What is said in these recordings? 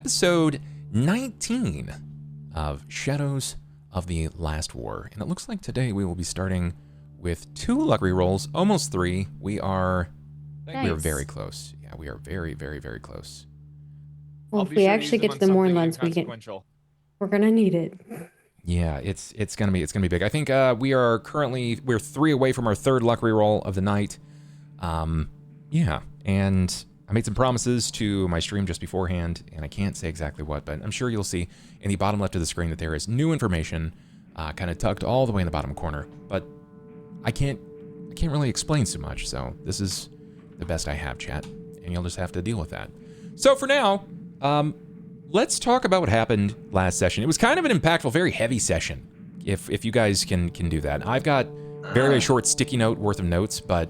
episode 19 of Shadows of the Last War. And it looks like today we will be starting with 2 luck rerolls, almost 3. We are very close. Yeah, we are very, very, very close. Well, if we actually get to the Mournlands, we're gonna need it. Yeah, it's gonna be big. I think we're 3 away from our 3rd luck reroll of the night. Yeah, and I made some promises to my stream just beforehand, and I can't say exactly what, but I'm sure you'll see in the bottom left of the screen that there is new information, kind of tucked all the way in the bottom corner. But I can't really explain so much. So this is the best I have, chat, and you'll just have to deal with that. So for now, let's talk about what happened last session. It was kind of an impactful, very heavy session. If you guys can do that, I've got very short sticky note worth of notes, but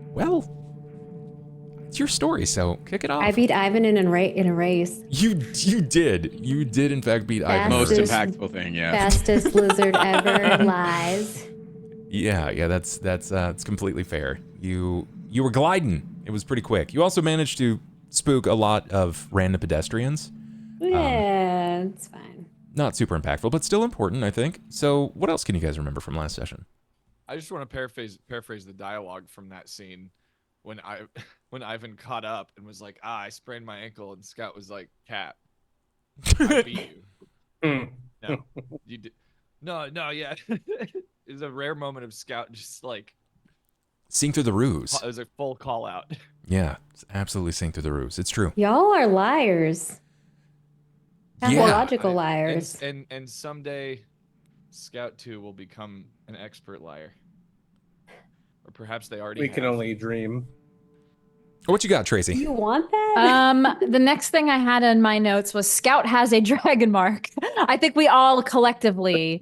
well. It's your story, so kick it off. I beat Ivan in a race. You did. You did, in fact, beat Ivan. Most impactful thing, yeah. Fastest lizard ever, lies. Yeah, that's completely fair. You were gliding. It was pretty quick. You also managed to spook a lot of random pedestrians. Yeah, it's fine. Not super impactful, but still important, I think. So what else can you guys remember from last session? I just want to paraphrase the dialogue from that scene when Ivan caught up and was like, I sprained my ankle, and Scout was like, Cat, I beat you. No, you did. No, yeah. It was a rare moment of Scout just like seeing through the ruse. It was a full call out. Yeah, it's absolutely seeing through the ruse. It's true. Y'all are liars. Pathological liars. And someday, Scout 2 will become an expert liar. Or perhaps they already have. can only dream. What you got, Tracy? You want that? The next thing I had in my notes was Scout has a dragon mark. I think we all collectively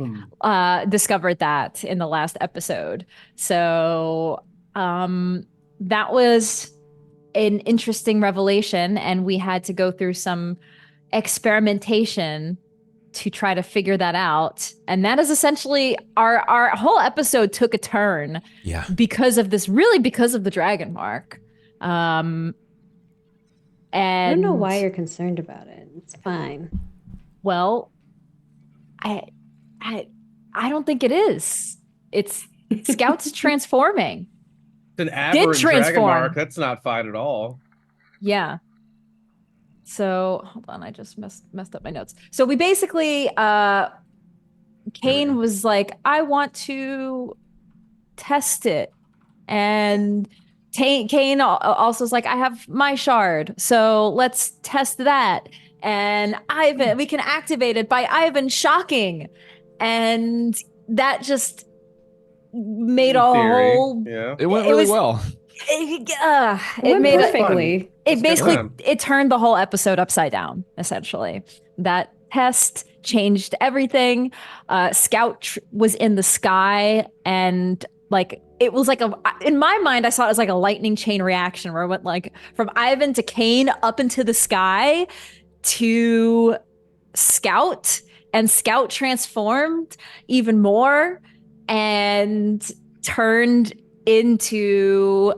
discovered that in the last episode. So that was an interesting revelation, and we had to go through some experimentation to try to figure that out. And that is essentially our whole episode took a turn. Yeah. Because of the dragon mark. And I don't know why you're concerned about it. It's fine. Well, I don't think it is. It's Scout's transforming. It's an aberrant dragon mark. That's not fine at all. Yeah. So hold on, I just messed up my notes. So we basically Cain was like, I want to test it. And Cain also is like, I have my shard, so let's test that. And Ivan, we can activate it by Ivan shocking. And that just made a whole... Yeah. It went really well. It made perfectly. It turned the whole episode upside down, essentially. That test changed everything. Scout was in the sky, and like it was like in my mind, I saw it as like a lightning chain reaction where it went like from Ivan to Cain up into the sky to Scout, and Scout transformed even more and turned into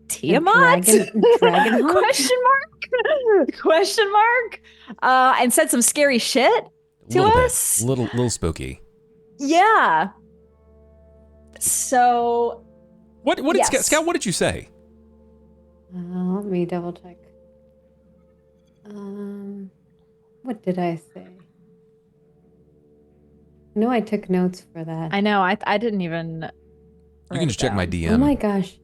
Tiamat? Dragon question mark? And said some scary shit to us. Little spooky. Yeah. So what did yes. Scout, what did you say? Let me double check. What did I say? No, I took notes for that. I know. I didn't even. You can just check my DM. Oh my gosh.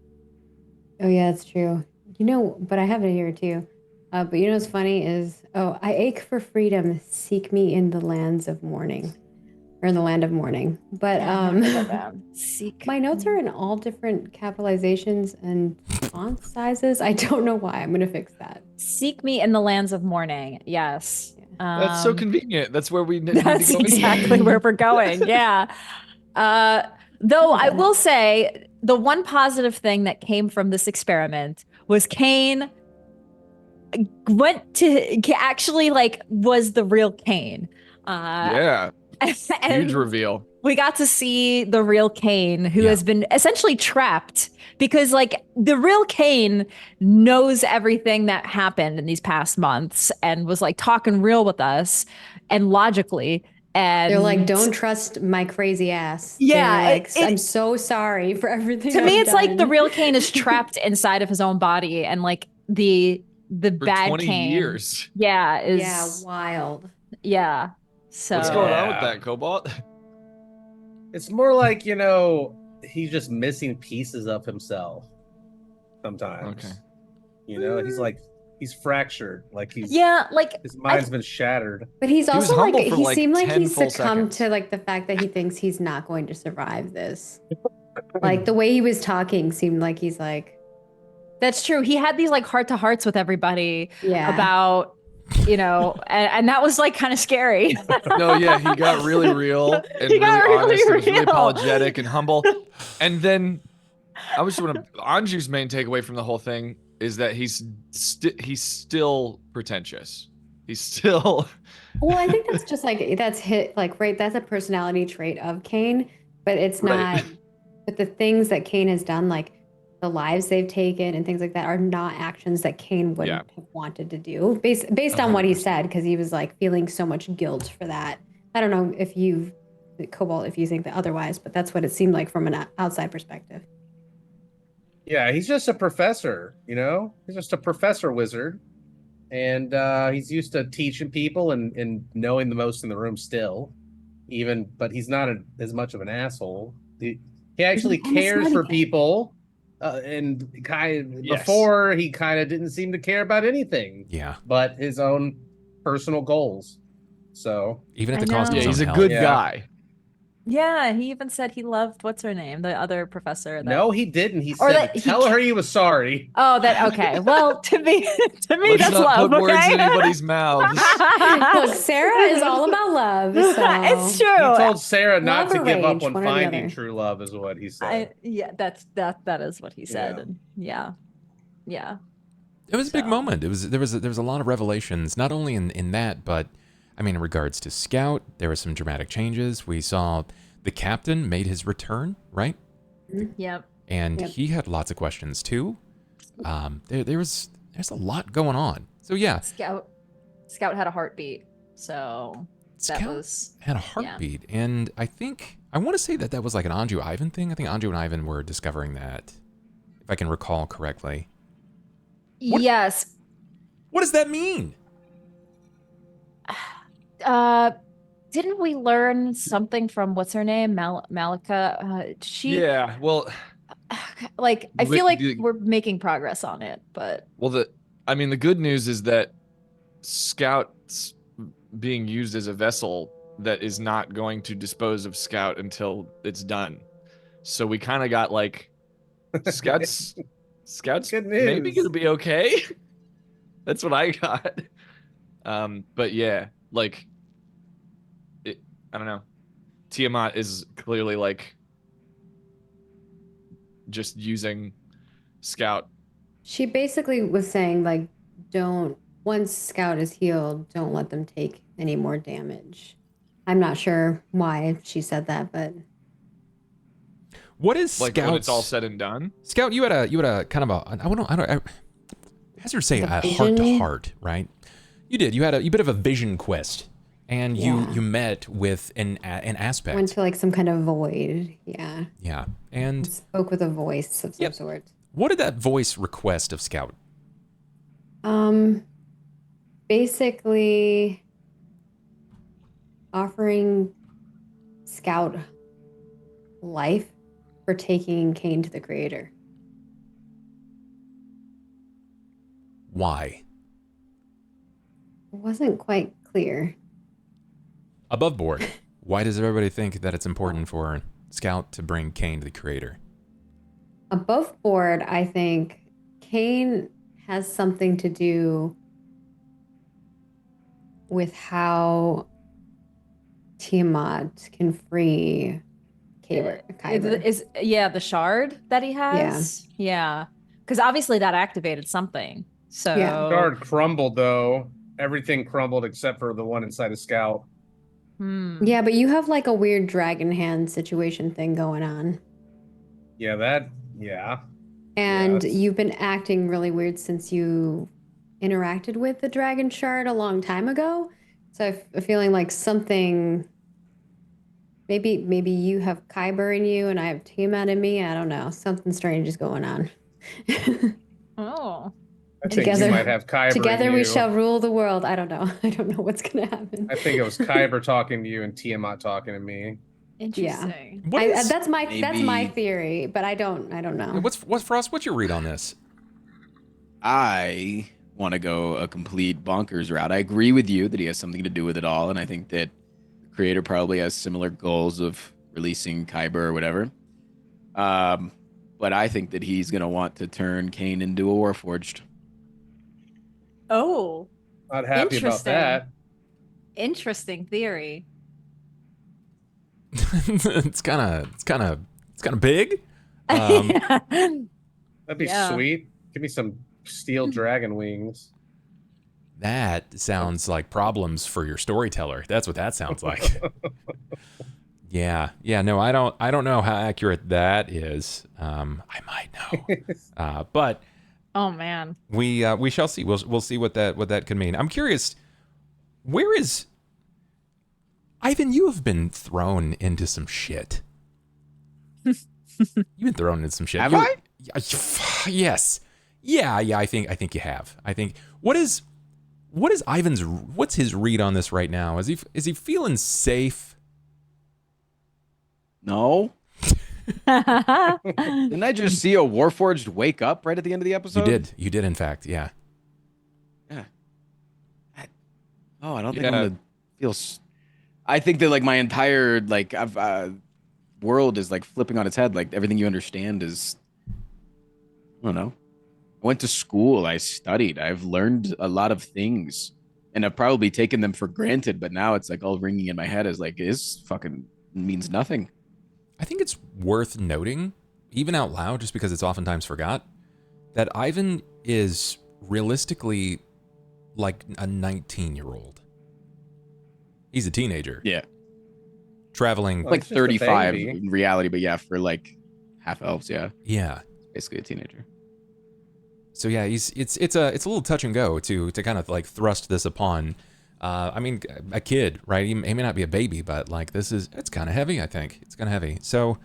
Oh yeah, that's true. You know, but I have it here too. But you know what's funny is, I ache for freedom. Seek me in the lands of mourning, or in the land of mourning. But seek. My notes are in all different capitalizations and font sizes. I don't know why. I'm gonna fix that. Seek me in the lands of mourning. Yes. That's so convenient. That's where we need to go. That's exactly where we're going. Yeah. Though I will say the one positive thing that came from this experiment was Cain went to actually like was the real Cain. Yeah. And Huge reveal. we got to see the real Cain, who has been essentially trapped because, like, the real Cain knows everything that happened in these past months and was like talking real with us and logically. And they're like, don't trust my crazy ass. Yeah, like, I'm so sorry for everything. To me, I've it's done. like the real Cain is trapped inside of his own body, and like the For bad 20 Cain, years. is wild. Yeah. So What's going on with that, Cobalt? It's more like, he's just missing pieces of himself sometimes. Okay. He's fractured. Like he's his mind's been shattered. But he's also he seemed like he succumbed seconds. to like the fact that he thinks he's not going to survive this. Like the way he was talking seemed like he's like. That's true. He had these like heart-to-hearts with everybody about, and that was like kind of scary. No, yeah, he got really real and really honest and was really apologetic and humble. And then Anju's main takeaway from the whole thing is that he's still pretentious. He's still. Well, I think that's just like that's a personality trait of Cain, but it's not. But the things that Cain has done, like the lives they've taken and things like that, are not actions that Cain wouldn't have wanted to do based on what he said, because he was like feeling so much guilt for that. I don't know if Cobalt, if you think that otherwise, but that's what it seemed like from an outside perspective. Yeah, he's just a professor, He's just a professor wizard. And he's used to teaching people and knowing the most in the room still. But he's not as much of an asshole. He actually cares for people. Before, he kind of didn't seem to care about anything. Yeah. But his own personal goals. So even at the cost of his own he's a health. good guy. Yeah, he even said he loved what's her name, the other professor. No, he didn't. He said tell her he was sorry. Oh, okay. Well, to me, Let's that's not love. Put words okay? in anybody's mouths. Look, Sera is all about love. So. It's true. He told Sarah not Love to or give up rage, on one or the finding other. true love, is what he said. That is what he said. It was a big moment. There was a lot of revelations, not only in that, but I mean, in regards to Scout, there were some dramatic changes. We saw the captain made his return, right? Yep. And he had lots of questions too. There's a lot going on. So yeah. Scout had a heartbeat. So Scout had a heartbeat, and I want to say that was like an Anju Ivan thing. I think Anju and Ivan were discovering that, if I can recall correctly. Yes. What does that mean? Didn't we learn something from what's her name, Malika? Yeah. Well, I feel like we're making progress on it, but the good news is that Scout's being used as a vessel that is not going to dispose of Scout until it's done. So we kind of got like Scout's maybe gonna be okay. That's what I got. But yeah, like I don't know. Tiamat is clearly like just using Scout. She basically was saying like, once Scout is healed, don't let them take any more damage. I'm not sure why she said that, but what is Scout? Like when it's all said and done? Scout, you had a kind of I hazard say a heart to heart, right? You did. You had a bit of a vision quest. And you met with an aspect. Went to like some kind of void. Yeah. Yeah. And spoke with a voice of some sort. What did that voice request of Scout? Basically offering Scout life for taking Cain to the Creator. Why? It wasn't quite clear. Above board, why does everybody think that it's important for Scout to bring Cain to the Creator? Above board, I think Cain has something to do with how Tiamat can free Kyber. The shard that he has? Yeah. Because obviously that activated something. So The shard crumbled, though. Everything crumbled except for the one inside of Scout. Yeah, but you have like a weird dragon hand situation thing going on. Yeah, yeah. And Yes. you've been acting really weird since you interacted with the dragon shard a long time ago. So I'm feeling like something. Maybe you have Kyber in you and I have Tiamat in me. I don't know. Something strange is going on. Oh. I think you might have Kyber Together in we you. shall rule the world. I don't know. I don't know what's gonna happen. I think it was Kyber talking to you and Tiamat talking to me. Interesting. That's my Maybe- theory, but I don't know. What's Frost? What's your read on this? I want to go a complete bonkers route. I agree with you that he has something to do with it all, and I think that the creator probably has similar goals of releasing Kyber or whatever. But I think that he's gonna want to turn Cain into a Warforged. Oh, Not happy about that. interesting theory. it's kind of big. That'd be Yeah. sweet. Give me some steel dragon wings. That sounds like problems for your storyteller. That's what that sounds like. Yeah. No, I don't know how accurate that is. I might know, but Oh man. we shall see. We'll see what that could mean. I'm curious. Where is Ivan? You have been thrown into some shit. You've been thrown into some shit. Have I? Yes. Yeah. I think you have. I think what's his read on this right now? Is he feeling safe? No. Didn't I just see a Warforged wake up right at the end of the episode? You did in fact, yeah. Yeah. I don't think Yeah. I'm gonna feel. I think that like my entire like world is like flipping on its head. Like everything you understand is, I don't know. I went to school. I studied. I've learned a lot of things, and I've probably taken them for granted. But now it's like all ringing in my head is like, this fucking means nothing. I think it's worth noting, even out loud, just because it's oftentimes forgot, that Ivan is realistically like a 19-year-old. He's a teenager. Yeah. Traveling. Like it's just a 35 baby. in reality, but yeah, for like half elves, yeah. Yeah. Basically a teenager. So yeah, it's a little touch and go to kind of like thrust this upon. I mean, a kid, right? He may not be a baby, but like it's kind of heavy. I think it's kind of heavy. So,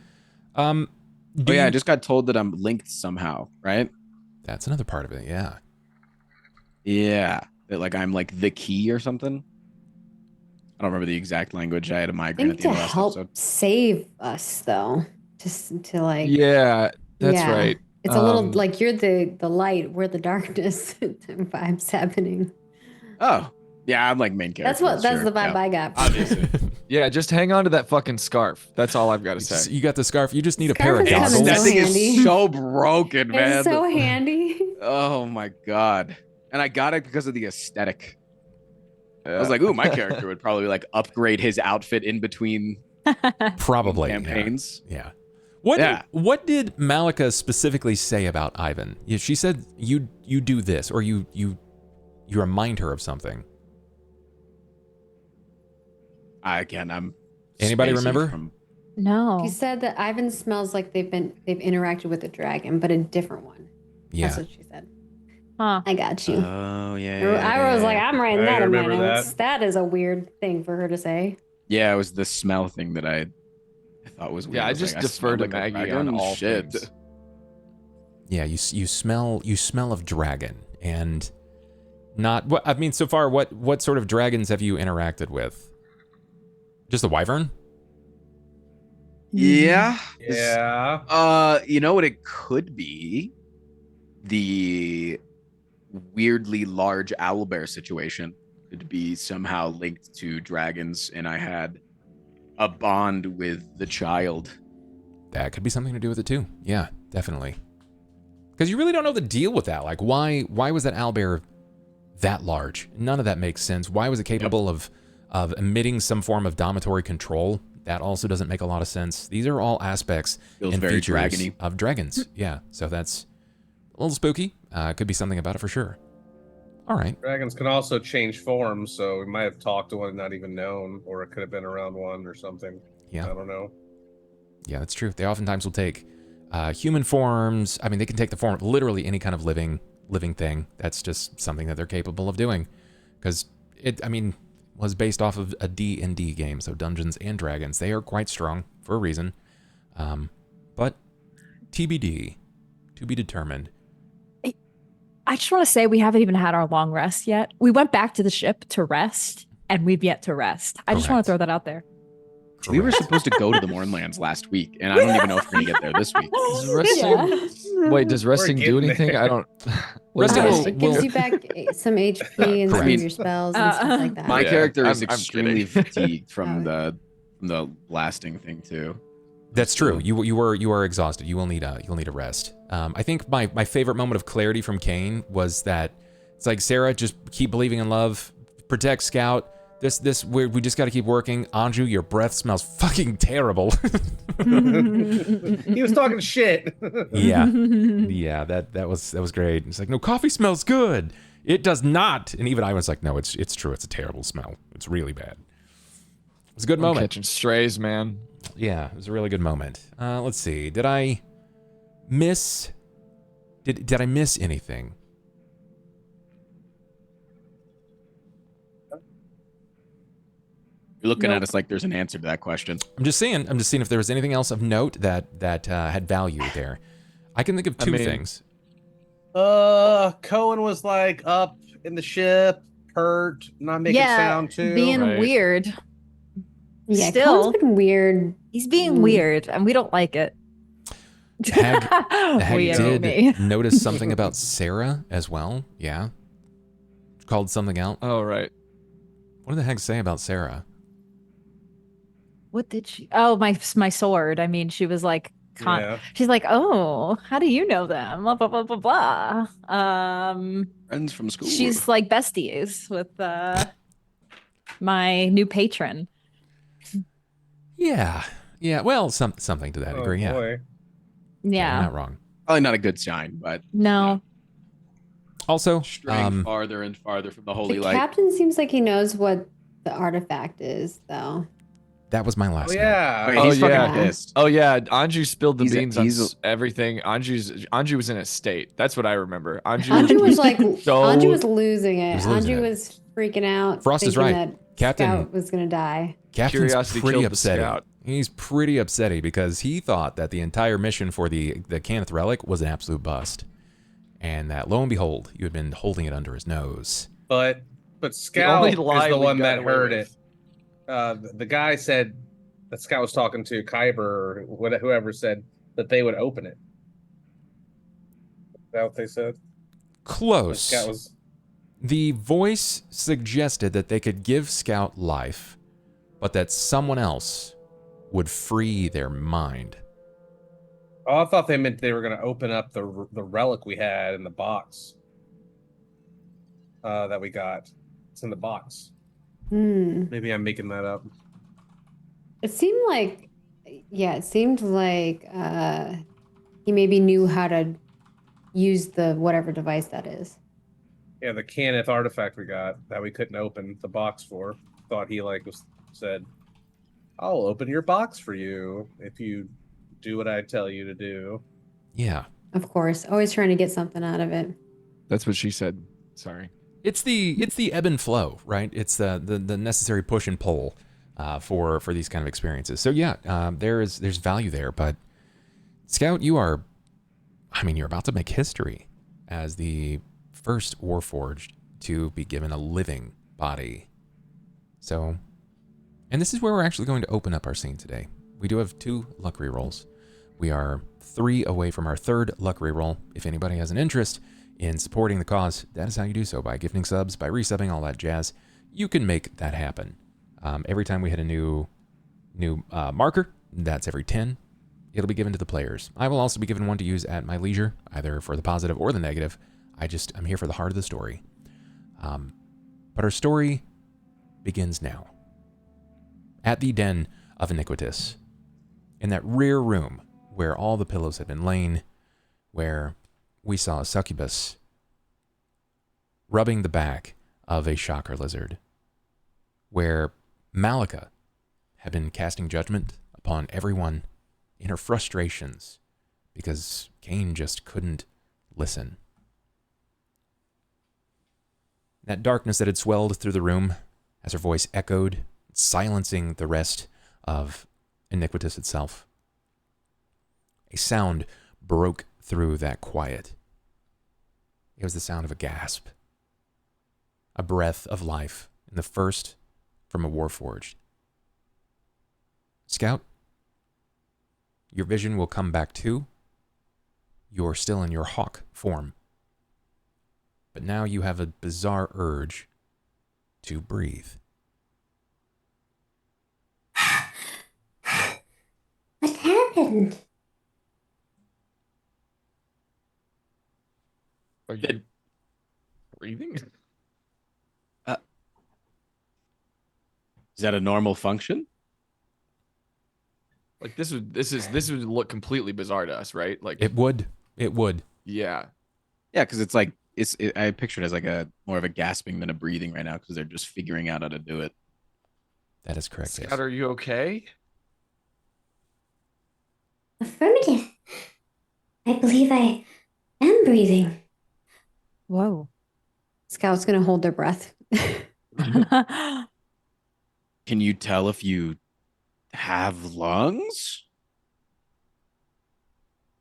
I just got told that I'm linked somehow, right? that's another part of it. Yeah. Yeah, that like I'm like the key or something. I don't remember the exact language. I had a I migraine at think the to end of last help episode. save us though. Just to like Yeah, that's yeah. right. It's a little like you're the light, we're the darkness vibes happening. Oh, yeah, I'm like main character. That's sure, the vibe yeah. I got. Obviously. Yeah, just hang on to that fucking scarf. That's all I've got to say. You got the scarf. You just need Scarf a is pair of coming goggles. That so thing handy. is so broken, man. It's so handy. Oh my god. And I got it because of the aesthetic. I was like, ooh, my character would probably like upgrade his outfit in between Probably. campaigns. Yeah. Yeah. What did Malika specifically say about Ivan? Yeah, she said you do this, or you remind her of something. I'm Anybody spacey remember? from- No. She said that Ivan smells like they've interacted with a dragon, but a different one. Yeah. That's what she said. Huh. I got you. Oh yeah. I was like, I'm writing I that in my remember notes. That is a weird thing for her to say. Yeah, it was the smell thing that I thought was weird. Yeah, I was just like, defer smell to like a Maggie dragon? on all Shit. things. Yeah, you smell of dragon, and not what I mean so far. What sort of dragons have you interacted with? Just the wyvern? Yeah. Yeah. You know what it could be? The weirdly large owlbear situation could be somehow linked to dragons, and I had a bond with the child. That could be something to do with it too. Yeah, definitely. Because you really don't know the deal with that. Like, why was that owlbear that large? None of that makes sense. Why was it capable of emitting some form of dominatory control? That also doesn't make a lot of sense. These are all aspects Feels and very features dragony. of dragons. Yeah, so that's a little spooky. Could be something about it for sure. All right. Dragons can also change forms, so we might have talked to one and not even known, or it could have been around one or something. Yeah. I don't know. Yeah, that's true. They oftentimes will take human forms. I mean, they can take the form of literally any kind of living thing. That's just something that they're capable of doing. Because it, I mean, was based off of a D&D game, so Dungeons and Dragons. They are quite strong for a reason. But TBD, to be determined. I just want to say we haven't even had our long rest yet. We went back to the ship to rest, and we've yet to rest. I just want Correct. to throw that out there. We were supposed to go to the Mornlands last week, and I don't even know if we're gonna get there this week. Does resting, wait, does resting do getting anything? there. I don't. What is Resting will- It gives you back some HP and some Correct. of your spells and stuff like that. My Yeah, character is I'm extremely kidding. fatigued from Oh. the lasting thing too. That's true. You are exhausted. You will need a rest. I think my favorite moment of clarity from Cain was that it's like, Sera, just keep believing in love, protect Scout. We just got to keep working. Anju, your breath smells fucking terrible. He was talking shit. yeah, that was great. It's like, no, coffee smells good. It does not. And even I was like, no, it's true. It's a terrible smell. It's really bad. It was a good I'm moment. catching strays, man. Yeah, it was a really good moment. Let's see. Did I miss anything? You're looking at us like there's an answer to that question. I'm just seeing if there was anything else of note that had value there. I can think of two things. Cohen was like up in the ship, hurt, not making sound too. being Right. weird. Yeah, Still, Cohen's been weird. he's being weird, and we don't like it. The hag We, I mean did me. notice something about Sera as well. Yeah, called something out. Oh right. What did the hag say about Sera? What did she? Oh, my sword. I mean, she was like, Yeah. she's like, oh, how do you know them? Blah blah blah blah blah. Friends from school. She's like besties with my new patron. Yeah. Well, something to that Oh, degree. Yeah. boy. You're Yeah. not wrong. probably not a good sign, but No. Also, straying farther and farther from the holy The light. captain seems like he knows what the artifact is, though. that was my last Oh note. yeah. Wait, Oh, he's yeah. fucking pissed. Oh yeah, Anju spilled the He's a- beans on he's a- everything. Anju was in a state. That's what I remember. Anju was like, so- Anju was losing it. He was losing Anju it. was freaking out. Frost is thinking right. That Captain- Scout was gonna die. Captain's Curiosity pretty killed the upsetting. scout. He's pretty upsetting because he thought that the entire mission for the Cannith relic was an absolute bust, and that lo and behold, you had been holding it under his nose. But Scout only is lie the we one got that away heard with. it. The guy said that Scout was talking to Kyber or whoever said that they would open it. Is that what they said? Close. Scout was. The voice suggested that they could give Scout life, but that someone else would free their mind. Oh, I thought they meant they were going to open up the relic we had in the box. That we got. It's in the box. Maybe I'm making that up. It seemed like, he maybe knew how to use the whatever device that is. Yeah, the Cannith artifact we got that we couldn't open the box for. Thought he said, "I'll open your box for you if you do what I tell you to do." Yeah. Of course, always trying to get something out of it. That's what she said. Sorry. It's the ebb and flow, right? It's the necessary push and pull for these kind of experiences. So yeah, there's value there, but Scout, you're about to make history as the first Warforged to be given a living body. So, and this is where we're actually going to open up our scene today. We do have 2 luck rerolls. We are 3 away from our 3rd luck reroll. If anybody has an interest in supporting the cause, that is how you do so, by gifting subs, by resubbing, all that jazz. You can make that happen. Every time we hit a new marker, that's every 10, it'll be given to the players. I will also be given one to use at my leisure, either for the positive or the negative. I'm here for the heart of the story. But our story begins now. At the Den of Iniquitous, in that rear room where all the pillows had been lain, where we saw a succubus rubbing the back of a shocker lizard, where Malika had been casting judgment upon everyone in her frustrations because Cain just couldn't listen. That darkness that had swelled through the room as her voice echoed, silencing the rest of Iniquitous itself. A sound broke through that quiet. It was the sound of a gasp, a breath of life, and the first from a Warforged. Scout, your vision will come back too. You're still in your hawk form. But now you have a bizarre urge to breathe. What happened? Are you breathing? Is that a normal function? Like this would look completely bizarre to us, right? Like It would. yeah. Yeah, because it's like I picture it as like a more of a gasping than a breathing right now because they're just figuring out how to do it. That is correct. Scout, Yes. are you okay? Affirmative. I believe I am breathing. Whoa. Scout's gonna hold their breath. Can you tell if you have lungs?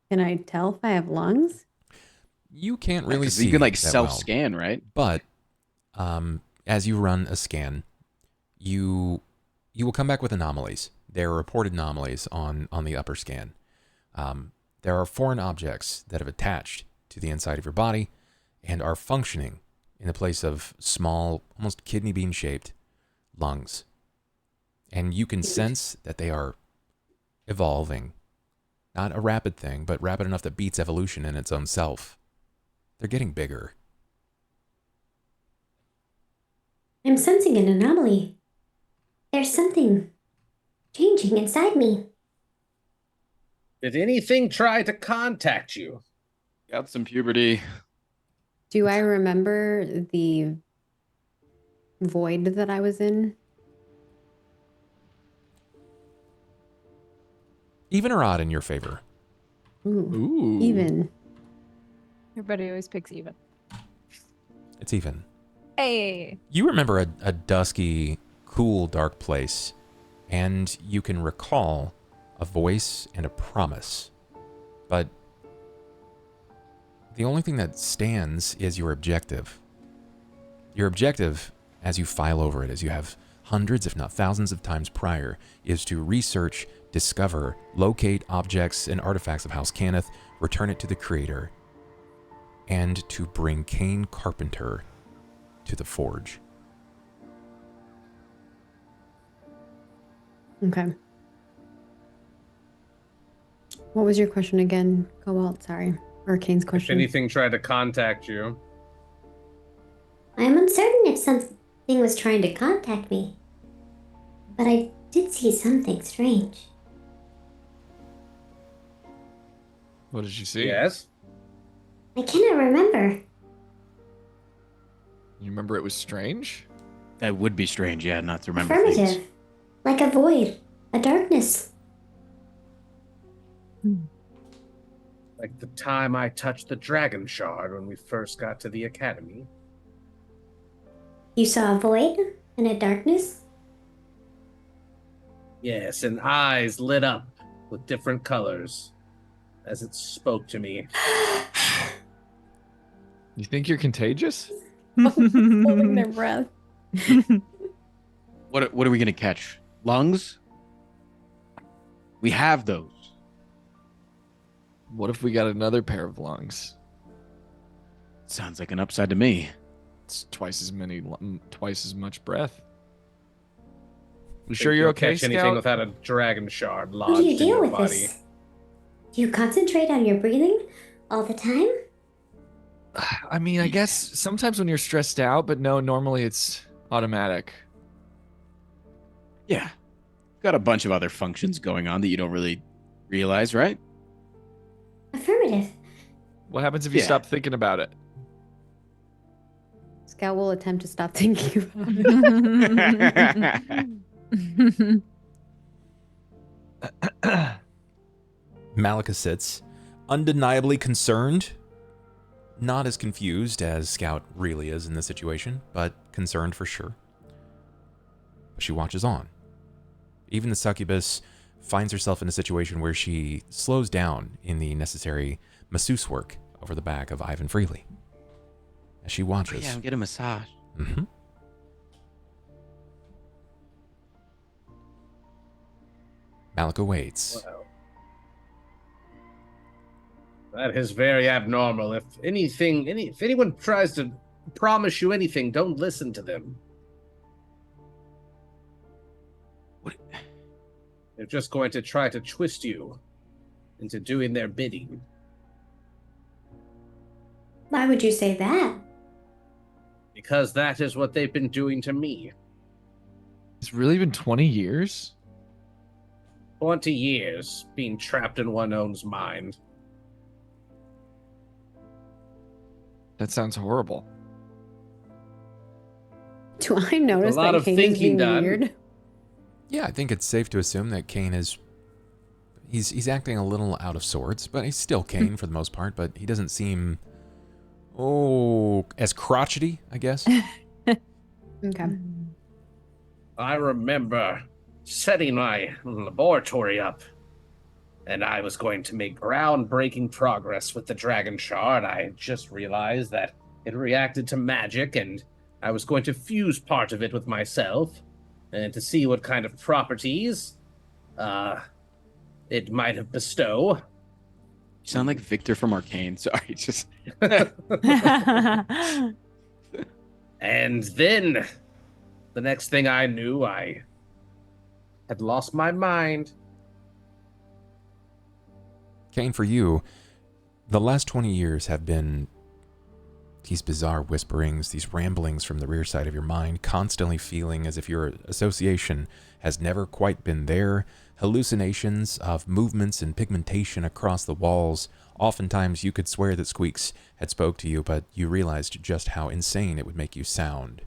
Can I tell if I have lungs? You can't really 'Cause see you can like that well. self-scan, right? But as you run a scan, you will come back with anomalies. There are reported anomalies on the upper scan. There are foreign objects that have attached to the inside of your body and are functioning in the place of small, almost kidney bean shaped lungs. And you can sense that they are evolving. Not a rapid thing, but rapid enough that beats evolution in its own self. They're getting bigger. I'm sensing an anomaly. There's something changing inside me. Did anything try to contact you? Got some puberty. Do I remember the void that I was in? Even or odd in your favor? Ooh. Even. Everybody always picks even. It's even. Hey. You remember a dusky, cool, dark place, and you can recall a voice and a promise. But the only thing that stands is your objective. Your objective, as you file over it, as you have hundreds, if not thousands of times prior, is to research, discover, locate objects and artifacts of House Cannith, return it to the Creator, and to bring Cain Carpenter to the Forge. Okay. What was your question again, Cobalt? Sorry. Or Kane's If question. anything tried to contact you. I am uncertain if something was trying to contact me, but I did see something strange. What did you see? Yes. I cannot remember. You remember it was strange? That would be strange, yeah, not to remember Affirmative. things. Like a void, a darkness. Like the time I touched the dragon shard when we first got to the academy. You saw a void and a darkness? Yes, and eyes lit up with different colors as it spoke to me. You think you're contagious? Holding their breath. What are we gonna catch? Lungs? We have those. What if we got another pair of lungs? Sounds like an upside to me. It's twice as much breath. You Think sure you're you'll okay, catch anything Scout? without a dragon shard How lodged do you in deal your with body? this? Do you concentrate on your breathing all the time? I mean, I guess sometimes when you're stressed out, but no, normally it's automatic. Yeah. Got a bunch of other functions going on that you don't really realize, right? Affirmative. What happens if you Yeah. stop thinking about it? Scout will attempt to stop thinking about it. Malika sits, undeniably concerned. Not as confused as Scout really is in this situation, but concerned for sure. But she watches on. Even the succubus finds herself in a situation where she slows down in the necessary masseuse work over the back of Ivan Freely. As she watches. Yeah, get a massage. Mm-hmm. Malika waits. Wow. That is very abnormal. If anyone tries to promise you anything, don't listen to them. What? They're just going to try to twist you into doing their bidding. Why would you say that? Because that is what they've been doing to me. It's really been 20 years? 20 years being trapped in one's own mind. That sounds horrible. Do I notice A lot that of Cain is thinking being done. weird? Yeah, I think it's safe to assume that Cain is... He's acting a little out of sorts, but he's still Cain for the most part, but he doesn't seem... as crotchety, I guess. Okay. I remember setting my laboratory up, and I was going to make groundbreaking progress with the Dragon Shard. I just realized that it reacted to magic, and I was going to fuse part of it with myself, and to see what kind of properties it might have bestow. You sound like Victor from Arcane. Sorry, just. And then, the next thing I knew, I had lost my mind. Cain, for you, the last 20 years have been these bizarre whisperings, these ramblings from the rear side of your mind, constantly feeling as if your association has never quite been there, hallucinations of movements and pigmentation across the walls. Oftentimes you could swear that Squeaks had spoke to you, but you realized just how insane it would make you sound.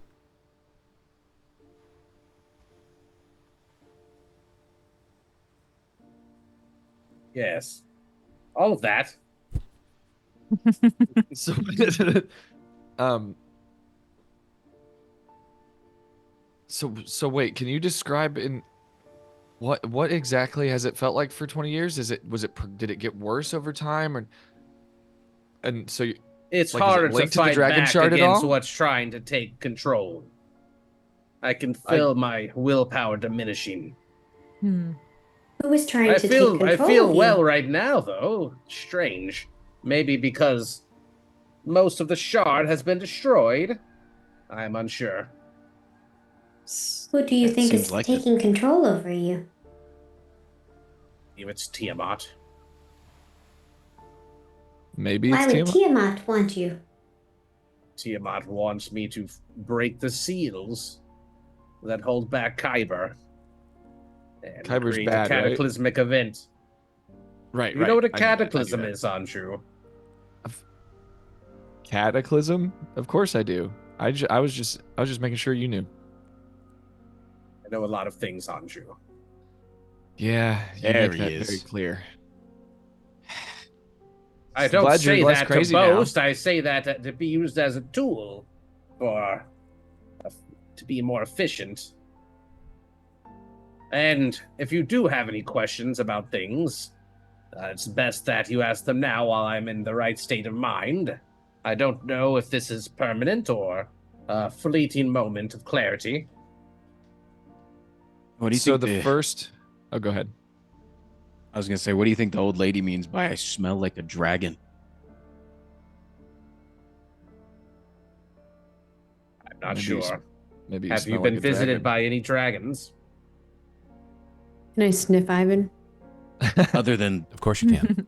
Yes. All of that. So, so wait, can you describe in what exactly has it felt like for 20 years? Did it get worse over time, and so It's like, is it harder to linked to the fight Dragon back Shard at against all? what's trying to take control. I can feel my willpower diminishing. Hmm. Who was trying I to feel take control I feel of you? well right now, though. Strange. Maybe because most of the shard has been destroyed. I'm unsure. Who do you That think seems is like it. taking control over you? If it's Tiamat. maybe Why it's would Tiamat? Tiamat want you? Tiamat wants me to break the seals that hold back Kyber. And Kyber's create bad, a right? cataclysmic event. Right, You right. know what a I knew that, I knew cataclysm that. is, Anju? Cataclysm? Of course I do. I was just making sure you knew. I know a lot of things, Anju. Yeah, you There make he that is. very clear. I don't Glad you're say less that to crazy now. boast. I say that to be used as a tool for to be more efficient. And if you do have any questions about things, it's best that you ask them now while I'm in the right state of mind. I don't know if this is permanent or a fleeting moment of clarity. What do you So think? the first. Oh, go ahead. I was gonna say, what do you think the old lady means by "I smell like a dragon"? I'm not Maybe sure. Maybe Have you smell been like a visited dragon. by any dragons? Can I sniff Ivan? Other than, Of course you can.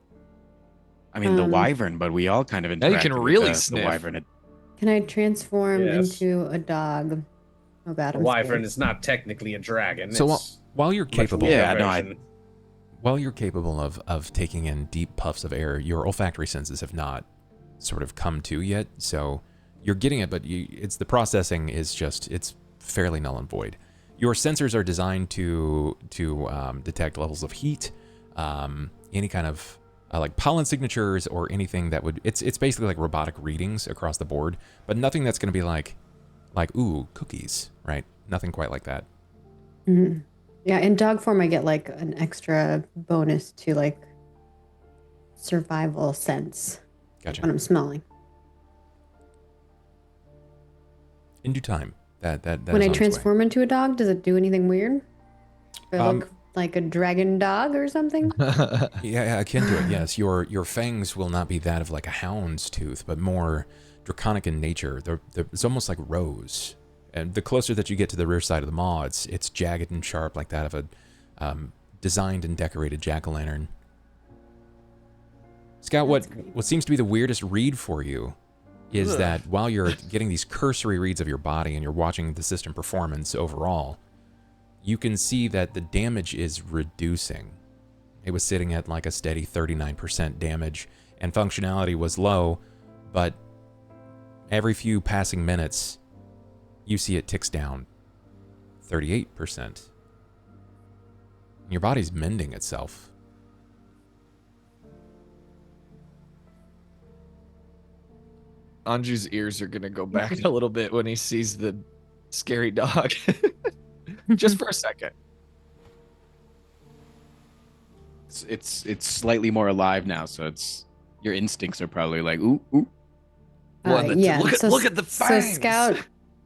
I mean, the Um, wyvern, but we all kind of Now you interacted can with really the sniff. wyvern. Can I transform Yes. into a dog? Oh god, A I'm wyvern scared. is not technically a dragon. So it's while you're much capable, weaker Yeah, no, version. while you're capable of taking in deep puffs of air, your olfactory senses have not sort of come to yet. So you're getting it, but it's the processing is just, it's fairly null and void. Your sensors are designed to detect levels of heat, any kind of like pollen signatures or anything that would, it's basically like robotic readings across the board, but nothing that's going to be like, ooh, cookies, right? Nothing quite like that. Mm. Yeah, in dog form, I get like an extra bonus to like survival sense Gotcha. when I'm smelling. In due time. That When is I on its way. transform into a dog, does it do anything weird? Do I look like a dragon dog or something? Yeah, akin to it, yes. Your fangs will not be that of like a hound's tooth, but more draconic in nature. It's almost like rows. And the closer that you get to the rear side of the maw, it's jagged and sharp like that of a designed and decorated jack-o'-lantern. Scout, what seems to be the weirdest read for you is that while you're getting these cursory reads of your body and you're watching the system performance overall, you can see that the damage is reducing. It was sitting at like a steady 39% damage, and functionality was low, but every few passing minutes, you see it ticks down 38%. And your body's mending itself. Anju's ears are gonna go back a little bit when he sees the scary dog. Just for a second. It's slightly more alive now, so it's your instincts are probably like ooh ooh. Yeah. Look at the So fangs. Scout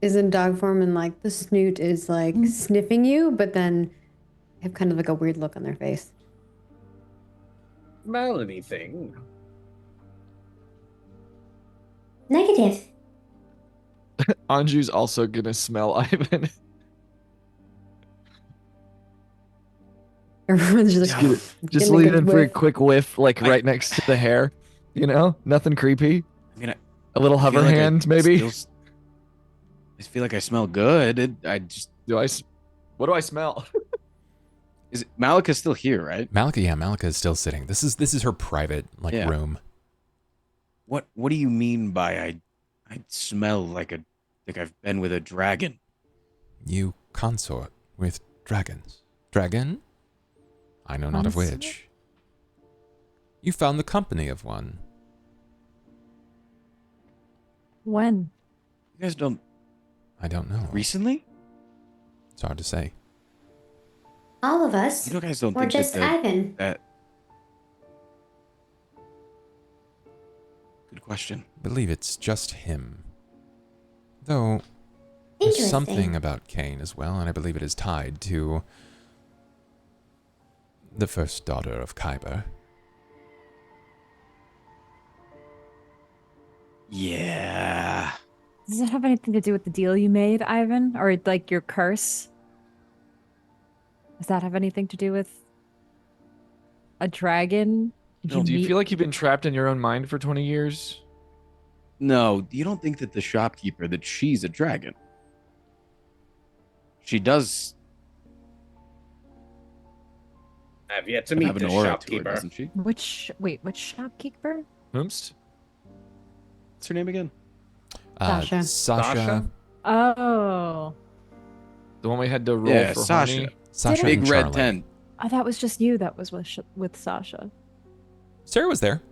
is in dog form and like the snoot is like sniffing you, but then they have kind of like a weird look on their face. Smell anything? Negative. Anju's also gonna smell Ivan. Everyone's just like, Just getting a leave good in for a whiff. quick whiff, like right next to the hair. You know, nothing creepy. I mean, A little I hover feel like hand, maybe. I feel like I smell good. What do I smell? Is it, Malika's still here, right? Malika is still sitting. This is her private Yeah. room. What do you mean by I smell like I've been with a dragon? You consort with dragons. Dragon? I know not of Consort? which. You found the company of one. When? You guys don't I don't know. recently? It's hard to say. All of us. You guys don't Or think just that Ivan. that good question. I believe it's just him. Though, there's Interesting. something about Cain as well, and I believe it is tied to the first daughter of Kyber. Yeah. Does it have anything to do with the deal you made, Ivan? Or like your curse? Does that have anything to do with a dragon? Do you feel like you've been trapped in your own mind for 20 years? No, you don't think that the shopkeeper that she's a dragon? She does I've yet to meet have an this aura to her, shopkeeper. doesn't she? Which shopkeeper? Oops. What's her name again? Sasha. Sasha. Oh. The one we had to roll Yeah, for Sasha. honey. Sasha Big and red Charlie. tent. Oh, that was just you that was with Sasha. Sarah was there.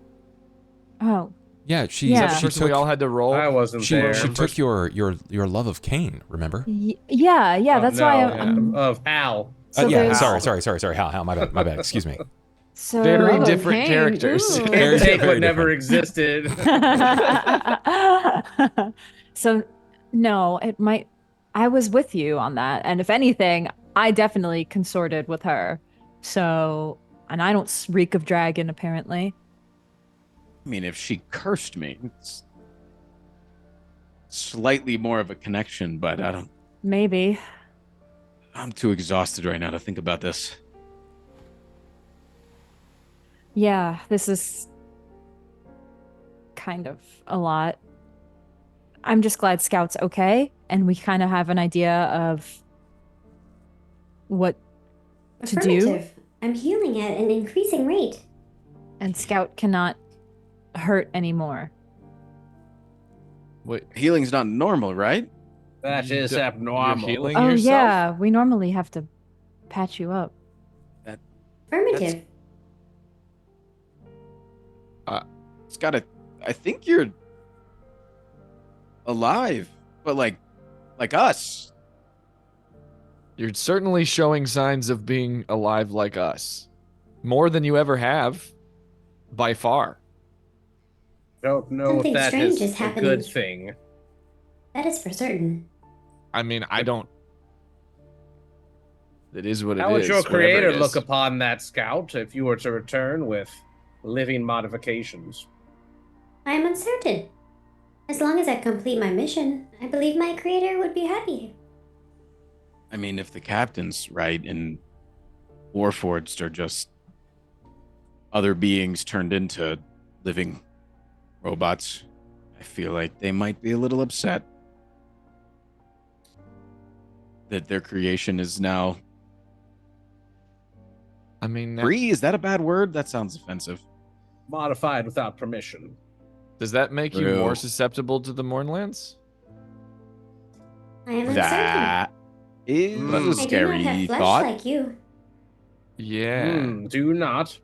Oh. Yeah, she Yeah. she Person we took all had to roll. I wasn't she there. took your love of Cain, remember? Yeah, Oh, that's no, why yeah, I'm of Hal. So yeah, there's- sorry. Hal, my bad. Excuse me. so Very Oh, different Cain. characters. Ooh. Very- Can't take very what never different. existed. So no, I was with you on that, and if anything, I definitely consorted with her. So, and I don't reek of dragon apparently. I mean, if she cursed me, it's slightly more of a connection, but Maybe. I'm too exhausted right now to think about this. Yeah, this is kind of a lot. I'm just glad Scout's okay, and we kind of have an idea of what to do. Affirmative. I'm healing at an increasing rate. And Scout cannot hurt anymore. Wait, Healing's not normal, right? That you is d- You're abnormal. healing Oh yourself? yeah, we normally have to patch you up. Affirmative. It's gotta. I think you're alive, but like us. You're certainly showing signs of being alive like us. More than you ever have, by far. Don't know if Something that strange is is a good happening. thing. That is for certain. I mean, I don't. It is what it is. How would your whatever creator it is. look upon that scout if you were to return with living modifications? I am uncertain. As long as I complete my mission, I believe my creator would be happy. I mean, if the captain's right and Warforged are just other beings turned into living robots, I feel like they might be a little upset that their creation is now I mean, free. Is that a bad word? That sounds offensive. Modified without permission. does that make you True. more susceptible to the Mournlands? I am uncertain. That is Mm. a I do not scary have flesh thought. like you. Yeah. Do not.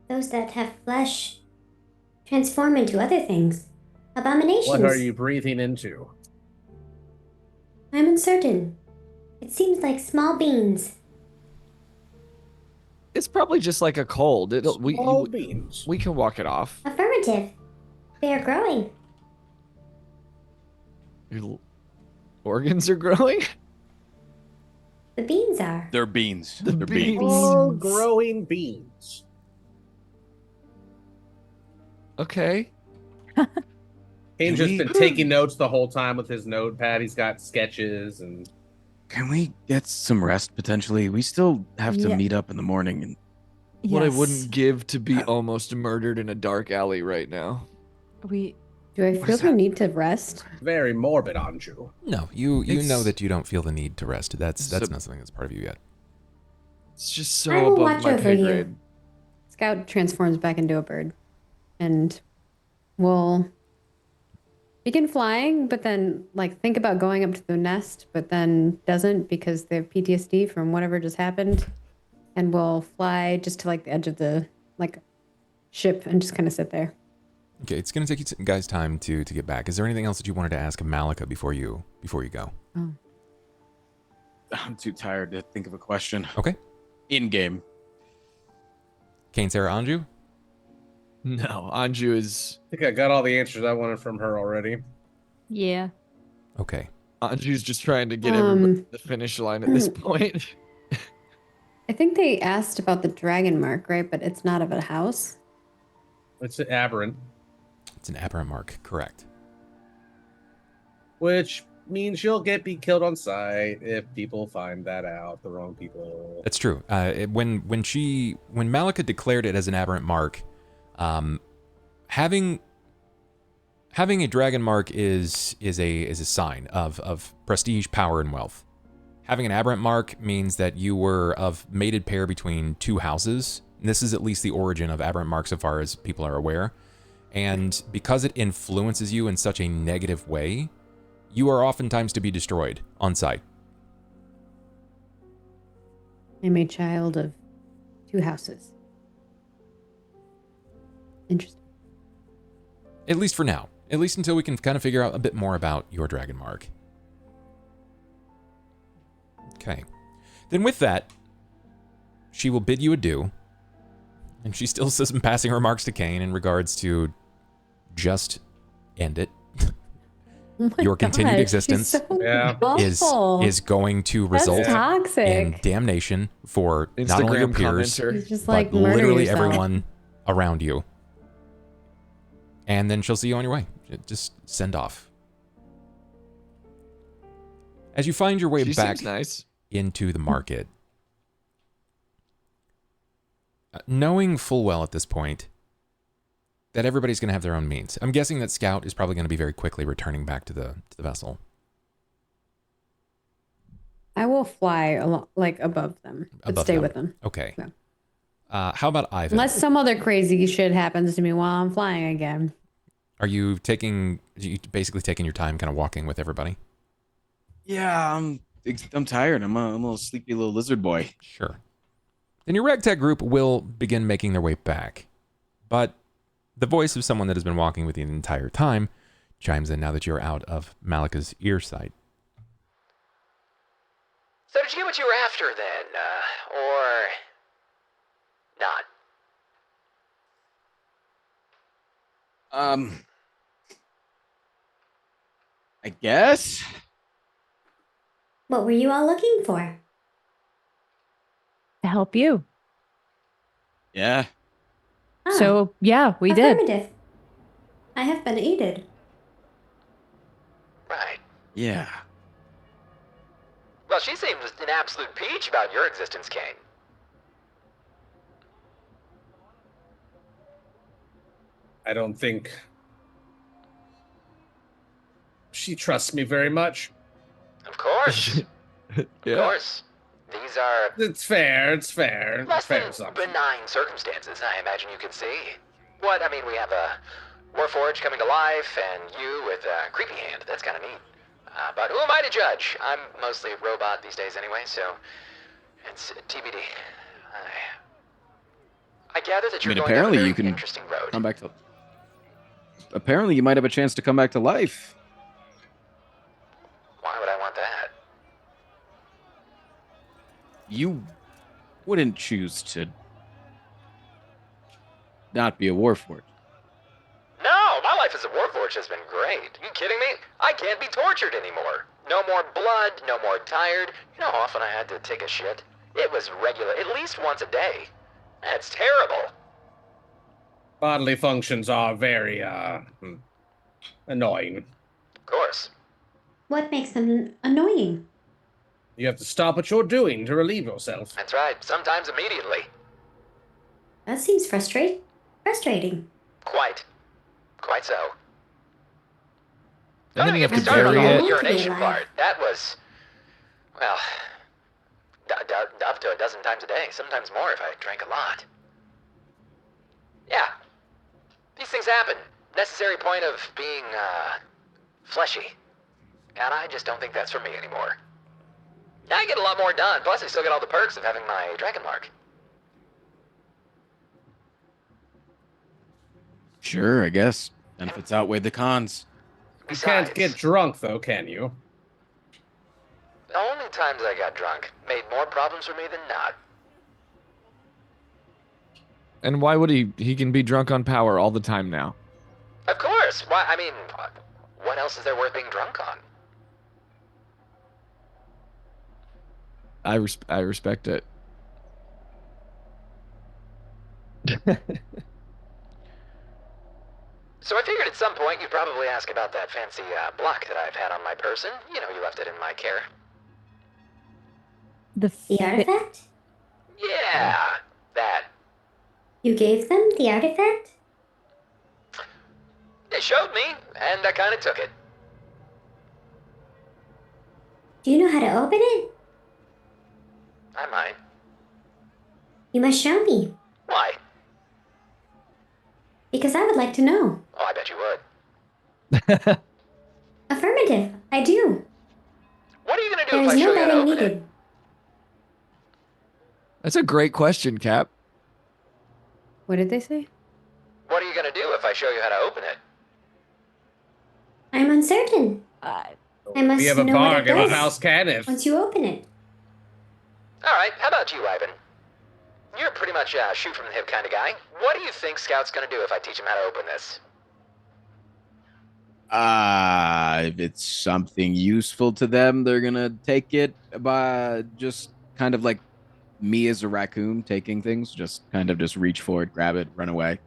Those that have flesh transform into other things. Abominations. What are you breathing into? I'm uncertain. It seems like small beans. It's probably just like a cold. Small beans. We can walk it off. Affirmative. They are growing. Your organs are growing? The beans are. They're beans. The They're beans. beans. All growing beans. Okay. Cain's just been taking notes the whole time with his notepad. He's got sketches and Can we get some rest potentially? We still have to Yeah. meet up in the morning. And What I Yes. wouldn't give to be almost murdered in a dark alley right now. We Do I What feel is the that? need to rest? very morbid, Anju. No, you know It's- that you don't feel the need to rest. That's So- not something that's part of you yet. It's just I so will above watch my over pay you. grade. Scout transforms back into a bird and will begin flying, but then like think about going up to the nest, but then doesn't because they have PTSD from whatever just happened, and will fly just to like the edge of the like ship and just kind of sit there. Okay, it's gonna take you guys time to get back. Is there anything else that you wanted to ask of Malika before you go? Oh. I'm too tired to think of a question. Okay. In game. Cain, Sera, Anju? No, Anju is I think I got all the answers I wanted from her already. yeah. Okay. Anju's just trying to get everybody Um, to the finish line at this point. I think they asked about the dragon mark, right? But it's not of a house. It's an aberrant, It's an aberrant mark, correct. which means you'll be killed on sight if people find that out, the wrong people. That's true. When Malika declared it as an aberrant mark, having a dragon mark is a sign of prestige, power, and wealth. Having an aberrant mark means that you were of mated pair between two houses. This is at least the origin of aberrant mark so far as people are aware. And because it influences you in such a negative way, you are oftentimes to be destroyed on sight. I'm a child of two houses. Interesting. At least for now. At least until we can kind of figure out a bit more about your dragon mark. Okay. Then with that, she will bid you adieu. And she still says some passing remarks to Cain in regards to just end it. Oh my Your continued gosh, existence she's so Yeah. awful. is going to That's result toxic. in damnation for not only your Instagram peers, commenter. She's just but like murder literally yourself. everyone around you. And then she'll see you on your way. Just send off. As you find your way She back seems nice. into the market, knowing full well at this point that everybody's going to have their own means. I'm guessing that Scout is probably going to be very quickly returning back to the vessel. I will fly like above them, but Above stay them. with them. Okay. Yeah. How about Ivan? Unless some other crazy shit happens to me while I'm flying again. Are you basically taking your time kind of walking with everybody? Yeah, I'm tired. I'm a little sleepy little lizard boy. Sure. Then your ragtag group will begin making their way back. But the voice of someone that has been walking with you the entire time chimes in now that you're out of Malika's ear sight. So did you get what you were after then, or not? I guess. What were you all looking for? To help you. Yeah. Ah, So, yeah, we did. affirmative. I have been aided. Right. Yeah. Well, she seemed an absolute peach about your existence, Cain. I don't think she trusts me very much. Of course. Of course. These are It's fair. It's fair. less Fair than assumption. benign circumstances, I imagine you can see. What, I mean, we have a Warforged coming to life, and you with a creepy hand. That's kind of neat. But who am I to judge? I'm mostly a robot these days anyway, so it's TBD. I gather that I you're mean, going down a apparently very you can interesting road. come back to. Apparently, you might have a chance to come back to life. Why would I want that? You wouldn't choose to not be a Warforged. No, my life as a Warforged has been great. You kidding me? I can't be tortured anymore. No more blood, no more tired. You know how often I had to take a shit? It was regular, at least once a day. That's terrible. Bodily functions are very annoying. Of course. What makes them annoying? You have to stop what you're doing to relieve yourself. That's right, sometimes immediately. That seems frustrating. Quite. Quite so. And then you have to Don't even bury get it. the urination Alive. part. That was, well, up to a dozen times a day, sometimes more if I drank a lot. Yeah. These things happen. Necessary point of being, fleshy. And I just don't think that's for me anymore. I get a lot more done, plus I still get all the perks of having my dragon mark. Sure, I guess. Benefits outweigh the cons. You can't Besides, get drunk, though, can you? the only times I got drunk made more problems for me than not. And why would he? He can be drunk on power all the time now. Of course. Why? I mean, what else is there worth being drunk on? I respect it. So I figured at some point you'd probably ask about that fancy block that I've had on my person. You know, you left it in my care. The artifact? Yeah, that. You gave them the artifact? They showed me, and I kind of took it. Do you know how to open it? I might. You must show me, Why? because I would like to know. Oh, I bet you would. Affirmative, I do. What are you gonna do There if I is show no you how to betting open it? needed. That's a great question, Cap. What did they say? What are you gonna do if I show you how to open it? I'm uncertain. I must We have a know what it bargain with does House Caniff. once you open it. All right, how about you, Ivan? You're pretty much a shoot from the hip kind of guy. What do you think Scout's gonna do if I teach him how to open this? If it's something useful to them, they're gonna take it by just kind of like me as a raccoon taking things, just kind of just reach for it, grab it, run away.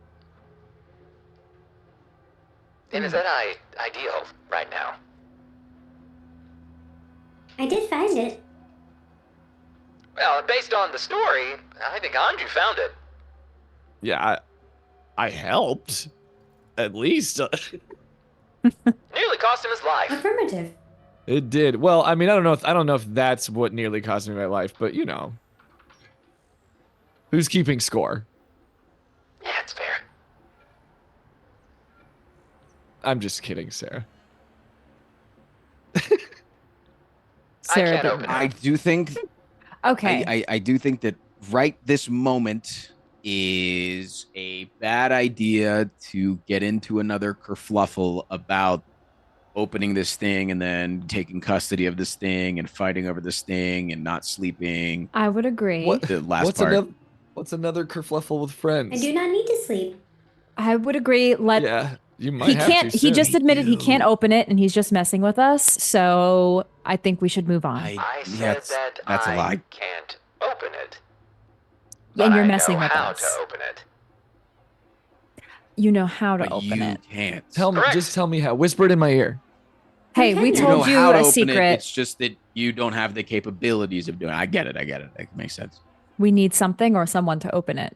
And is that ideal right now? I did find it. Well, based on the story, I think Anju found it. Yeah, I helped. At least Nearly cost him his life. Affirmative. it did. Well, I mean, I don't know if that's what nearly cost me my life, but you know, who's keeping score? Yeah, it's fair. I'm just kidding, Sarah. Sarah can't didn't. open it. I do think Okay. I do think that right this moment is a bad idea to get into another kerfluffle about opening this thing and then taking custody of this thing and fighting over this thing and not sleeping. I would agree. What? The last What's part. another kerfluffle with friends? I do not need to sleep. I would agree. Yeah, you might He have can't. to He soon. just admitted he can't do. open it, and he's just messing with us. So I think we should move on. I said yeah, that that's a I lie. can't open it. And But you're I messing know with how us. to open it. You know how to But open you it. can't. Correct. Just tell me how. Whisper it in my ear. Hey, we You You know told you how to a open secret. it. It's just that you don't have the capabilities of doing it. I get it. It makes sense. We need something or someone to open it.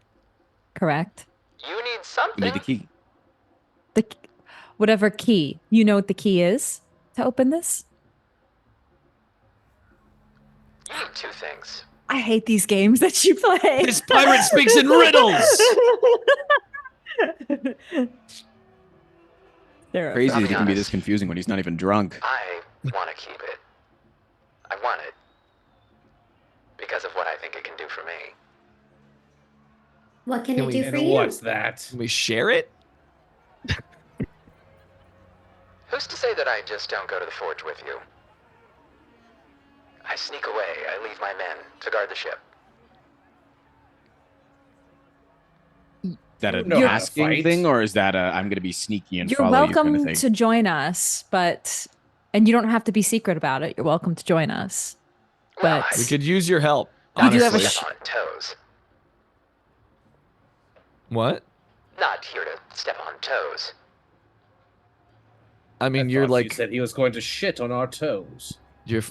Correct? You need You something. need the key. Whatever key. You know what the key is to open this? You need two things. I hate these games that you play. This pirate speaks in riddles. They're Crazy I'll that be it can be this honest. confusing when he's not even drunk. I want to keep it. I want it. Because of what I think it can do for me. What can Can it we- do And for you? what's that? Can we share it? Who's to say that I just don't go to the forge with you? I sneak away. I leave my men to guard the ship. Is that a know how to asking fight. thing, or is that a I'm going to be sneaky and You're follow you kind of welcome thing? to join us, and you don't have to be secret about it. You're welcome to join us. Well, But I We could use your help. You do have a Honestly. step on toes. What? Not here to step on toes. I mean, I you're thought like you said he was going to shit on our toes. you're.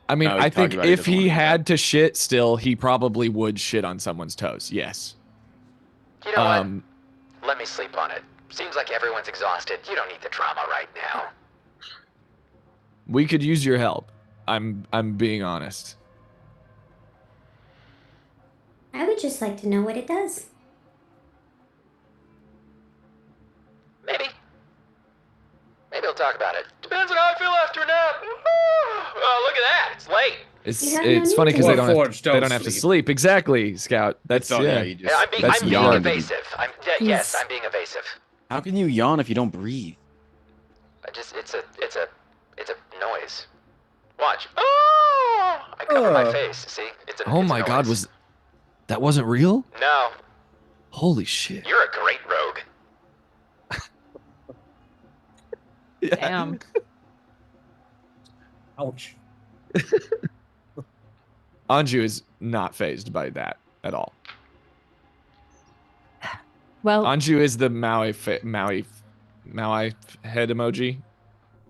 I mean, No, he's I talking think about he if doesn't want he to do had to shit, still, he probably would shit on someone's toes. Yes. You know what? Let me sleep on it. Seems like everyone's exhausted. You don't need the drama right now. We could use your help. I'm being honest. I would just like to know what it does. Maybe. Maybe we'll talk about it. Depends on how I feel after a nap. Oh, look at that. It's late. It's You have no it's funny need because to. they don't have Warforged they don't don't have to sleep. sleep. Exactly, Scout. That's Oh, yeah. you Yeah, just, that's I'm being yawned. evasive. Yes, I'm being evasive. How can you yawn if you don't breathe? It's a noise. Watch. Oh! I cover my face. See? It's a Oh it's a my God, noise. that wasn't real? No, Holy shit. you're a great rogue. damn. Ouch. Anju is not phased by that at all. Well, Anju is the Maui head emoji.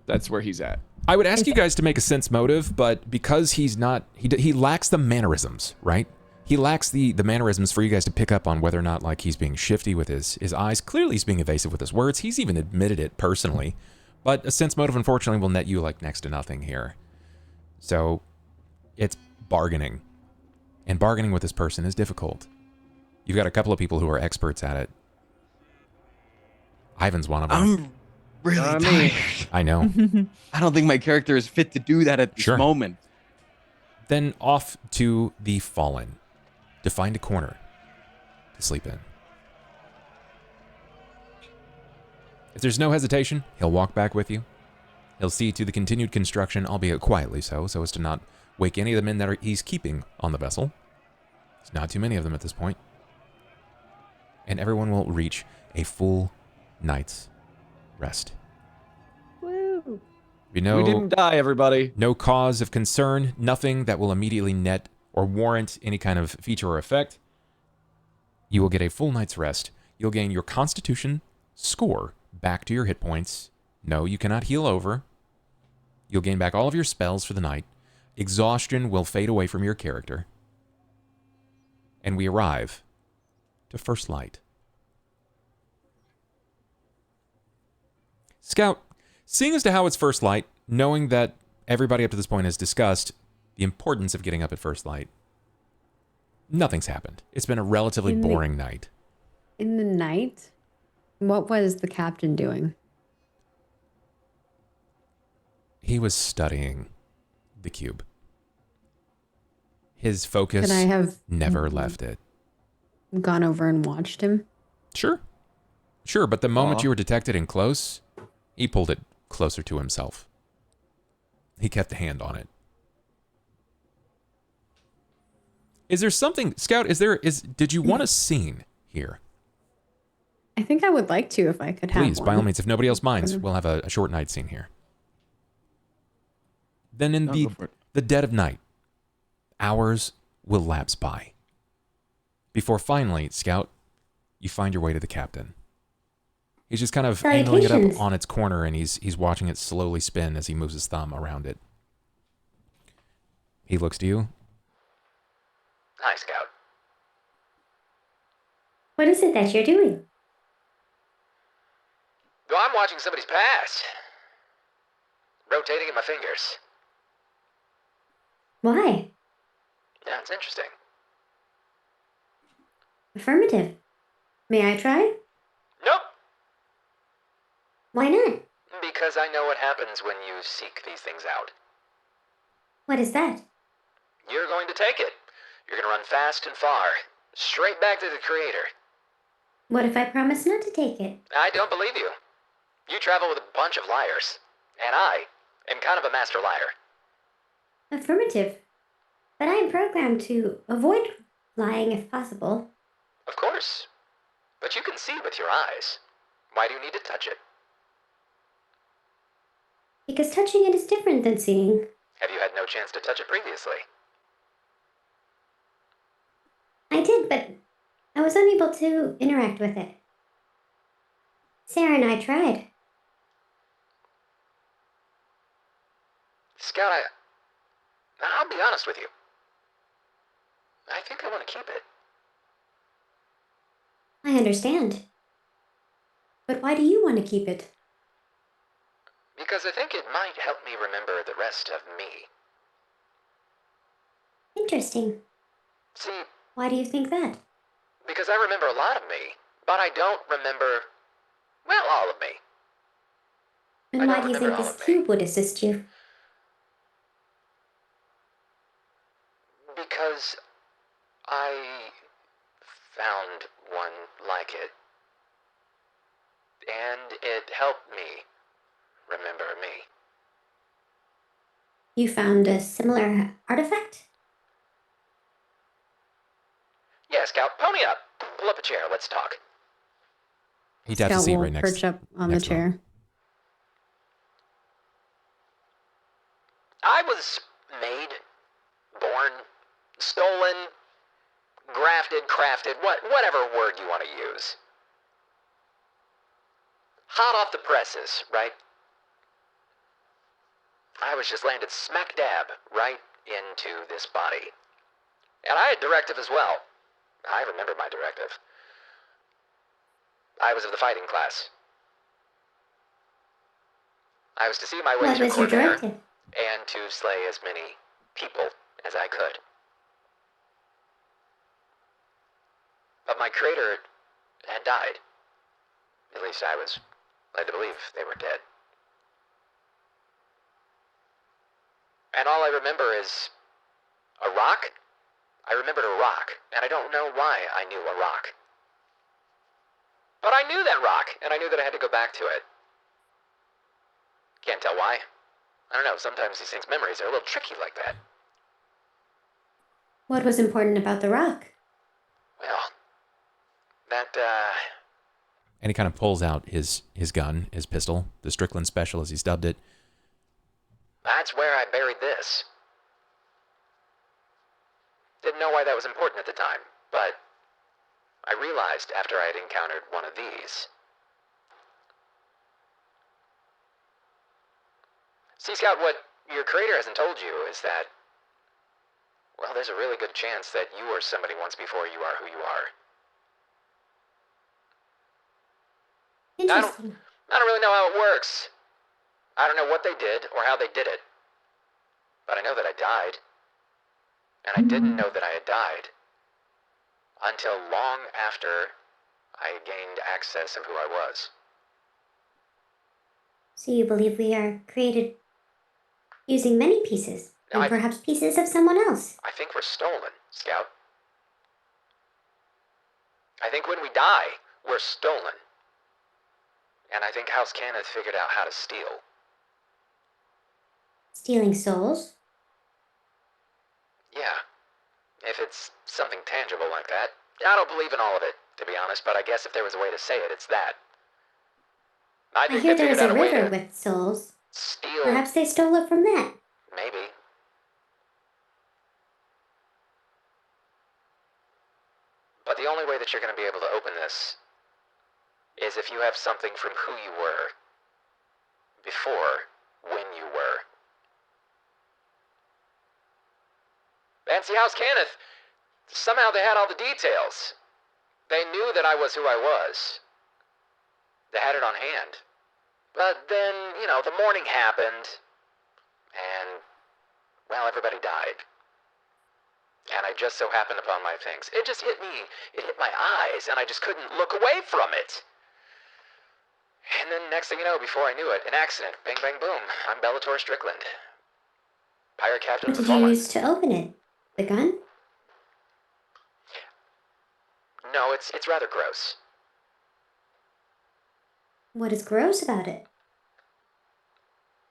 That's where he's at. I would ask you guys to make a sense motive, but because he's not, he lacks the mannerisms, right? He lacks the mannerisms for you guys to pick up on whether or not like he's being shifty with his eyes. Clearly he's being evasive with his words. He's even admitted it personally. But a sense motive, unfortunately, will net you like next to nothing here. So it's bargaining. And bargaining with this person is difficult. You've got a couple of people who are experts at it. Ivan's one of them. I'm really I tired. mean- I know. I don't think my character is fit to do that at this Sure. moment. Then off to the Fallen to find a corner to sleep in. If there's no hesitation, he'll walk back with you. He'll see to the continued construction, albeit quietly so as to not wake any of the men that he's keeping on the vessel. There's not too many of them at this point. And everyone will reach a full night's rest. woo. You know, We didn't die, everybody. no cause of concern, nothing that will immediately net or warrant any kind of feature or effect. You will get a full night's rest. You'll gain your Constitution score back to your hit points. No, you cannot heal over. You'll gain back all of your spells for the night. Exhaustion will fade away from your character. And we arrive to first light. Scout, seeing as to how it's first light, knowing that everybody up to this point has discussed the importance of getting up at first light, nothing's happened. It's been a relatively In the- boring night. In the night, what was the captain doing? He was studying the cube. His focus Could I have never left it. gone over and watched him? Sure. Sure, but the moment Aw. you were detected in close, he pulled it closer to himself. He kept a hand on it. Is there something, Scout, did you want a scene here? I think I would like to if I could have Please, one. by all means, if nobody else minds, we'll have a short night scene here. Then in No, go for it. the dead of night, hours will lapse by. Before finally, Scout, you find your way to the captain. He's just kind of angling it up Salutations. on its corner, and he's watching it slowly spin as he moves his thumb around it. He looks to you. Hi, Scout. What is it that you're doing? Well, I'm watching somebody's past. Rotating in my fingers. Why? Yeah, it's interesting. Affirmative. May I try? Nope. Why not? Because I know what happens when you seek these things out. What is that? You're going to take it. You're going to run fast and far. Straight back to the Creator. What if I promise not to take it? I don't believe you. You travel with a bunch of liars. And I am kind of a master liar. Affirmative. But I am programmed to avoid lying if possible. Of course. But you can see with your eyes. Why do you need to touch it? Because touching it is different than seeing. Have you had no chance to touch it previously? I did, but I was unable to interact with it. Sera and I tried. Scout, I'll be honest with you. I think I want to keep it. I understand. But why do you want to keep it? Because I think it might help me remember the rest of me. Interesting. See, Why do you think that? because I remember a lot of me, but I don't remember, well, all of me. I And why don't do you remember think all this of me. cube would assist you? Because I found one like it. And it helped me remember me. You found a similar artifact? Yeah, Scout, pony up. Pull up a chair, let's talk. He'd have to Scout see will right next. perch up on the next one. chair. I was made, born, stolen, grafted, crafted, whatever word you want to use. Hot off the presses, right? I was just landed smack dab right into this body. And I had directive as well. I remember my directive. I was of the fighting class. I was to see my way What through was your Corvair directive? and to slay as many people as I could. But my creator had died. At least I was led to believe they were dead. And all I remember is a rock. I remembered a rock, and I don't know why I knew a rock. But I knew that rock, and I knew that I had to go back to it. Can't tell why. I don't know, sometimes these things' memories are a little tricky like that. What was important about the rock? Well, that, And he kind of pulls out his gun, his pistol, the Strickland Special as he's dubbed it. that's where I buried this. Didn't know why that was important at the time, but I realized after I had encountered one of these. See, Scout, what your creator hasn't told you is that, well, there's a really good chance that you were somebody once before you are who you are. Interesting. I don't really know how it works. I don't know what they did or how they did it. But I know that I died. And I didn't know that I had died until long after I had gained access of who I was. So you believe we are created using many pieces, No, and perhaps pieces of someone else. I think we're stolen, Scout. I think when we die, we're stolen. And I think House Kenneth figured out how to steal. Stealing souls? Yeah. If it's something tangible like that. I don't believe in all of it, to be honest, but I guess if there was a way to say it, it's that. I think hear they there is figured a out a way river to with souls. steal. Perhaps they stole it from that. Maybe. But the only way that you're going to be able to open this is if you have something from who you were before when you were. Fancy House Kenneth, somehow they had all the details. They knew that I was who I was. They had it on hand. But then, the morning happened, and, well, everybody died. And I just so happened upon my things. It just hit me. It hit my eyes, and I just couldn't look away from it. And then next thing you know, before I knew it, an accident. Bang, bang, boom. I'm Bellator Strickland. Pirate Captain What of the did you Fallen. use to open it? The gun? No, it's rather gross. What is gross about it?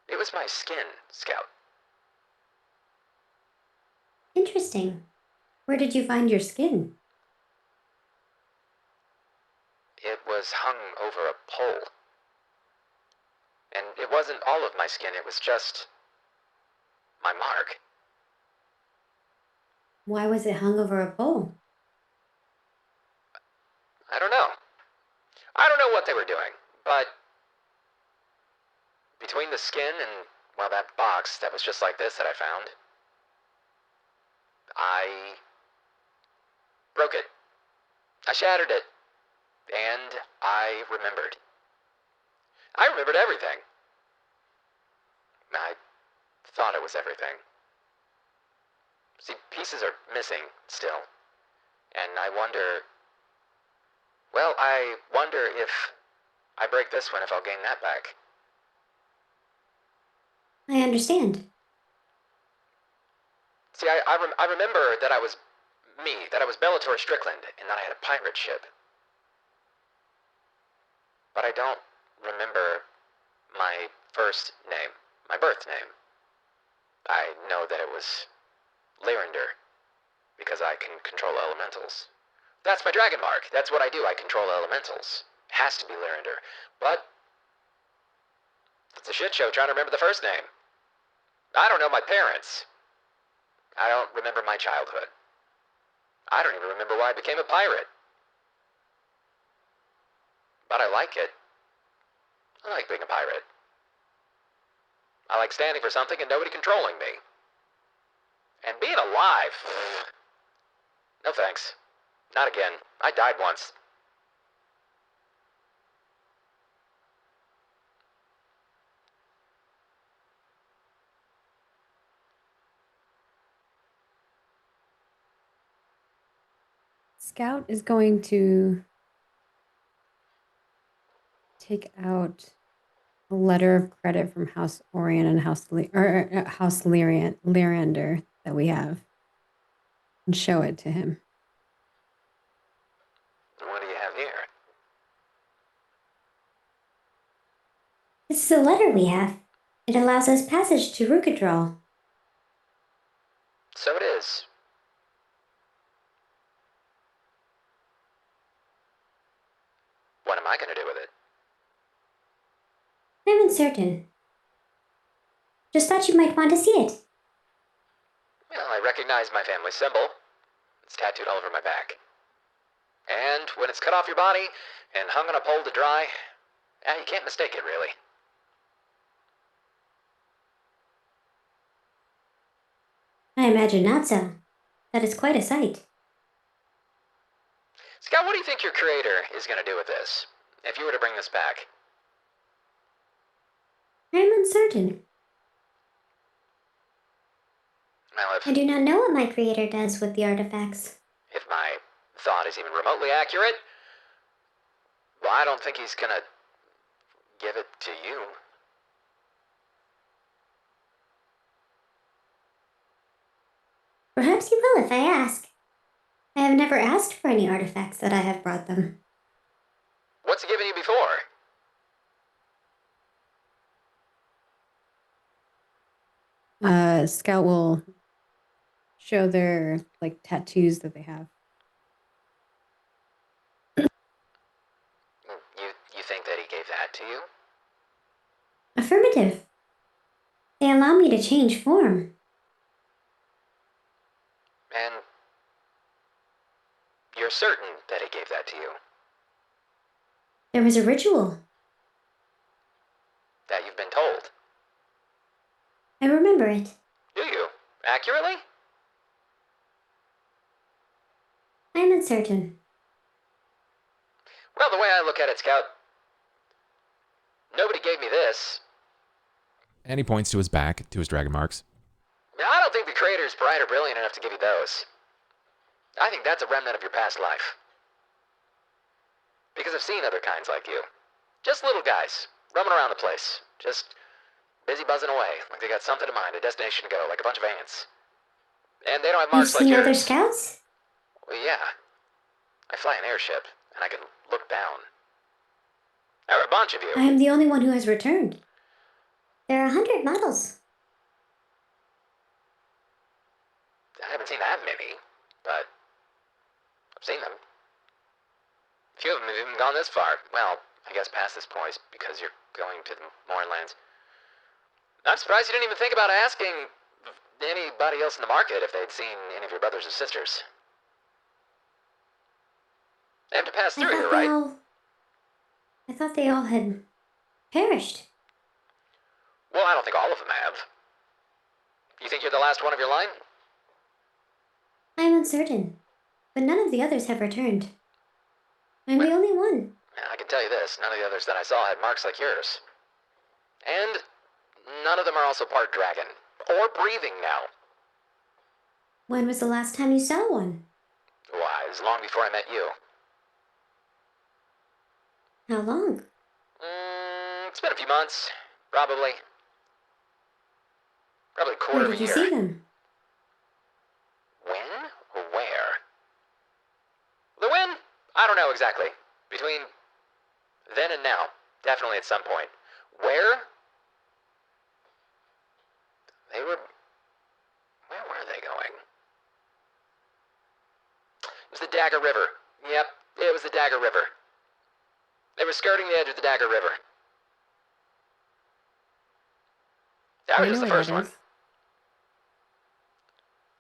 It was my skin, Scout. Interesting. Where did you find your skin? It was hung over a pole. And it wasn't all of my skin, it was just my mark. Why was it hung over a pole? I don't know. I don't know what they were doing, but between the skin and, well, that box that was just like this that I found, I broke it. I shattered it. And I remembered. I remembered everything. I thought it was everything. See, pieces are missing still. And I wonder if I break this one, if I'll gain that back. I understand. See, I remember that I was me, that I was Bellator Strickland, and that I had a pirate ship. But I don't remember my first name, my birth name. I know that it was Lyrander, because I can control elementals. That's my dragon mark. That's what I do. I control elementals. Has to be Lyrander. But it's a shit show trying to remember the first name. I don't know my parents. I don't remember my childhood. I don't even remember why I became a pirate. But I like it. I like being a pirate. I like standing for something and nobody controlling me. And being alive. No thanks. Not again. I died once. Scout is going to take out a letter of credit from House Orion and House Lyrander that we have and show it to him. What do you have here? This is a letter we have. It allows us passage to Rukadral. So it is. What am I going to do with it? I'm uncertain. Just thought you might want to see it. Well, I recognize my family symbol. It's tattooed all over my back. And when it's cut off your body and hung on a pole to dry, you can't mistake it, really. I imagine not so. That is quite a sight. Scott, what do you think your creator is going to do with this, if you were to bring this back? I'm uncertain. Well, I do not know what my creator does with the artifacts. if my thought is even remotely accurate, well, I don't think he's going to give it to you. Perhaps you will if I ask. I have never asked for any artifacts that I have brought them. What's he given you before? Scout will show their like tattoos that they have. You think that he gave that to you? Affirmative. They allow me to change form. And you're certain that he gave that to you? There was a ritual. That you've been told? I remember it. Do you? Accurately? I'm uncertain. Well, the way I look at it, Scout, nobody gave me this. And he points to his back, to his dragon marks. I don't think the creator's bright or brilliant enough to give you those. I think that's a remnant of your past life. Because I've seen other kinds like you. Just little guys, roaming around the place. Just busy buzzing away, like they got something in mind, a destination to go, like a bunch of ants. And they don't have You've marks like seen yours. other scouts? Well, yeah. I fly an airship, and I can look down. There are a bunch of you. I am the only one who has returned. There are 100 models. I haven't seen that many, but I've seen them. A few of them have even gone this far. Well, I guess past this point because you're going to the Mournlands. I'm surprised you didn't even think about asking anybody else in the market if they'd seen any of your brothers or sisters. They have to pass through here, right? I thought they all had perished. Well, I don't think all of them have. You think you're the last one of your line? I am uncertain, but none of the others have returned. I'm the only one. I can tell you this, none of the others that I saw had marks like yours. And none of them are also part dragon. Or breathing now. When was the last time you saw one? Why, it was long before I met you. How long? It's been a few months, probably. Probably a quarter Where of did a you year. see them? When or where? The when? I don't know exactly. Between then and now. Definitely at some point. Where? Where were they going? It was the Dagger River. Yep, it was the Dagger River. They were skirting the edge of the Dagger River. That was just the first one.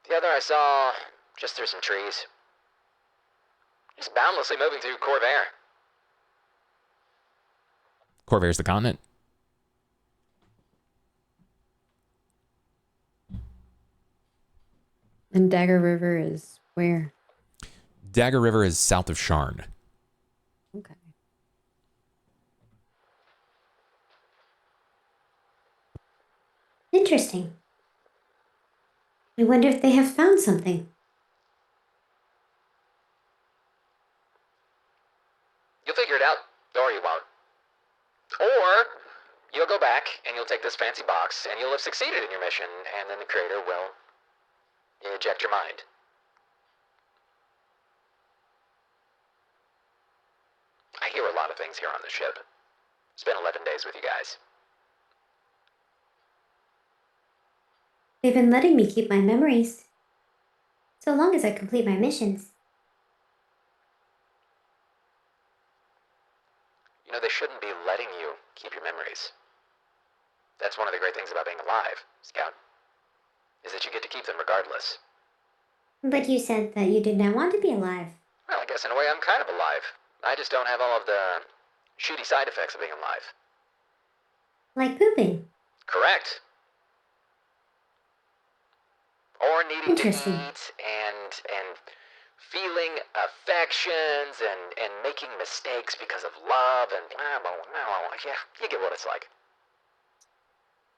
The other I saw just through some trees. Just boundlessly moving through Corvair. Corvair's the continent. And Dagger River is where? Dagger River is south of Sharn. Okay. Interesting. I wonder if they have found something. You'll figure it out, or you won't. Or you'll go back and you'll take this fancy box and you'll have succeeded in your mission, and then the creator will eject your mind. I hear a lot of things here on the ship. Spent 11 days with you guys. They've been letting me keep my memories. So long as I complete my missions. You know, they shouldn't be letting you keep your memories. That's one of the great things about being alive, Scout, is that you get to keep them regardless. But you said that you did not want to be alive. Well, I guess in a way I'm kind of alive. I just don't have all of the shitty side effects of being alive. Like pooping. Correct. Or needing to Interesting. eat and feeling affections and making mistakes because of love and yeah, you get what it's like.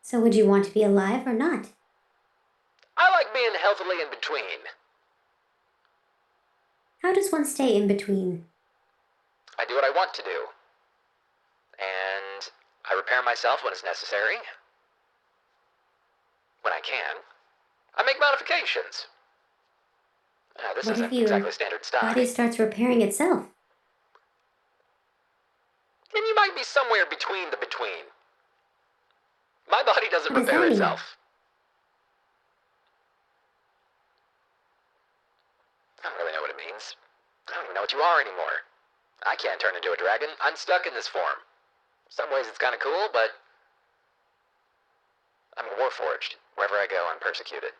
So would you want to be alive or not? I like being healthily in between. How does one stay in between? I do what I want to do. And I repair myself when it's necessary. When I can. I make modifications. This What if isn't your exactly standard stock. body starts repairing itself? And you might be somewhere between the between. My body doesn't What does repair that mean? itself. I don't really know what it means. I don't even know what you are anymore. I can't turn into a dragon. I'm stuck in this form. In some ways it's kind of cool, but I'm Warforged. Wherever I go, I'm persecuted.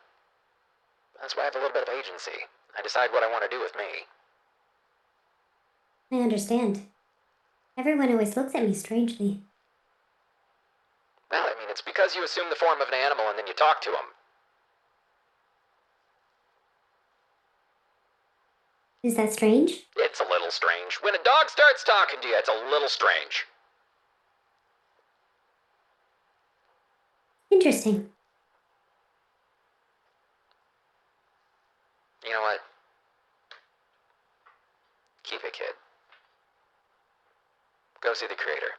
That's why I have a little bit of agency. I decide what I want to do with me. I understand. Everyone always looks at me strangely. Well, I mean, it's because you assume the form of an animal and then you talk to them. Is that strange? It's a little strange. When a dog starts talking to you, it's a little strange. Interesting. You know what? Keep it, kid. Go see the creator.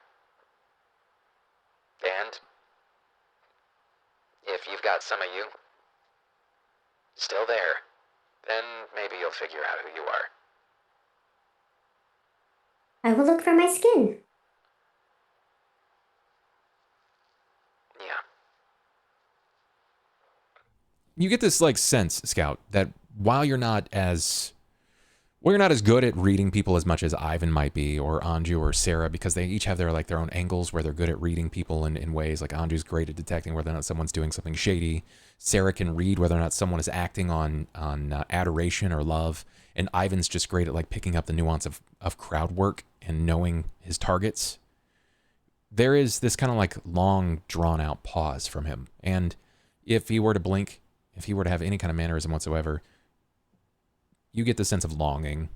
And if you've got some of you still there, then maybe you'll figure out who you are. I will look for my skin. Yeah. You get this like sense, Scout, that while you're not as good at reading people as much as Ivan might be, or Anju or Sera, because they each have their own angles where they're good at reading people in ways. Like Anju's great at detecting whether or not someone's doing something shady. Sera can read whether or not someone is acting on adoration or love, and Ivan's just great at like picking up the nuance of crowd work and knowing his targets. There is this kind of like long drawn out pause from him, and if he were to blink, if he were to have any kind of mannerism whatsoever, you get the sense of longing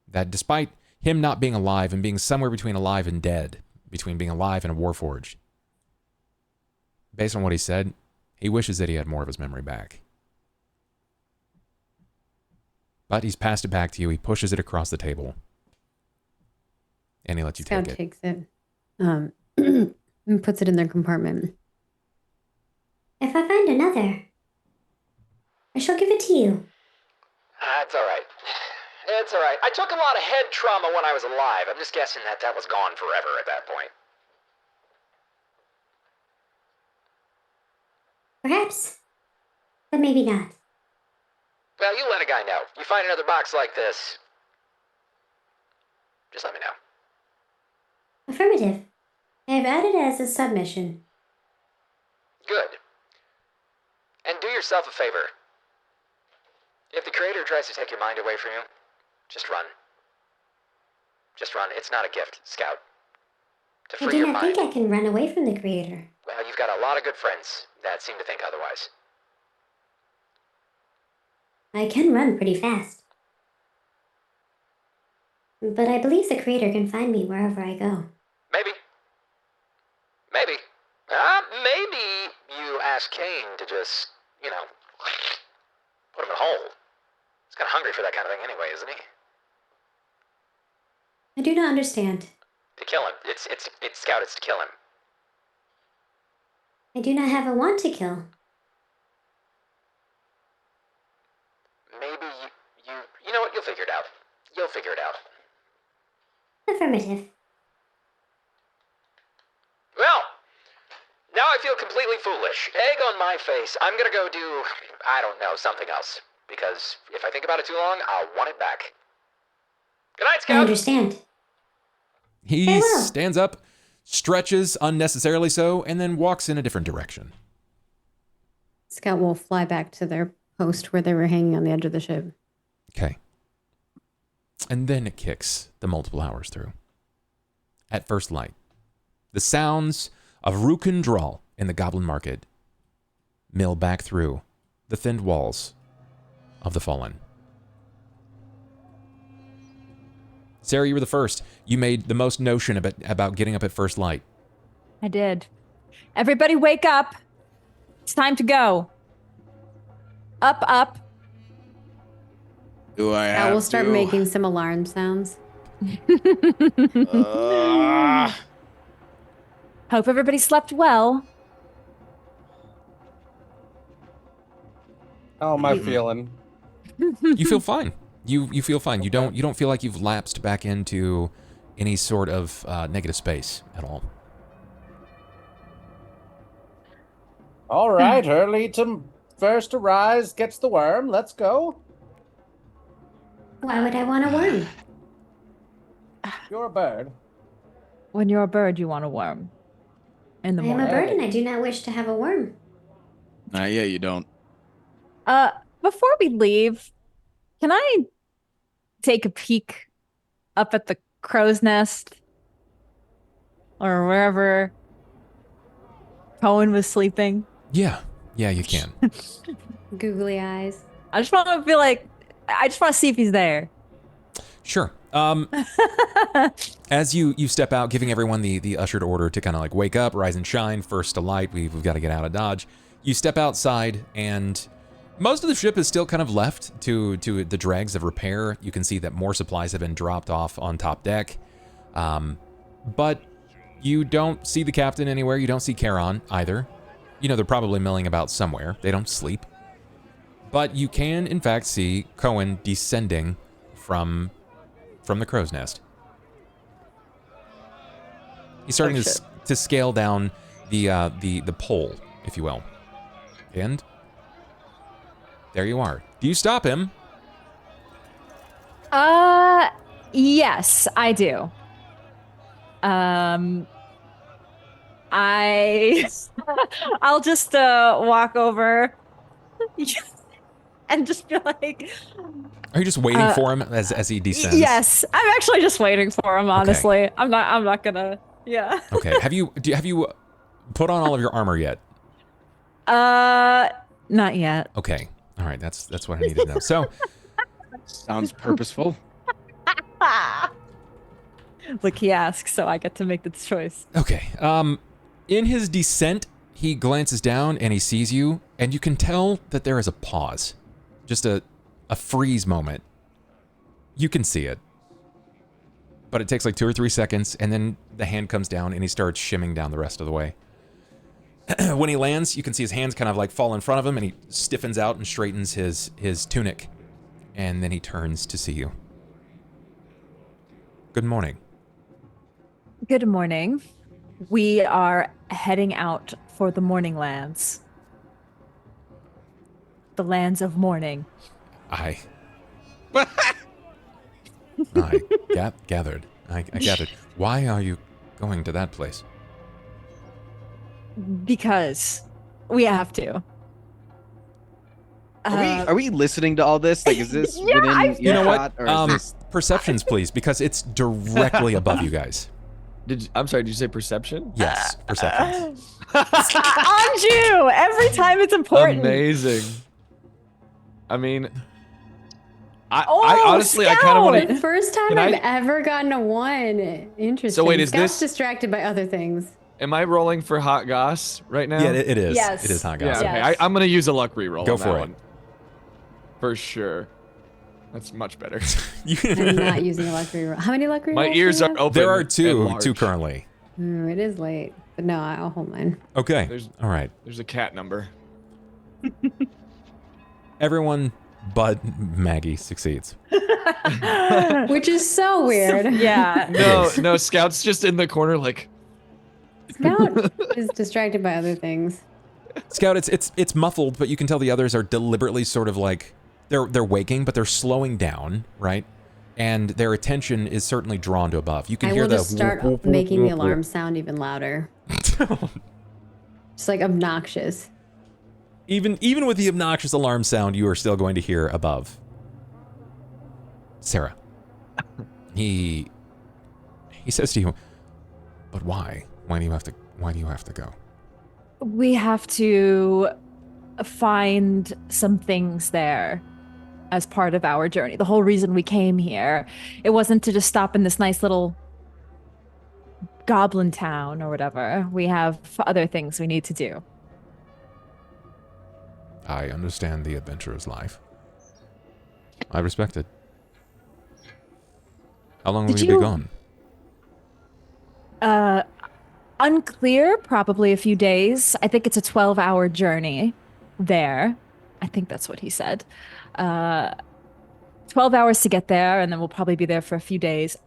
that despite him not being alive and being somewhere between alive and dead, between being alive and a Warforged, based on what he said, he wishes that he had more of his memory back. But he's passed it back to you. He pushes it across the table. And he lets you Scout take it. takes it and puts it in their compartment. If I find another, I shall give it to you. It's alright. It's alright. I took a lot of head trauma when I was alive. I'm just guessing that was gone forever at that point. Perhaps. But maybe not. Well, you let a guy know. You find another box like this, just let me know. Affirmative. I have added it as a submission. Good. And do yourself a favor. If the creator tries to take your mind away from you, just run. Just run. It's not a gift, Scout. To I free do your not mind. think I can run away from the creator. Well, you've got a lot of good friends that seem to think otherwise. I can run pretty fast. But I believe the creator can find me wherever I go. Maybe. Maybe. Maybe you ask Cain to just, put him in a hole. He's kind of hungry for that kind of thing anyway, isn't he? I do not understand. To kill him. It's Scout, it's to kill him. I do not have a want to kill. Maybe you know what, you'll figure it out. You'll figure it out. Affirmative. Well, now I feel completely foolish. Egg on my face. I'm gonna go do, I don't know, something else. Because if I think about it too long, I'll want it back. Good night, I Scout. understand. He Farewell. stands up, stretches unnecessarily so, and then walks in a different direction. Scout will fly back to their post where they were hanging on the edge of the ship. Okay. And then it kicks the multiple hours through. At first light, the sounds of Rukin Drawl in the Goblin Market mill back through the thinned walls of the Fallen. Sera, you were the first. You made the most notion about getting up at first light. I did. Everybody wake up. It's time to go. Up, up. Do I I have will start to? making some alarm sounds. Hope everybody slept well. How am I feeling? You feel fine. You feel fine. You don't feel like you've lapsed back into any sort of negative space at all. All right, early to first to rise gets the worm. Let's go. Why would I want a worm? You're a bird. When you're a bird, you want a worm. In the I am a morning. bird and I do not wish to have a worm. Yeah, you don't. Before we leave, can I take a peek up at the crow's nest? Or wherever Cohen was sleeping? Yeah, you can. Googly eyes. I just want to see if he's there. Sure. As you step out, giving everyone the ushered order to kind of like wake up, rise and shine, first to light, we've got to get out of Dodge. You step outside, and most of the ship is still kind of left to the dregs of repair. You can see that more supplies have been dropped off on top deck. But you don't see the captain anywhere. You don't see Charon either. You know, they're probably milling about somewhere. They don't sleep. But you can, in fact, see Cohen descending from the crow's nest. He's starting to scale down the pole, if you will. And there you are. Do you stop him? Yes, I do. I'll just walk over and just be like, Are you just waiting for him as he descends? yes, I'm actually just waiting for him, honestly. Okay. I'm not gonna, yeah. Okay. Have you put on all of your armor yet? Not yet. Okay. All right. That's what I needed to know. So, Sounds purposeful. Look, he asks, so I get to make the choice. okay. In his descent, he glances down and he sees you, and you can tell that there is a pause, just a freeze moment. You can see it, but it takes like 2 or 3 seconds, and then the hand comes down and he starts shimming down the rest of the way. When he lands, you can see his hands kind of like fall in front of him, and he stiffens out and straightens his tunic, and then he turns to see you. Good morning. Good morning. We are heading out for the morning lands. The lands of morning. I gathered. I gathered. Why are you going to that place? Because we have to. Are we listening to all this? Like, is this Yeah, within You know earshot, what? or is this... Perceptions, please, because it's directly above you guys. I'm sorry, did you say perception? Yes, perceptions. Anju! Every time it's important. Amazing. I mean, I Oh, honestly, I kind of want The to. first time Can I've I- ever gotten a 1. Interesting. So wait, is Scout's this- distracted by other things? Am I rolling for hot goss right now? Yeah, it is. Yes. It is hot Yeah, gossip. Yes. okay. I'm gonna use a luck reroll. Go on for that it. one. For sure. That's much better. I'm not using a luck reroll. How many luck rerolls? My do ears you are have? open. There are and two large. currently. It is late, but no, I'll hold mine. Okay. There's- All right. There's a cat number. Everyone but Maggie succeeds. Which is so weird. Yeah. No, Scout's just in the corner, like. Scout is distracted by other things. Scout, it's muffled, but you can tell the others are deliberately sort of like they're waking, but they're slowing down, right? And their attention is certainly drawn to above. You can I hear will the just start making the alarm sound even louder. Just like obnoxious. Even with the obnoxious alarm sound, you are still going to hear above. Sera. He says to you, "But why? Why do you have to go?" We have to find some things there as part of our journey. The whole reason we came here, it wasn't to just stop in this nice little goblin town or whatever. We have other things we need to do. I understand the adventurer's life. I respect it. How long will Did you be you- gone? Unclear, probably a few days. I think it's a 12-hour journey there. I think that's what he said. 12 hours to get there, and then we'll probably be there for a few days.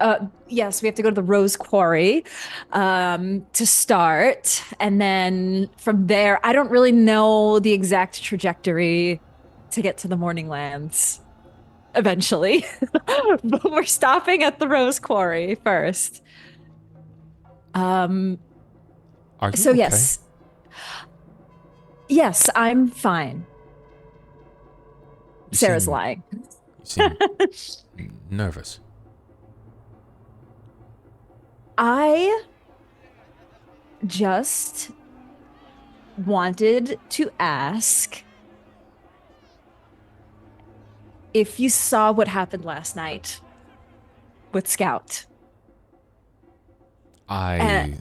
Yes, we have to go to the Rose Quarry to start. And then from there, I don't really know the exact trajectory to get to the Morninglands eventually. But we're stopping at the Rose Quarry first. Are you So okay? yes. Yes, I'm fine. You Sarah's seem- lying. You seem nervous. I just wanted to ask if you saw what happened last night with Scout. I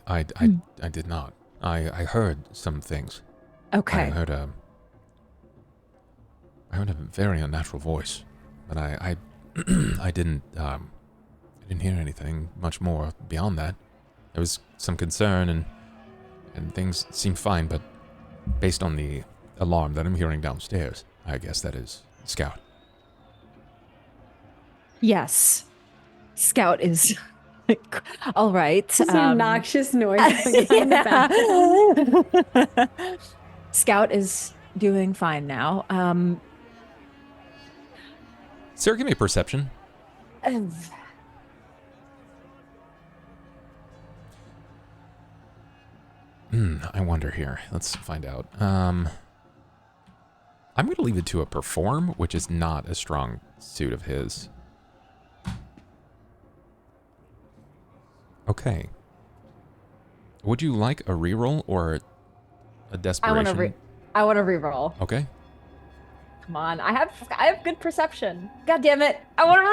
did not. I heard some things. Okay. I heard a very unnatural voice, but I didn't hear anything much more beyond that. There was some concern and things seemed fine, but based on the alarm that I'm hearing downstairs, I guess that is Scout. Yes. Scout is all right. Just an obnoxious noise in the background. Scout is doing fine now. Sarah, give me a perception. I wonder here. Let's find out. I'm going to leave it to a perform, which is not a strong suit of his. Okay. Would you like a reroll or a desperation? I want to reroll. Okay. Come on, I have good perception. God damn it! I want to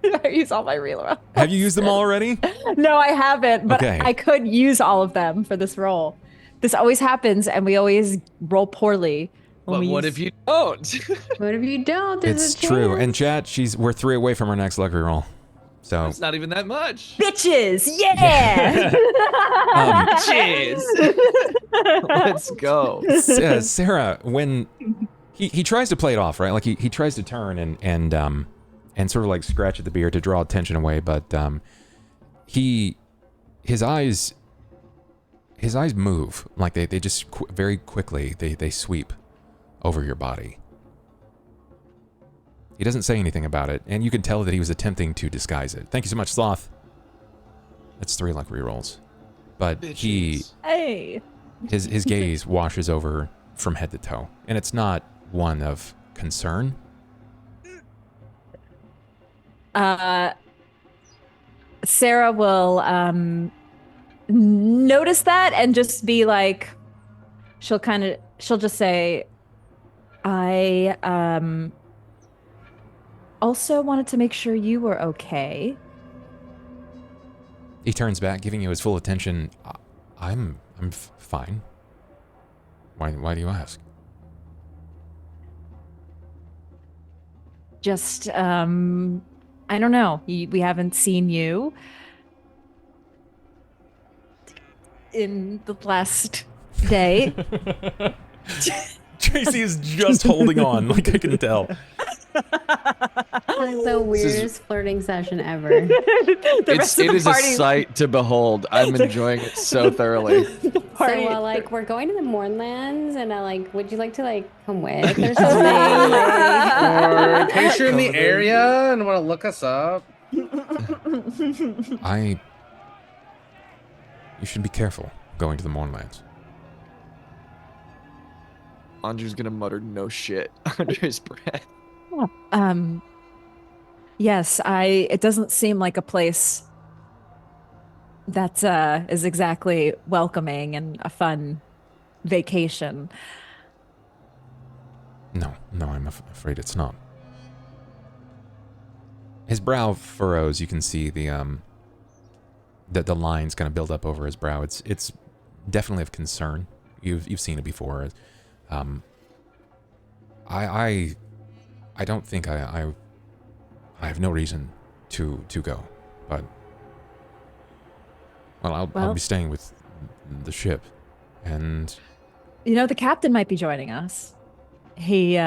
reroll. I use all my reroll. Have you used them all already? No, I haven't, but Okay. I could use all of them for this roll. This always happens, and we always roll poorly. But what if you don't? What if you don't? There's It's a true. And chance. chat, we're 3 away from our next lucky roll. So It's not even that much. Bitches, yeah! Cheers. Let's go. Sarah, when he tries to play it off, right? Like he tries to turn and sort of like scratch at the beard to draw attention away, but his eyes move like they just very quickly they sweep over your body. He doesn't say anything about it, and you can tell that he was attempting to disguise it. Thank you so much, Sloth. That's 3 luck rerolls. But Bitches. his gaze washes over from head to toe, and it's not one of concern. Sarah will notice that and just be like, she'll just say, I also wanted to make sure you were okay. He turns back, giving you his full attention. I'm fine. Why do you ask? Just, I don't know. We haven't seen you in the last day. Tracy is just holding on, like I can tell. Like the weirdest flirting session ever. It is a sight to behold. I'm enjoying it so thougly. So like we're going to the Mornlands, and would you like to come with or something? Or in case you're in the area and want to look us up. You should be careful going to the Mornlands. Anju's gonna mutter no shit under his breath. Yes, it doesn't seem like a place that is exactly welcoming and a fun vacation. No, I'm afraid it's not. His brow furrows. You can see the lines kind of build up over his brow. It's definitely of concern. You've seen it before. I don't think I have no reason to go, but I'll be staying with the ship, and The captain might be joining us. he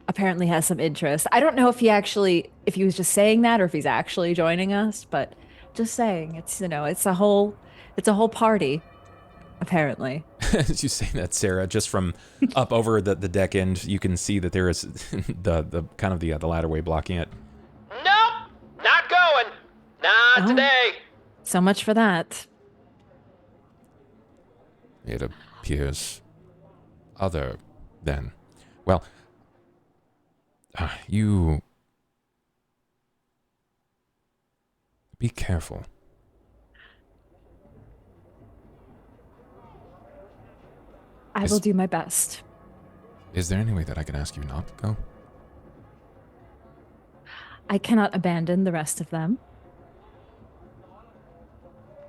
apparently has some interest. I don't know if he was just saying that or if he's actually joining us, but just saying, it's it's a whole party, apparently. As you say that, Sarah, just from up over the deck end, you can see that there is the kind of the ladderway blocking it. Nope, not going. Not today. So much for that. It appears other then. Well, you be careful. I will do my best. Is there any way that I can ask you not to go? I cannot abandon the rest of them.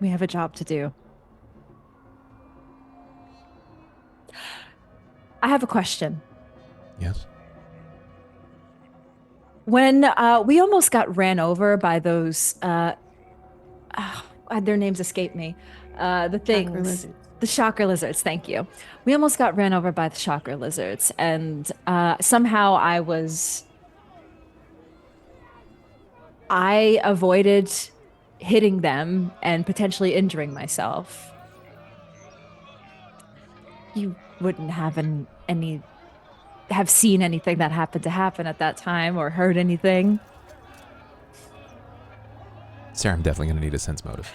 We have a job to do. I have a question. Yes. When we almost got ran over by those, their names escape me. The things, the shocker lizards. Thank you. We almost got ran over by the shocker lizards, and somehow I avoided hitting them and potentially injuring myself. You wouldn't have seen anything that happened to happen at that time or heard anything. Sarah, I'm definitely gonna need a sense motive.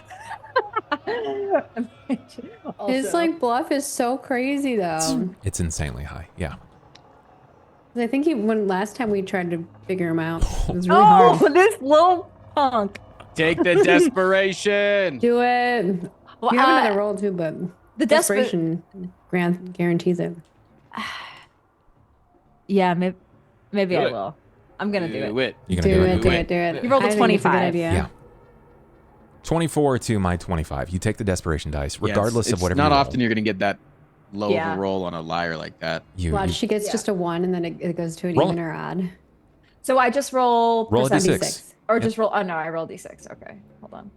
His like bluff is so crazy though. It's insanely high. Yeah. I think when last time we tried to figure him out, it was really hard. This little punk. Take the desperation. Do it. Well, you have another roll too, but the desperation guarantees it. Yeah, maybe I it. will. I'm gonna do it. You're gonna Do it. You rolled a I think it's 25. good idea. Yeah. 24 to my 25. You take the desperation dice, regardless of whatever. It's not you roll. often you're gonna get that low of Yeah. a roll on a liar like that. Watch, she gets just a 1 and then it goes to an Roll even or odd. So I just roll Roll a percent d6. or just roll. Oh no, I roll d6. Okay, hold on.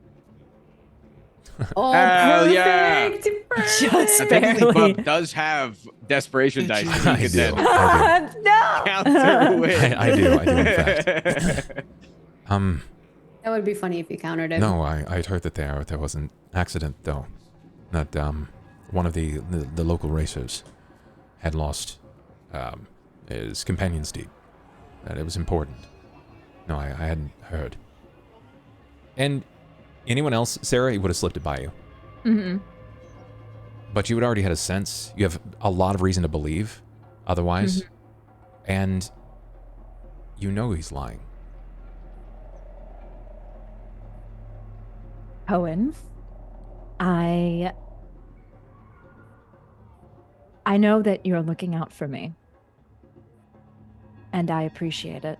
Oh, Hell perfect! yeah. Perfect. Just Technically, barely. Bub does have desperation dice. that he I could do. then I No. counter with. I do. In fact. That would be funny if you countered it. No, I'd heard that there was an accident though, that one of the local racers had lost his companion steed. That it was important. No, I hadn't heard. And anyone else, Sarah, you would have slipped it by you. Mm-hmm. But you had already had a sense. You have a lot of reason to believe otherwise. Mm-hmm. And you know he's lying. Owen, I know that you're looking out for me, and I appreciate it.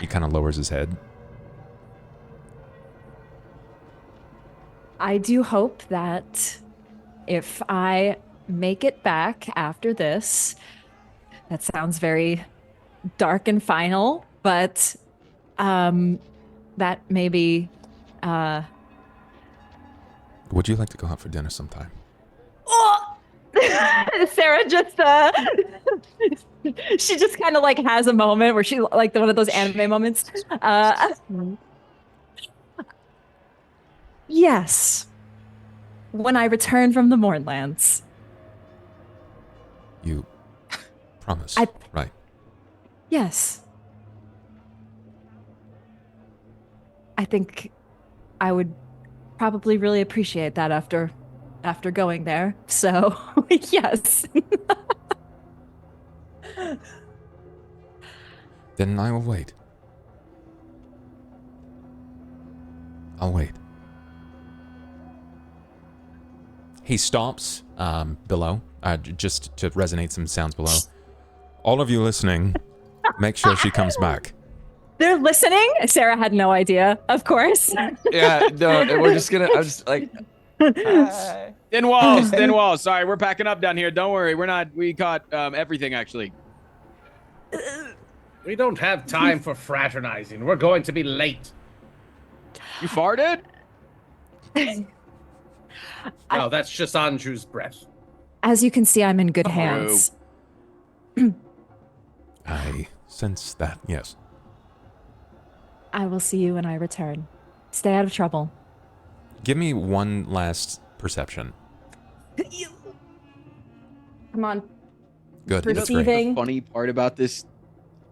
He kind of lowers his head. I do hope that if I make it back after this, that sounds very dark and final, but that maybe Would you like to go out for dinner sometime? Sarah just she just kind of like has a moment where she like one of those anime moments. Yes. When I return from the Mournlands. You promise, right? Yes. I think I would probably really appreciate that after going there. So, yes. Then I will wait. I'll wait. He stops below, just to resonate some sounds below. All of you listening, make sure she comes back. They're listening? Sarah had no idea, of course. Yeah, no, we're just gonna. I'm just like. Thin walls, thin walls. Sorry, we're packing up down here. Don't worry, we're not. We caught everything actually. We don't have time for fraternizing. We're going to be late. You farted? No, that's just Anju's breath. As you can see, I'm in good hands. I sense that, yes. I will see you when I return. Stay out of trouble. Give me one last perception. Come on. Good. That's great. Perceiving. The funny part about this,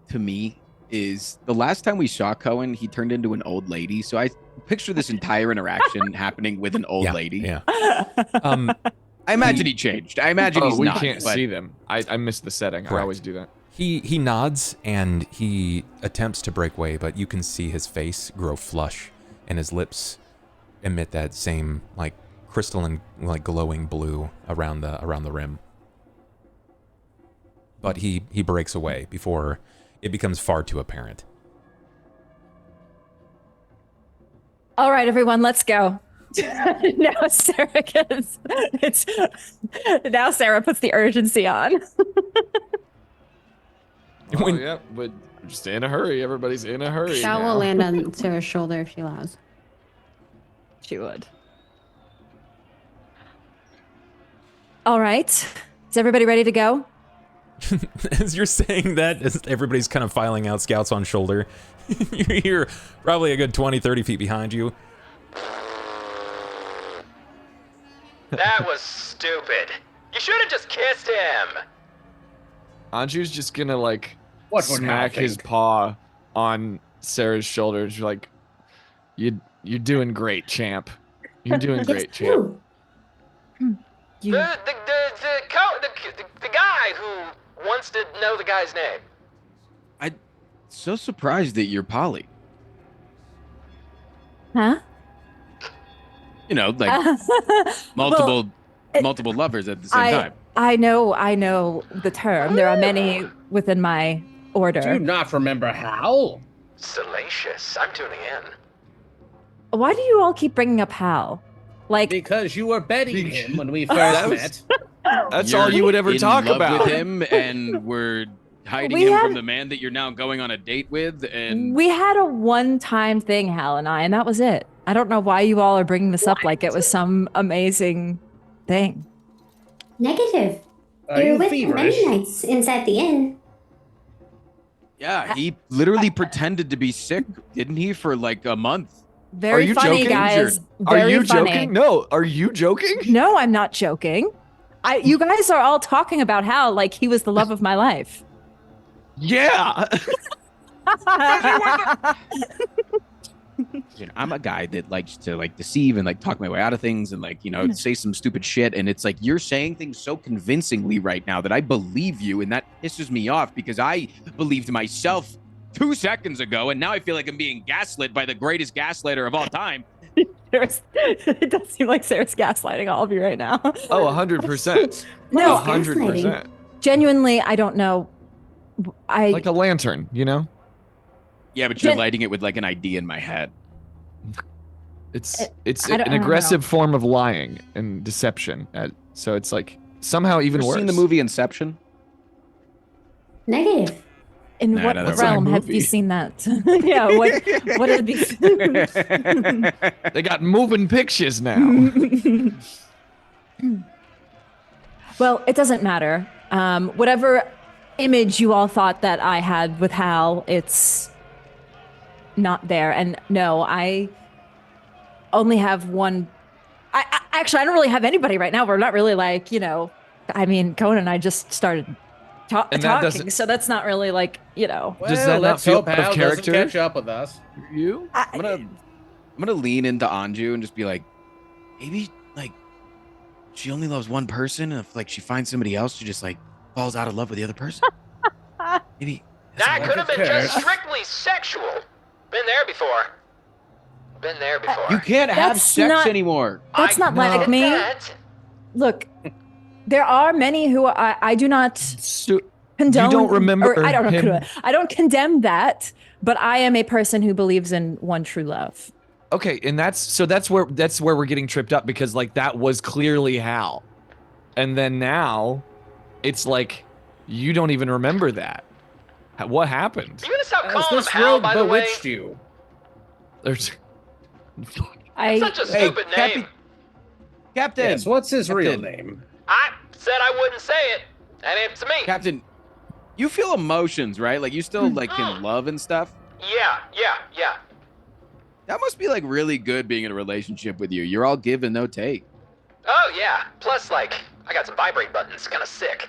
to me, is the last time we saw Cohen, he turned into an old lady. So I picture this entire interaction happening with an old lady. Yeah. I imagine he changed. I imagine he's we not. can't but- see them. I missed the setting. Correct. I always do that. He nods and he attempts to break away, but you can see his face grow flush and his lips emit that same like crystalline, like glowing blue around the rim. But he breaks away before it becomes far too apparent. All right, everyone, let's go. Now Sera gets now Sera puts the urgency on. Oh, yeah, but I'm just in a hurry. Everybody's in a hurry. Shao now. will land on Sarah's shoulder if she allows. She would. All right. Is everybody ready to go? As you're saying that, as everybody's kind of filing out, scouts on shoulder, you hear probably a good 20, 30 feet behind you. That was stupid. You should have just kissed him. Anju's just gonna like What would smack happen? his paw on Sarah's shoulder. She's like, "You're doing great, champ. You're doing great, champ." Ooh, You, The guy who wants to know the guy's name. I'm so surprised that you're poly. huh? You know, like multiple it- multiple lovers at the same time. I know the term. There are many within my order. Do you not remember Hal? Salacious. I'm tuning in. Why do you all keep bringing up Hal? Like, Because you were betting him when we first That met. was- That's You're all you would ever in talk love about. with him, and we're hiding We him had- from the man that you're now going on a date with. And we had a one-time thing, Hal and I, and that was it. I don't know why you all are bringing this up like it was some amazing thing. negative. Are You you were with him feverish? many nights inside the inn. yeah, he literally pretended to be sick, didn't he, for like a month? Very Are you funny, joking? guys. Are Very you funny. joking? No, are you joking? No, I'm not joking. You guys are all talking about Hal like he was the love of my life. Yeah. You know, I'm a guy that likes to like deceive and like talk my way out of things and like, you know, say some stupid shit. And it's like you're saying things so convincingly right now that I believe you, and that pisses me off because I believed myself 2 seconds ago, and now I feel like I'm being gaslit by the greatest gaslighter of all time. It does seem like Sarah's gaslighting all of you right now. Oh, 100%. No, 100%. genuinely, I don't know. Like a lantern, you know? Yeah, but you're Jen- lighting it with like an idea in my head. It's I an don't know. aggressive form of lying and deception. So it's like somehow even Ever worse. seen the movie Inception? Negative. In Nah, what that's realm not a have you movie. seen that? Yeah, what are these? They got moving pictures now. Well, it doesn't matter. Whatever image you all thought that I had with Hal, it's not there. And no, I only have one. Actually, I don't really have anybody right now. We're not really like, you know, I mean, Conan and I just started And that talking, doesn't- so that's not really like, you know. Well, Does that not let's feel hope out of Hal character? doesn't catch up with us. You? I'm gonna lean into Anju and just be like, maybe like she only loves one person, and if like she finds somebody else, she just like falls out of love with the other person. Maybe That could have been cares? just strictly sexual. Been there before. Been there before. you can't have That's sex not- anymore. That's not like me. That. Look, there are many who I do not So, condone. don't remember or I don't know. him- I don't condemn that, but I am a person who believes in one true love. okay, and that's where we're getting tripped up because like that was clearly Hal. And then now it's like you don't even remember that. What happened? Are you gonna stop Has calling him this Hal, rogue by the way? bewitched you? There's Such a stupid name. Captain. Yes, what's his real Captain. name? I said I wouldn't say it, and it's me. Captain, you feel emotions, right? Like you still like can love and stuff. Yeah. That must be like really good being in a relationship with you. You're all give and no take. Oh, yeah. Plus, like, I got some vibrate buttons. Kind of sick.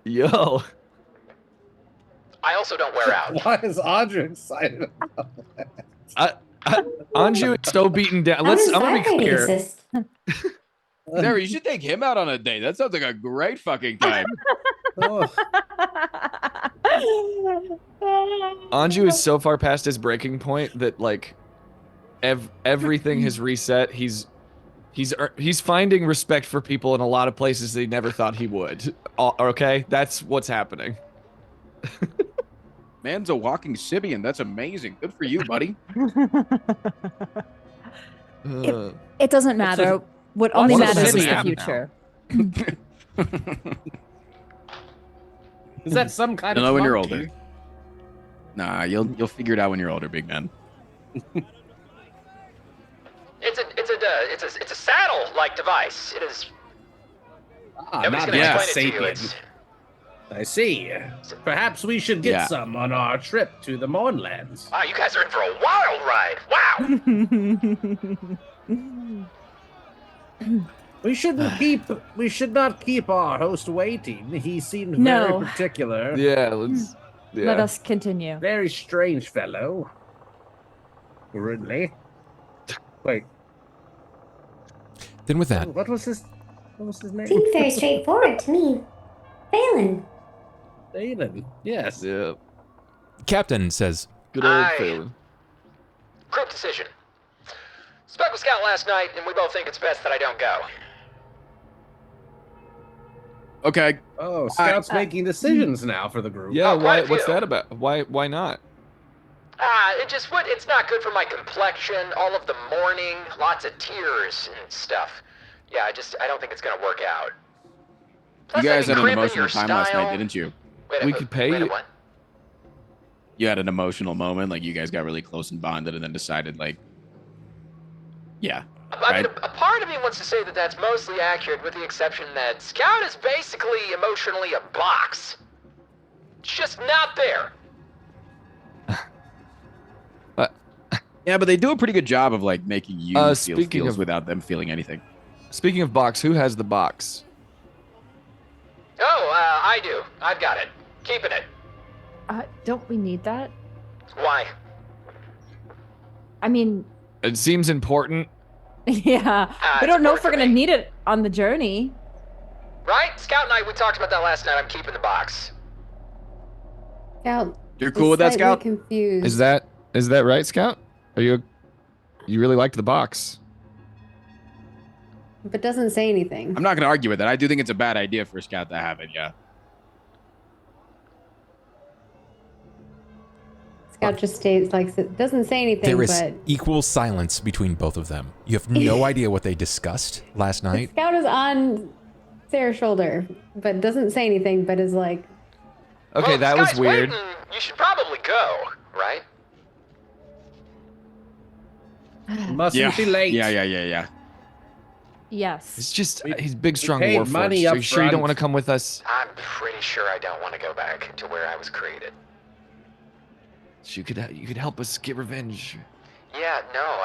Yo. I also don't wear out. Why is Anju excited about that? Anju is so beaten down. How does I'm gonna be vibrating clear. assist? Sarah, you should take him out on a date. That sounds like a great fucking time. Oh, Anju is so far past his breaking point that like everything has reset. He's finding respect for people in a lot of places that he never thought he would. Okay, that's what's happening. Man's a walking Sibian. That's amazing. Good for you, buddy. It doesn't matter. What only What's matters is Sibian the now? future. is that some kind You'll of know when you're monkey? older. Nah, you'll figure it out when you're older, big man. It's a saddle-like device. It is. Ah, Nobody's not gonna yeah, explain it to you. sapien. It's, I see. Perhaps we should get Yeah. some on our trip to the Mournlands. wow, you guys are in for a wild ride. Wow. We should not keep our host waiting. He seemed No. very particular. Yeah, let's. Yeah. Let us continue. Very strange fellow. Ridley. Wait, Then with that, what was his name? Seemed very straightforward to me. Phelan. Phelan. Yes. Yeah. Captain says, Good old Aye. Phelan. Group decision. Spoke with Scout last night, and we both think it's best that I don't go. Okay. Oh, Scout's making decisions now for the group. Yeah. Oh, quite a What's few. that about? Why not? It's not good for my complexion, all of the mourning, lots of tears and stuff. Yeah, I don't think it's gonna work out. You Plus, guys I'd had be an crimping emotional your time last style. night, didn't you? Wait a- We could pay wait a you- what? You had an emotional moment, like you guys got really close and bonded, and then decided, like, yeah. I mean, Right. a part of me wants to say that that's mostly accurate, with the exception that Scout is basically emotionally a box. It's just not there. Yeah, but they do a pretty good job of like making you feel speaking feels of- without them feeling anything. Speaking of box, who has the box? Oh, I do. I've got it. Keeping it. Don't we need that? Why? I mean, It seems important. yeah. Ah, We it's don't know if we're important for gonna me. need it on the journey. Right? Scout and I, we talked about that last night. I'm keeping the box. Scout. You're is cool with that, slightly Scout? Confused. Is that right, Scout? Are you really liked the box? But doesn't say anything. I'm not going to argue with that. I do think it's a bad idea for a scout to have it. Yeah. Scout just stays like doesn't say anything. there is but equal silence between both of them. You have no idea what they discussed last night. Scout is on Sarah's shoulder, but doesn't say anything. But is like, Okay, Well, that this was guy's weird. waiting. You should probably go, right? Mustn't be late. Yeah. Yes. It's just We- he's big, strong paid Warforged. money Are up you sure you don't front. want to come with us? I'm pretty sure I don't want to go back to where I was created. You could help us get revenge. Yeah, no,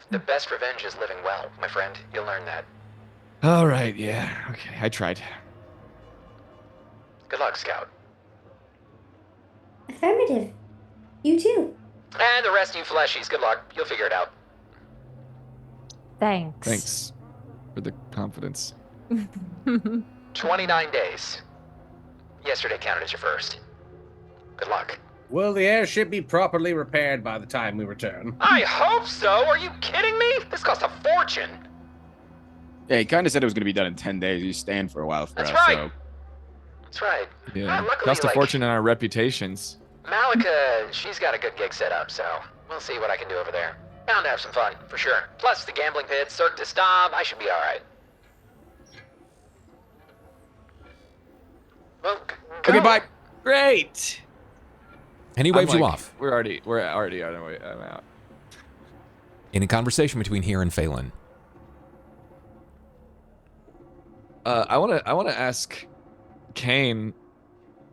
the best revenge is living well, my friend. You'll learn that. All right, yeah. Okay, I tried. Good luck, Scout. Affirmative. You too. And the rest of you fleshies, good luck. You'll figure it out. Thanks. Thanks for the confidence. 29 days. Yesterday counted as your first. Good luck. Will the airship be properly repaired by the time we return? I hope so. Are you kidding me? This cost a fortune. Yeah, he kind of said it was going to be done in 10 days. He's staying for a while for That's us. right. So That's right. Yeah, luckily, cost a like, fortune on our reputations. Malika, she's got a good gig set up, so we'll see what I can do over there. Bound to have some fun, for sure. Plus, the gambling pit, Cirque du Stab, I should be alright. Well, go. okay, bye. Great. And he I'm waves you like, off. We're already on our way. I'm out. Any conversation between here and Phelan? I wanna ask Cain.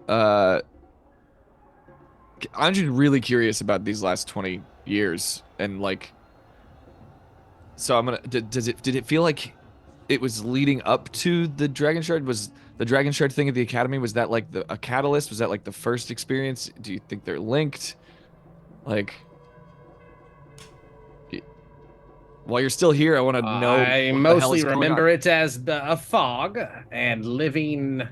I'm just really curious about these last 20 years and like. So I'm gonna. Did it feel like it was leading up to the Dragon Shard? Was the Dragon Shard thing at the Academy? Was that like a catalyst? Was that like the first experience? Do you think they're linked? Like. While you're still here, I want to know. I mostly remember it as a fog and living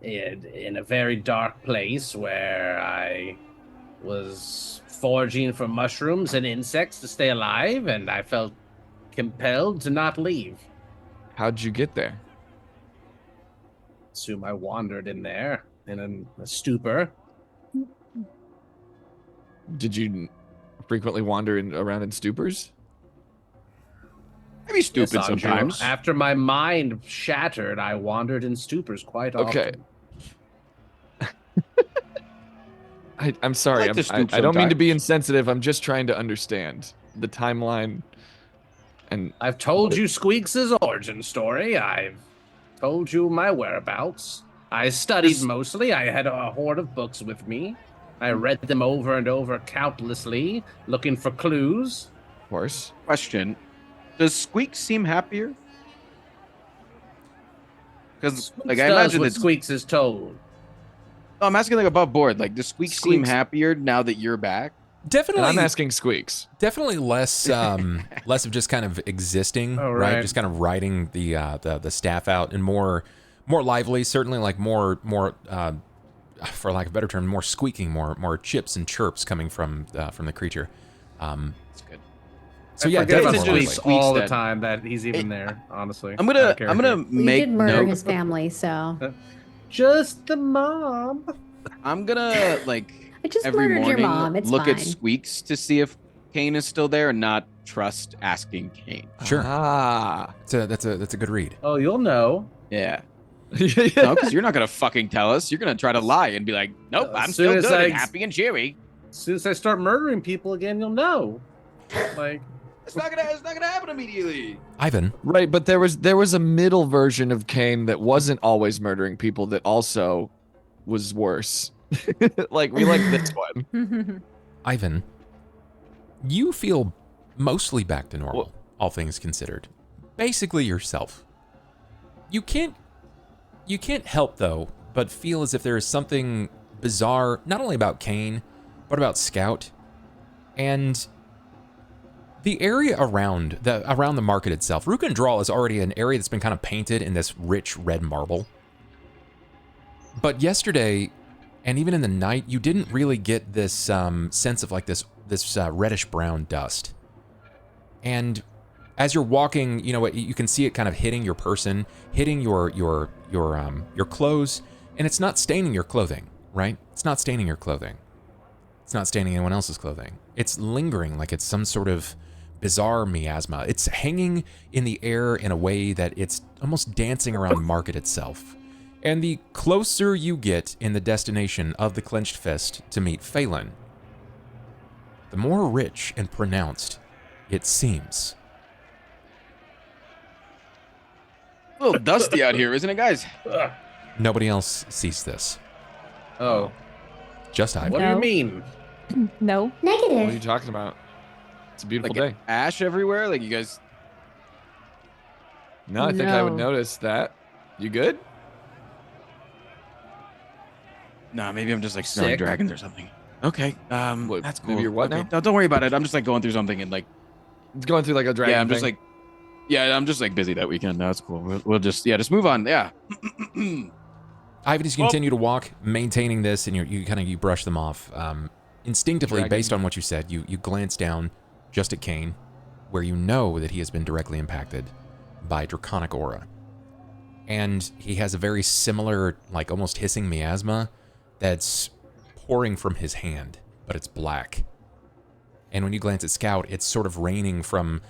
in a very dark place where I was foraging for mushrooms and insects to stay alive, and I felt compelled to not leave. How'd you get there? Assume I wandered in there in a stupor. Did you frequently wander around in stupors? Maybe stupid Yes, Anju. sometimes. After my mind shattered, I wandered in stupors quite often. Okay. I'm sorry. I like to stoop I don't mean to sometimes. be insensitive. I'm just trying to understand the timeline. And I've told you Squeaks' origin story. I've told you my whereabouts. I studied mostly. I had a horde of books with me. I read them over and over countlessly, looking for clues. of course, Question: does Squeak seem happier? Because like I Does imagine what that Squeaks is told. No, I'm asking like above board. Like, does Squeak seem Squeaks- happier now that you're back? Definitely. and I'm asking Squeaks. Definitely less less of just kind of existing, Oh, right? right. Just kind of riding the staff out, and more lively. Certainly, like more for lack of a better term, more squeaking, more chips and chirps coming from the creature. That's good. So I yeah, forget about definitely more Squeaks lively. Squeaks all the that- time that he's even there. Honestly, I'm out of gonna character. Well, you make did murder note. his family, so Just the mom. I'm gonna like I just every murdered your morning mom. It's look fine. at Squeaks to see if Cain is still there and not trust asking Cain. Sure, Ah. that's a good read. Oh, you'll know. Yeah. No, because you're not gonna fucking tell us. You're gonna try to lie and be like, nope, As I'm soon still as good I- and happy and cheery. As soon as I start murdering people again, you'll know. Like, It's not gonna happen immediately. Ivan, Right, but there was a middle version of Cain that wasn't always murdering people that also was worse. Like we like this one. Ivan, you feel mostly back to normal, all things considered. Basically yourself. You can't help though, but feel as if there is something bizarre, not only about Cain, but about Scout, and the area around the market itself. Rukandral is already an area that's been kind of painted in this rich red marble. But yesterday, and even in the night, you didn't really get this sense of like this reddish brown dust. And as you're walking, you know, you can see it kind of hitting your person, hitting your clothes, and it's not staining your clothing, right? It's not staining your clothing. It's not staining anyone else's clothing. It's lingering like it's some sort of bizarre miasma. It's hanging in the air in a way that it's almost dancing around the market itself. And the closer you get in the destination of the Clenched Fist to meet Phelan, the more rich and pronounced it seems. A little dusty out here, isn't it, guys? Nobody else sees this. oh, Just I. what do No. you mean? No. What are you Negative. talking about? It's a beautiful Like day. ash everywhere. Like you guys. No, I think I would No. notice that. You good? Nah, maybe I'm just like smelling Sick. dragons or something. Okay. What, That's cool. maybe you're what okay. now? No, don't worry about it. I'm just like going through something and like. It's going through like a dragon. Yeah, I'm just thing. like. Yeah, I'm just like busy that weekend. No, that's cool. We'll just just move on. Yeah. Ivan, as you continue to walk, maintaining this, and you brush them off. Instinctively, Dragging. based on what you said, you glance down just at Cain, where you know that he has been directly impacted by draconic aura. And he has a very similar, like almost hissing miasma that's pouring from his hand, but it's black. And when you glance at Scout, it's sort of raining from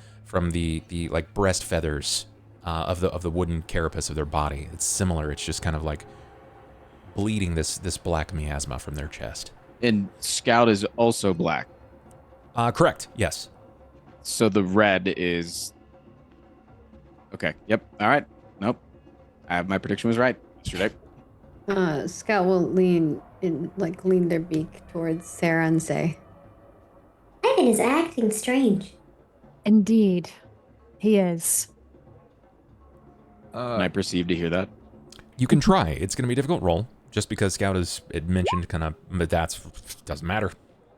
the like breast feathers of the wooden carapace of their body. It's similar. It's just kind of like bleeding this black miasma from their chest. And Scout is also black. Correct. Yes. So the red is. Okay. Yep. All right. Nope. My prediction was right yesterday. Scout will lean their beak towards Sera and say, Ivan is acting strange. Indeed, he is. Can I proceed to hear that? You can try. It's going to be a difficult roll, just because Scout has mentioned kind of, but doesn't matter.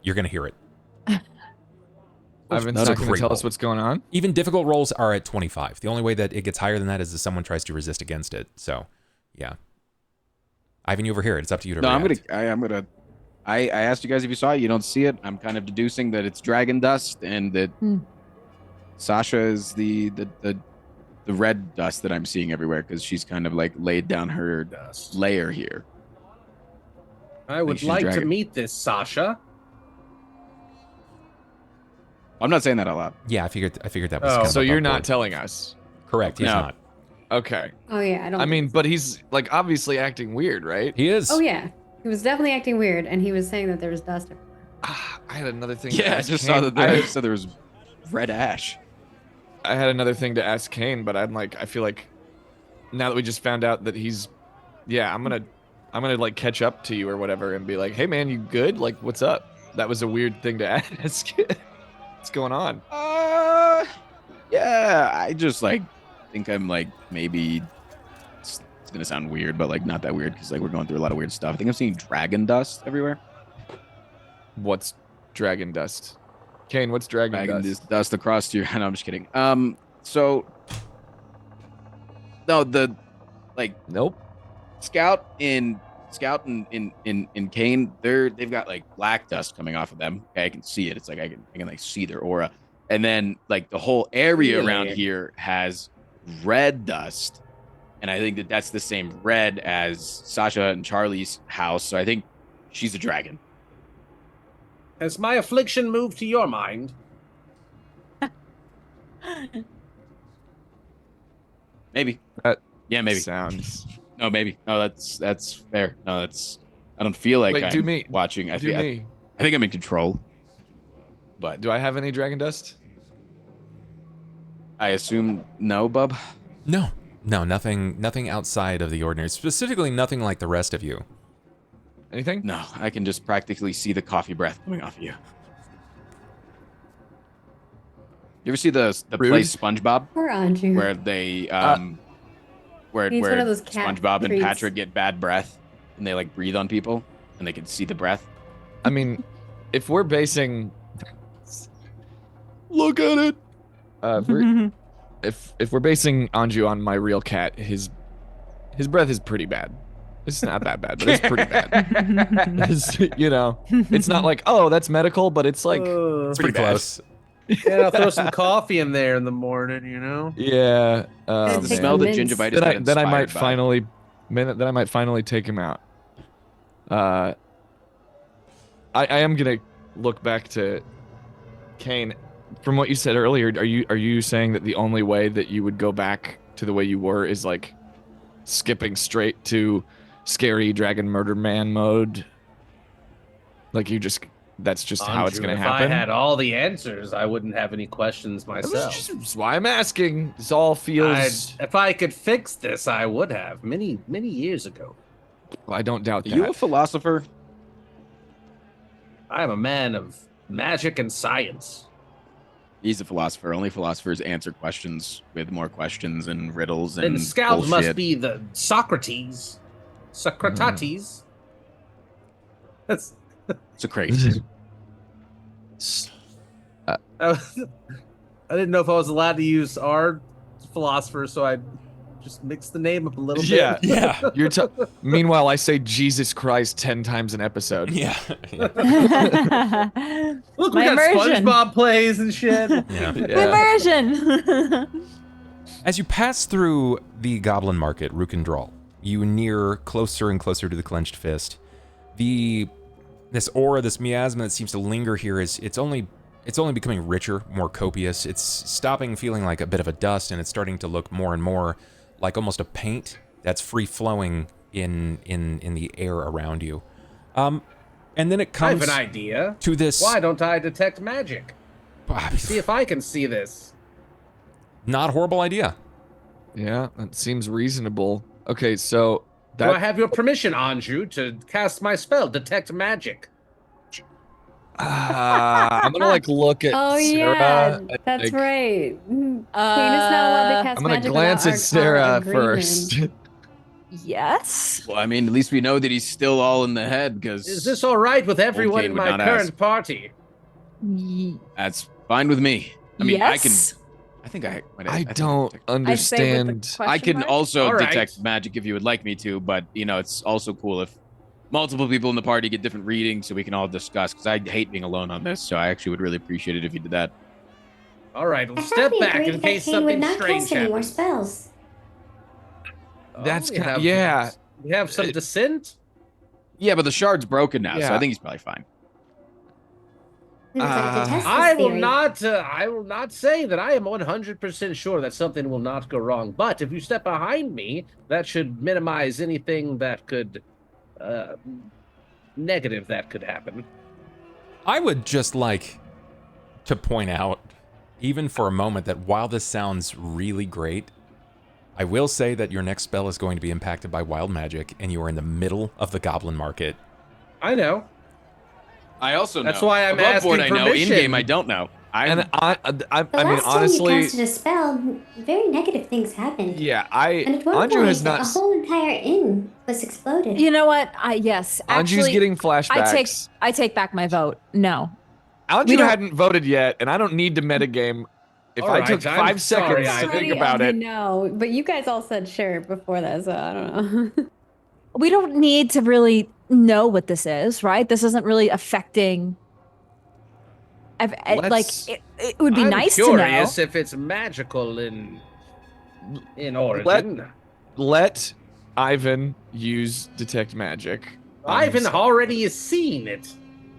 You're going to hear it. Ivan's That's a not going to great tell roll. us what's going on. Even difficult rolls are at 25. The only way that it gets higher than that is if someone tries to resist against it. So, yeah. Ivan, you overhear it. It's up to you to No, react. I asked you guys if you saw it. You don't see it. I'm kind of deducing that it's dragon dust and that Sasha is the red dust that I'm seeing everywhere because she's kind of like laid down her layer here. I would she's like to dragon. meet this Sasha. I'm not saying that out loud. Yeah, I figured that was Oh. kind of So you're above not board. telling us. Correct, he's No. not. Okay. "Oh yeah, I don't." I mean, but he's like obviously acting weird, right? He is. Oh yeah, he was definitely acting weird, and he was saying that there was dust everywhere. I had another thing. to Yeah, I ask just Cain. saw that there, said there was red ash. I had another thing to ask Cain, but I'm like, I feel like now that we just found out that he's, yeah, I'm gonna like catch up to you or whatever and be like, hey man, you good? Like, what's up? That was a weird thing to ask. What's going on? Yeah, I just like think I'm like maybe it's gonna sound weird, but like not that weird because like we're going through a lot of weird stuff. I think I'm seeing dragon dust everywhere. What's dragon dust? Cain, what's dragon dust? Dust across your. No, I'm just kidding. So no, the like Nope. Scout and Cain, they've got like black dust coming off of them. Okay, I can see it. It's like I can like see their aura. And then like the whole area around here has red dust. And I think that that's the same red as Sasha and Charlie's house. So I think she's a dragon. Has my affliction moved to your mind? Maybe. That Yeah, maybe. sounds. No, maybe. No, that's fair. No, that's. I don't feel like Wait, I'm do me. watching. I Do think me. I think I'm in control. But Do I have any dragon dust? I assume no, bub. No, nothing outside of the ordinary. Specifically, nothing like the rest of you. Anything? No, I can just practically see the coffee breath coming off of you. You ever see the Rude. play SpongeBob Poor Anju. where they where He's one of those cat SpongeBob and treats. Patrick get bad breath and they like breathe on people and they can see the breath? I mean, if we're basing. Look at it. If we're basing Anju on my real cat, his breath is pretty bad. It's not that bad, but it's pretty bad. You know, it's not like, oh, that's medical, but it's like It's pretty pretty bad. close. Yeah, I'll throw some coffee in there in the morning, you know? Yeah. Gotta The take smell that mints. gingivitis Then got I might inspired by. finally, then I might finally take him out. I am gonna look back to Cain. From what you said earlier, are you saying that the only way that you would go back to the way you were is like skipping straight to scary dragon murder man mode? Like that's just how it's Anju, gonna if happen? I had all the answers, I wouldn't have any questions myself. That's why I'm asking. This all feels. If I could fix this, I would have many years ago. I don't doubt Are that. you a philosopher? I am a man of magic and science. He's a philosopher. Only philosophers answer questions with more questions and riddles and Then Scout bullshit. must be the Socrates. Socrates. That's It's a crazy. I didn't know if I was allowed to use our philosopher, so I just mixed the name up a little Yeah. bit. Yeah. Meanwhile, I say Jesus Christ 10 times an episode. Yeah. Look, we My got immersion. SpongeBob plays and shit. Yeah. Immersion. As you pass through the Goblin Market, Rook'n'Drawl, you near closer and closer to the Clenched Fist. This aura, this miasma that seems to linger here it's only becoming richer, more copious. It's stopping feeling like a bit of a dust, and it's starting to look more and more like almost a paint that's free flowing in the air around you. And then it I have comes an idea. to this. Why don't I detect magic? See if I can see this. Not a horrible idea. Yeah, that seems reasonable. Okay, so Do I have your permission, Anju, to cast my spell, Detect Magic? I'm gonna like look at Oh Sera. yeah, and, that's like, right. Cain is not allowed to cast I'm gonna magic glance without at Sera our agreement. first. Yes. Well, I mean, at least we know that he's still all in the head, because Is this all right with everyone Cain in would my not current ask. party? That's fine with me. I mean, yes. I think I I can don't detect- I'd say with the understand. I can mark? also All right. detect magic if you would like me to, but it's also cool if multiple people in the party get different readings so we can all discuss, because I hate being alone on this, so I actually would really appreciate it if you did that. All right, I well, thought step we back agreed in that case Cain would something not strange cast any more happens. spells. That's we kinda- have- yeah. We have some dissent? Yeah, but the shard's broken now, so Yeah. I think he's probably fine. We would like to test this I will theory. I will not say that I am 100% sure that something will not go wrong, but if you step behind me, that should minimize anything that could, negative that could happen. I would just like to point out, even for a moment, that while this sounds really great, I will say that your next spell is going to be impacted by wild magic, and you are in the middle of the goblin market. I know. I also know. That's why I'm Above board, asking I know. permission. In game, I don't know. And I The mean, last time honestly, you casted a spell, very negative things happened. yeah, And at one Anju has point, not. a whole entire inn was exploded. You know what? Yes. Anju's Actually, getting flashbacks. I take back my vote. No. Anju we don't- hadn't voted yet, and I don't need to metagame. If All I right, took I'm 5 sorry, seconds to Ivan. think about I it, know, but you guys all said sure before that, so I don't know. We don't need to really know what this is, right? This isn't really affecting. Let's- It would be I'm nice curious to know. if it's magical in origin. let Ivan use detect magic. on Ivan himself. already has seen it.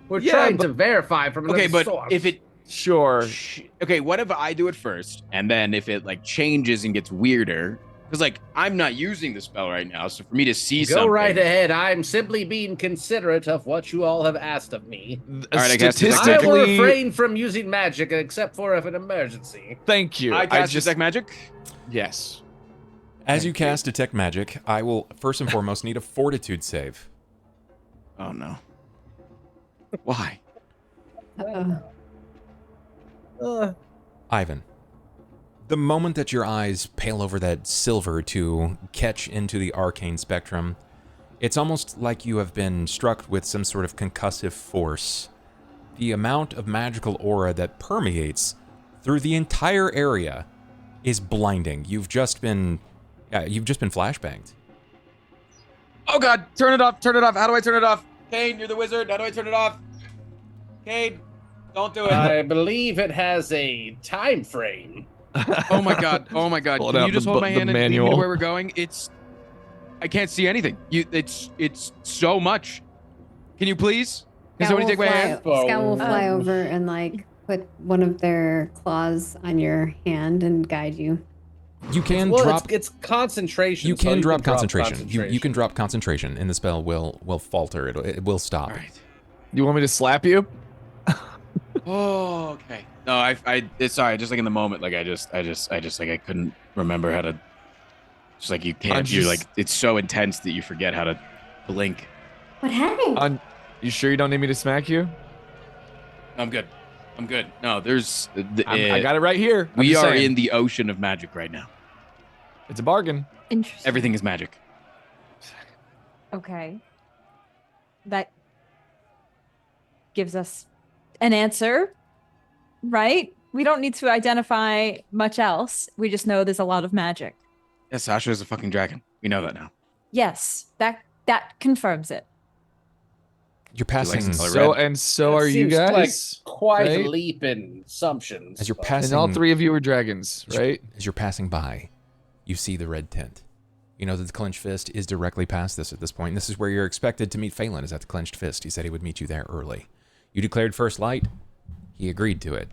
We're Yeah, trying but- to verify from another Okay, but source. if it Sure. okay, what if I do it first, and then if it like changes and gets weirder, because like I'm not using the spell right now, so for me to see Go something, right ahead. I'm simply being considerate of what you all have asked of me. All right, I cast Detect I Statistically, will refrain from using magic except for if an emergency. thank you. I cast just detect magic. yes. As you cast Detect Magic, I will first and foremost need a Fortitude save. Oh no. Why? Ivan, the moment that your eyes pale over that silver to catch into the arcane spectrum, it's almost like you have been struck with some sort of concussive force. The amount of magical aura that permeates through the entire area is blinding. You've just been flashbanged. Oh god, turn it off, turn it off. How do I turn it off? Cain, you're the wizard. How do I turn it off? Cain, don't do it. I believe it has a time frame. Oh my god. Oh my god. Pull it Can out you just the hold my bu- the hand and lead me to manual. where we're going? I can't see anything. It's so much. Can you please? Can somebody take my hand? Scout will fly Um, over and like put one of their claws on your hand and guide you. You can Well, drop. it's concentration. You so can drop concentration. concentration. You can drop concentration, and the spell will falter. It will stop. All right. You want me to slap you? Oh, okay. No, it's sorry. Just like in the moment, like I just like I couldn't remember how to. Just like you can't. You're like it's so intense that you forget how to blink. What happened? You sure you don't need me to smack you? I'm good. I'm good. No, there's. I got it right here. I'm We just are saying. in the ocean of magic right now. It's a bargain. Interesting. Everything is magic. Okay. That gives us an answer, right? We don't need to identify much else. We just know there's a lot of magic. Yeah, Sasha is a fucking dragon. We know that now. Yes, that confirms it. You're passing some color So red. and so That are you seems guys. Like quite right? a leap in assumptions. as you're but- passing. And all 3 of you are dragons, right? As you're passing by, you see the red tent. You know that the clenched fist is directly past this at this point. And this is where you're expected to meet Phelan, is at the clenched fist. He said he would meet you there early. You declared first light. He agreed to it.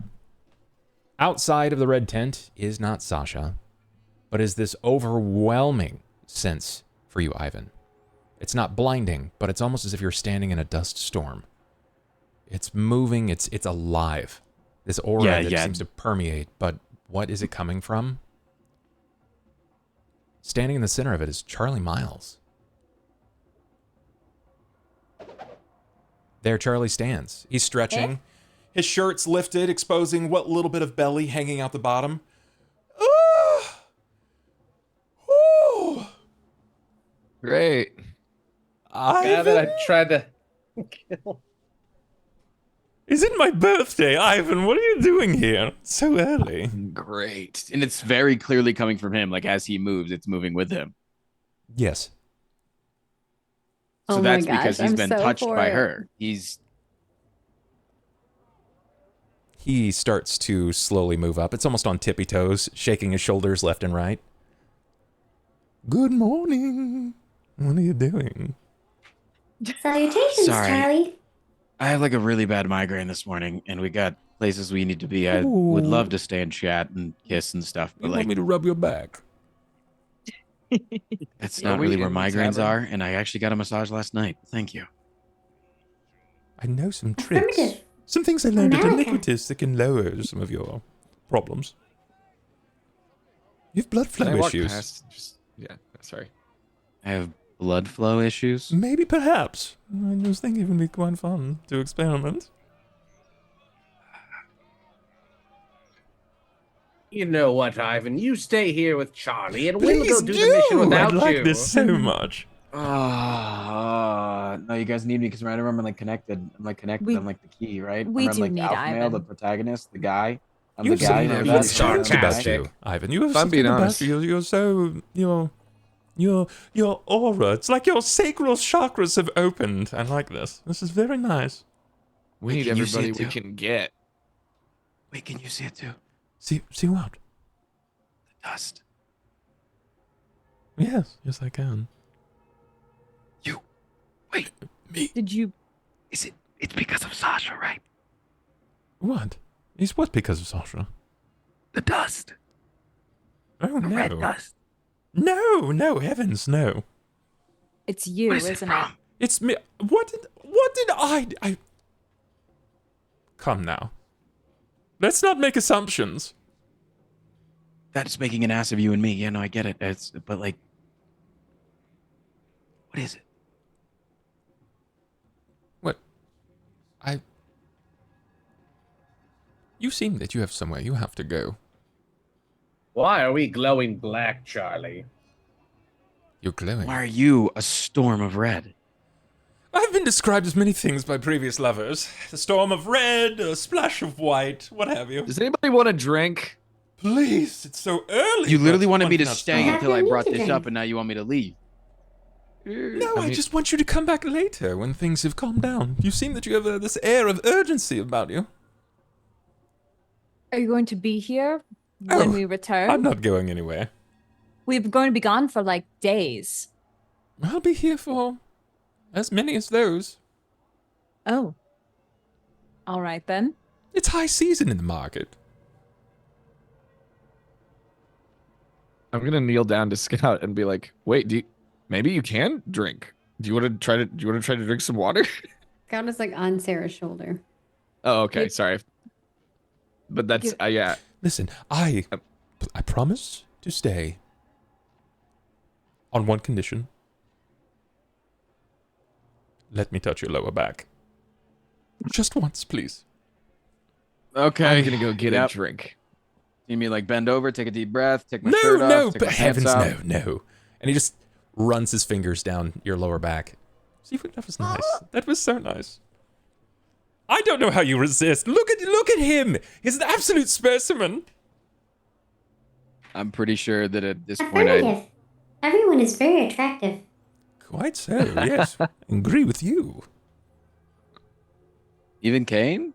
Outside of the red tent is not Sasha, but is this overwhelming sense for you, Ivan. It's not blinding, but it's almost as if you're standing in a dust storm. It's moving, it's alive. This aura Yeah, that yeah. seems to permeate, but what is it coming from? Standing in the center of it is Charlie Miles. There Charlie stands. He's stretching. His shirt's lifted, exposing what little bit of belly hanging out the bottom. Ah! Ooh! Great. Guy that I tried to kill. Is it my birthday, Ivan? What are you doing here? So early. Great. And it's very clearly coming from him. Like as he moves, it's moving with him. Yes. So Oh my that's because gosh, he's I'm been so touched for by it. her. He starts to slowly move up. It's almost on tippy toes, shaking his shoulders left and right. Good morning. What are you doing? Salutations, Sorry. Charlie. I have like a really bad migraine this morning, and we got places we need to be. I would love to stay and chat and kiss and stuff, but You like want me to rub your back? that's Are not we really where in the migraines tavern? are. And I actually got a massage last night. Thank you. I know some tricks. Affirmative. Some things I learned at America. Iniquitous that can lower some of your problems. You have blood Can I flow walk issues. past? Yeah, sorry. I have blood flow issues. Maybe, perhaps. I just think it would be quite fun to experiment. You know what, Ivan? You stay here with Charlie, and we'll Please go do the mission without I'd like you. this so much. No, you guys need me because I remember I'm like connected. I'm like connected. We- I'm like the key, right? we Remember, I'm do like need alpha male, the Ivan. protagonist, the guy. I'm You the guy. have know some that? sarcastic about sarcastic. you, Ivan. You have If I'm something being about honest. you. You're so your aura. It's like your sacral chakras have opened. I like this. This is very nice. We Wait, need can you see everybody it we too? can get. Wait, can you see it too? See what? The dust. Yes, I can. You. Wait, Me? Did you? is it? It's because of Sasha, right? What? Is what because of Sasha? The dust. Oh The red no. dust. No, heavens, no. It's you, What is it isn't from? it? It's me. What did I? Come now. Let's not make assumptions. That's making an ass of you and me. Yeah, no, I get it. But like, what is it? What? You seem that you have somewhere you have to go. Why are we glowing black, Charlie? You're glowing. Why are you a storm of red? I've been described as many things by previous lovers. A storm of red, a splash of white, what have you. Does anybody want a drink? Please, it's so early. You literally but wanted one me to cannot stay stop. until I Have you brought need this to up, drink? and now you want me to leave. No, I mean- just want you to come back later when things have calmed down. You seem that you have this air of urgency about you. Are you going to be here Oh, when we return? I'm not going anywhere. We're going to be gone for like days. I'll be here for as many as those. Oh. All right then. It's high season in the market. I'm gonna kneel down to Scout and be like, "Wait, maybe you can drink? Do you want to try to drink some water?" Scout is like on Sarah's shoulder. Oh, okay, Give- sorry. But that's Give- yeah. Listen, I promise to stay on one condition. Let me touch your lower back. Just once, please. Okay. I'm gonna go get Yep. a drink. You mean like bend over, take a deep breath, take my No, shirt off, no, take but my pants heavens, off. no. And he just runs his fingers down your lower back. See, that was nice. That was so nice. I don't know how you resist. Look at him. He's an absolute specimen. I'm pretty sure that at this point Affirmative. Everyone is very attractive. Quite so, yes. Agree with you. even Cain?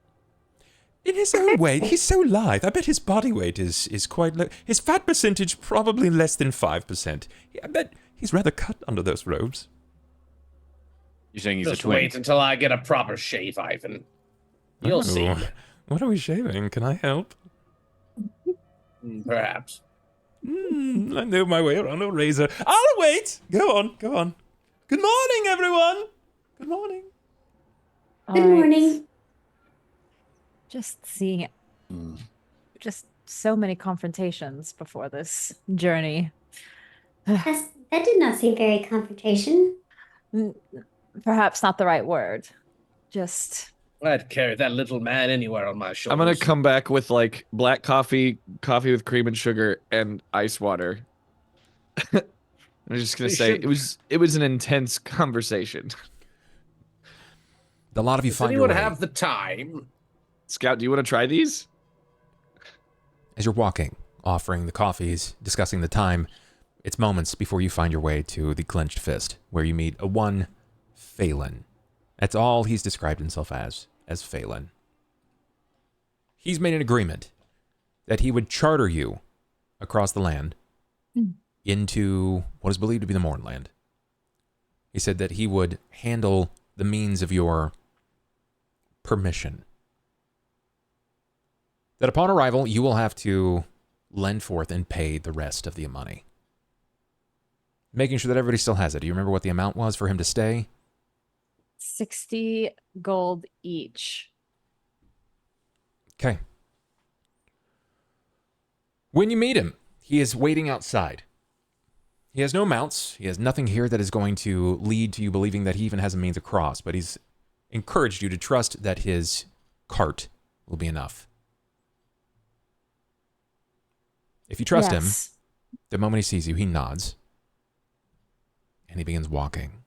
In his own way, he's so lithe. I bet his body weight is quite low. His fat percentage probably less than 5%. I bet he's rather cut under those robes. You're saying he's Just a twin? wait until I get a proper shave, Ivan. You'll see. Oh, what are we shaving? Can I help? Perhaps. I know my way around a razor. I'll wait. Go on. Good morning, everyone. Good morning. All Good right. morning. Just seeing Just so many confrontations before this journey. That did not seem very confrontation. Perhaps not the right word. Just I'd carry that little man anywhere on my shoulders. I'm gonna come back with like black coffee, coffee with cream and sugar, and ice water. I'm just gonna say it was an intense conversation. A lot of you Does find your anyone way. have the time? Scout, do you want to try these? As you're walking, offering the coffees, discussing the time, it's moments before you find your way to the Clenched Fist, where you meet a one Phelan. That's all he's described himself as Phelan. He's made an agreement that he would charter you across the land into what is believed to be the Mornland. He said that he would handle the means of your permission. That upon arrival, you will have to lend forth and pay the rest of the money. Making sure that everybody still has it. Do you remember what the amount was for him to stay? 60 gold each. Okay. When you meet him, he is waiting outside. He has no mounts. He has nothing here that is going to lead to you believing that he even has a means across, but he's encouraged you to trust that his cart will be enough. If you trust him, the moment he sees you, he nods. And he begins walking.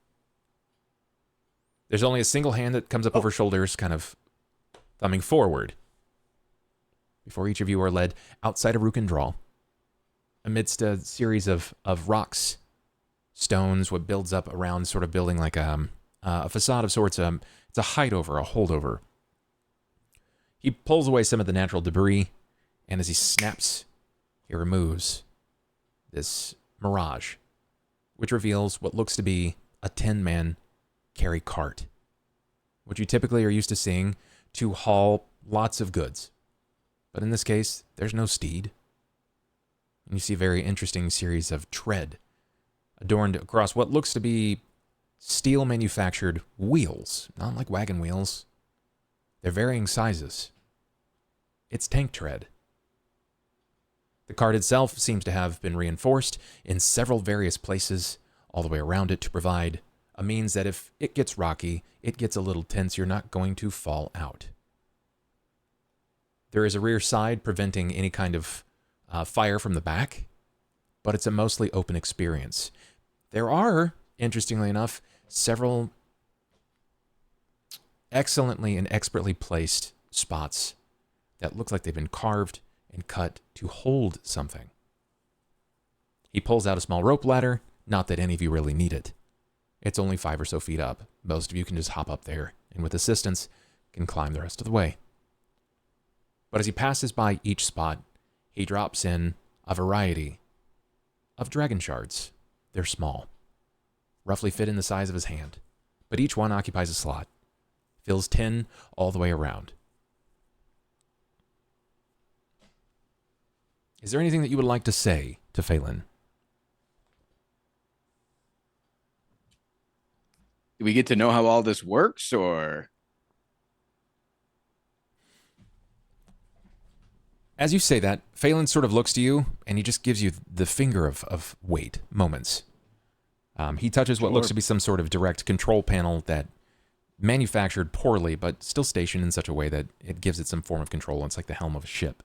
There's only a single hand that comes up over shoulders, kind of thumbing forward. Before each of you are led outside of Rook'n'Draw, amidst a series of rocks, stones, what builds up around sort of building like a facade of sorts. It's a hideover, a holdover. He pulls away some of the natural debris, and as he snaps, he removes this mirage, which reveals what looks to be a 10-man carry cart, which you typically are used to seeing to haul lots of goods. But in this case, there's no steed. And you see a very interesting series of tread adorned across what looks to be steel-manufactured wheels, not like wagon wheels. They're varying sizes. It's tank tread. The cart itself seems to have been reinforced in several various places all the way around it to provide a means that if it gets rocky, it gets a little tense, you're not going to fall out. There is a rear side preventing any kind of fire from the back, but it's a mostly open experience. There are, interestingly enough, several excellently and expertly placed spots that look like they've been carved and cut to hold something. He pulls out a small rope ladder, not that any of you really need it. It's only 5 or so feet up. Most of you can just hop up there, and with assistance, can climb the rest of the way. But as he passes by each spot, he drops in a variety of dragon shards. They're small, roughly fit in the size of his hand, but each one occupies a slot. Fills 10 all the way around. Is there anything that you would like to say to Phelan? Do we get to know how all this works, or? As you say that, Phelan sort of looks to you, and he just gives you the finger of wait moments. He touches what looks to be some sort of direct control panel that manufactured poorly, but still stationed in such a way that it gives it some form of control. It's like the helm of a ship.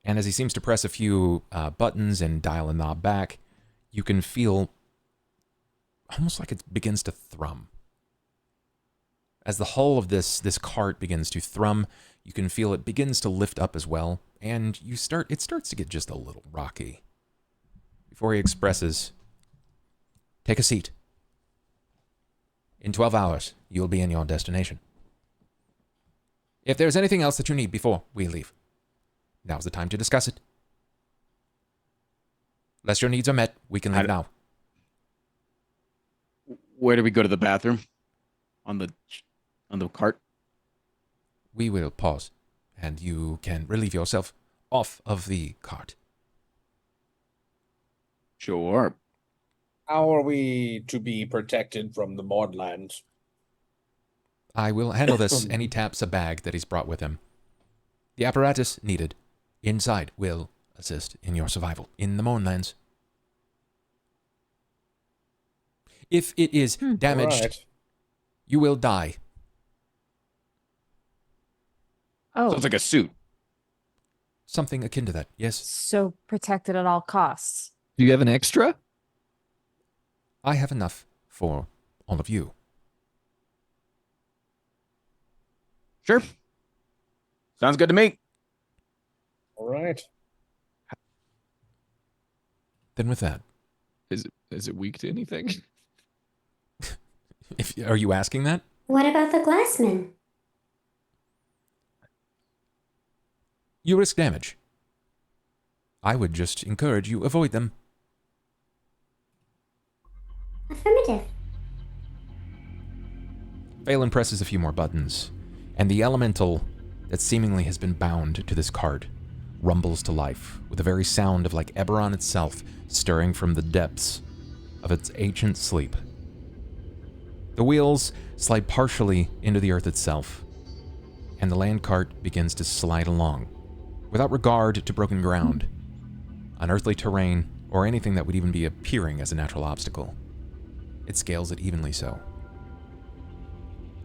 And as he seems to press a few buttons and dial a knob back, you can feel almost like it begins to thrum. As the hull of this cart begins to thrum, you can feel it begins to lift up as well, and it starts to get just a little rocky. Before he expresses, "Take a seat. In 12 hours, you'll be in your destination. If there's anything else that you need before we leave, now's the time to discuss it. Unless your needs are met, we can leave now." Where do we go to the bathroom? On the cart? We will pause, and you can relieve yourself off of the cart. Sure. How are we to be protected from the Mordlands? I will handle this, and he taps a bag that he's brought with him. The apparatus needed inside will assist in your survival in the Mournlands. If it is damaged, Right. you will die. Oh, So it's like a suit. Something akin to that, yes. so protected at all costs. Do you have an extra? I have enough for all of you. Sure. Sounds good to me. All right. Then with that, Is it weak to anything? are you asking that? What about the glassman? You risk damage. I would just encourage you avoid them. Affirmative. Phelan presses a few more buttons, and the elemental that seemingly has been bound to this cart rumbles to life with a very sound of like Eberron itself stirring from the depths of its ancient sleep. The wheels slide partially into the earth itself, and the land cart begins to slide along, without regard to broken ground, unearthly terrain, or anything that would even be appearing as a natural obstacle. It scales it evenly so.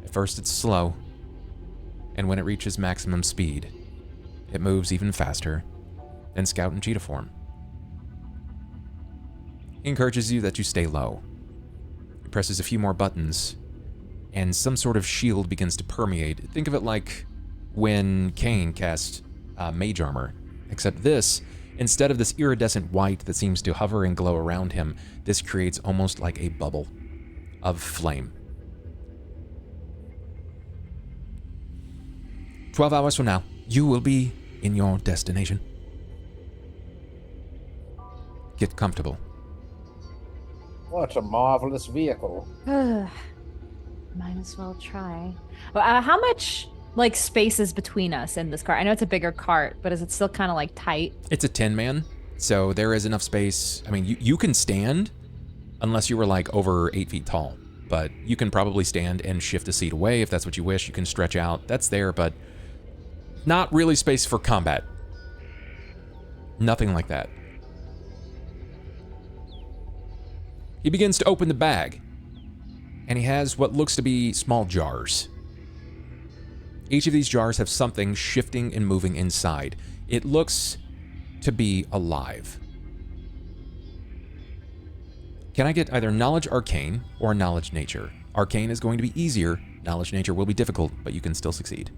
At first it's slow, and when it reaches maximum speed, it moves even faster than Scout and Cheetah form. He encourages you that you stay low. He presses a few more buttons, and some sort of shield begins to permeate. Think of it like when Cain cast Mage Armor, except this, instead of this iridescent white that seems to hover and glow around him, this creates almost like a bubble of flame. 12 hours from now, you will be in your destination. Get comfortable. What a marvelous vehicle. Might as well try. How much like space is between us in this cart? I know it's a bigger cart, but is it still kind of like tight? It's a 10-man, so there is enough space. I mean, you can stand, unless you were like over 8 feet tall, but you can probably stand and shift a seat away if that's what you wish. You can stretch out. That's there, but not really space for combat. Nothing like that. He begins to open the bag, and he has what looks to be small jars. Each of these jars have something shifting and moving inside. It looks to be alive. Can I get either Knowledge Arcane or Knowledge Nature? Arcane is going to be easier. Knowledge Nature will be difficult, but you can still succeed.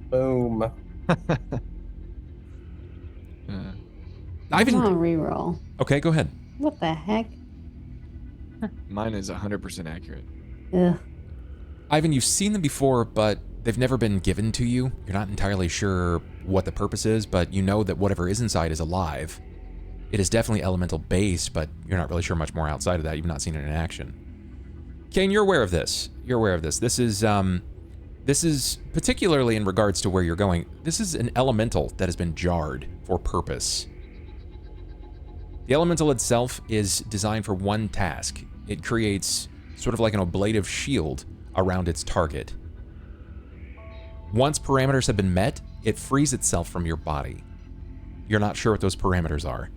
Boom. Ivan. Come on, reroll. Okay, go ahead. What the heck? Mine is 100% accurate. Ugh. Ivan, you've seen them before, but they've never been given to you. You're not entirely sure what the purpose is, but you know that whatever is inside is alive. It is definitely elemental based, but you're not really sure much more outside of that. You've not seen it in action. Cain, you're aware of this. You're aware of this. This is particularly in regards to where you're going. This is an elemental that has been jarred for purpose. The elemental itself is designed for one task. It creates sort of like an ablative shield around its target. Once parameters have been met, it frees itself from your body. You're not sure what those parameters are.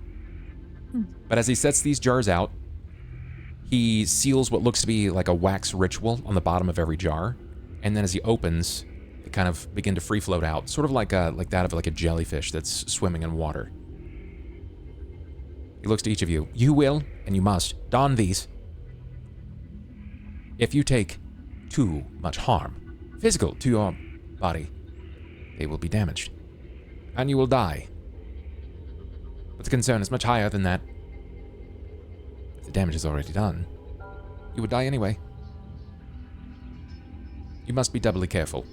But as he sets these jars out, he seals what looks to be like a wax ritual on the bottom of every jar, and then as he opens, they kind of begin to free float out, sort of like that of like a jellyfish that's swimming in water. He looks to each of you. You will, and you must, don these. If you take too much harm, physical, to your body, they will be damaged, and you will die. But the concern is much higher than that. If the damage is already done, you would die anyway. You must be doubly careful.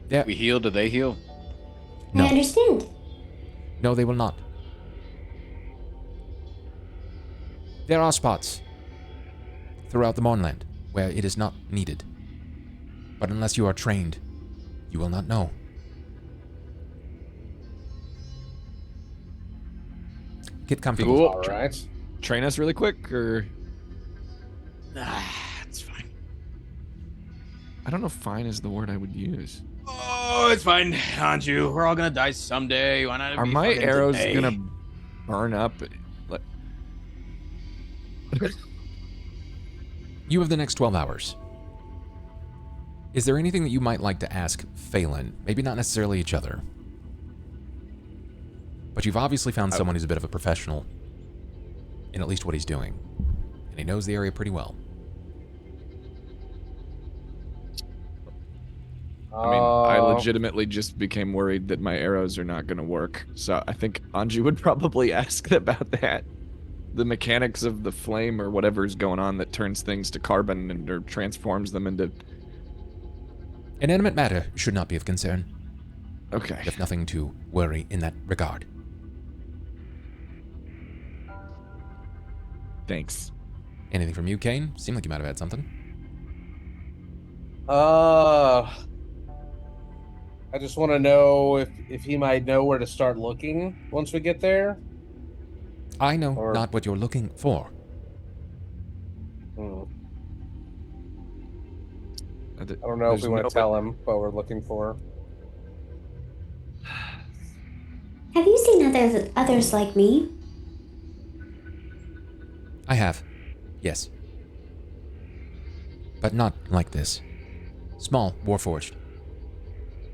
There. We heal, do they heal? No. I understand. No, they will not. There are spots throughout the Mournland where it is not needed. But unless you are trained, you will not know. Get comfortable. Cool. All right. Train us really quick, or I don't know if fine is the word I would use. Oh, it's fine, Anju. We're all gonna die someday. Why not? Are be my fucking arrows today? gonna burn up? Like, You have the next 12 hours. Is there anything that you might like to ask Phelan? Maybe not necessarily each other. But you've obviously found someone who's a bit of a professional in at least what he's doing. And he knows the area pretty well. I mean, I legitimately just became worried that my arrows are not going to work. So I think Anju would probably ask about that. The mechanics of the flame or whatever is going on that turns things to carbon and or transforms them into... Inanimate matter should not be of concern. Okay. You have nothing to worry in that regard. Thanks. Anything from you, Cain? Seemed like you might have had something. I just want to know if he might know where to start looking once we get there. I know not what you're looking for. I don't know if we want to tell him what we're looking for. Have you seen others like me? I have. Yes. But not like this. Small, Warforged.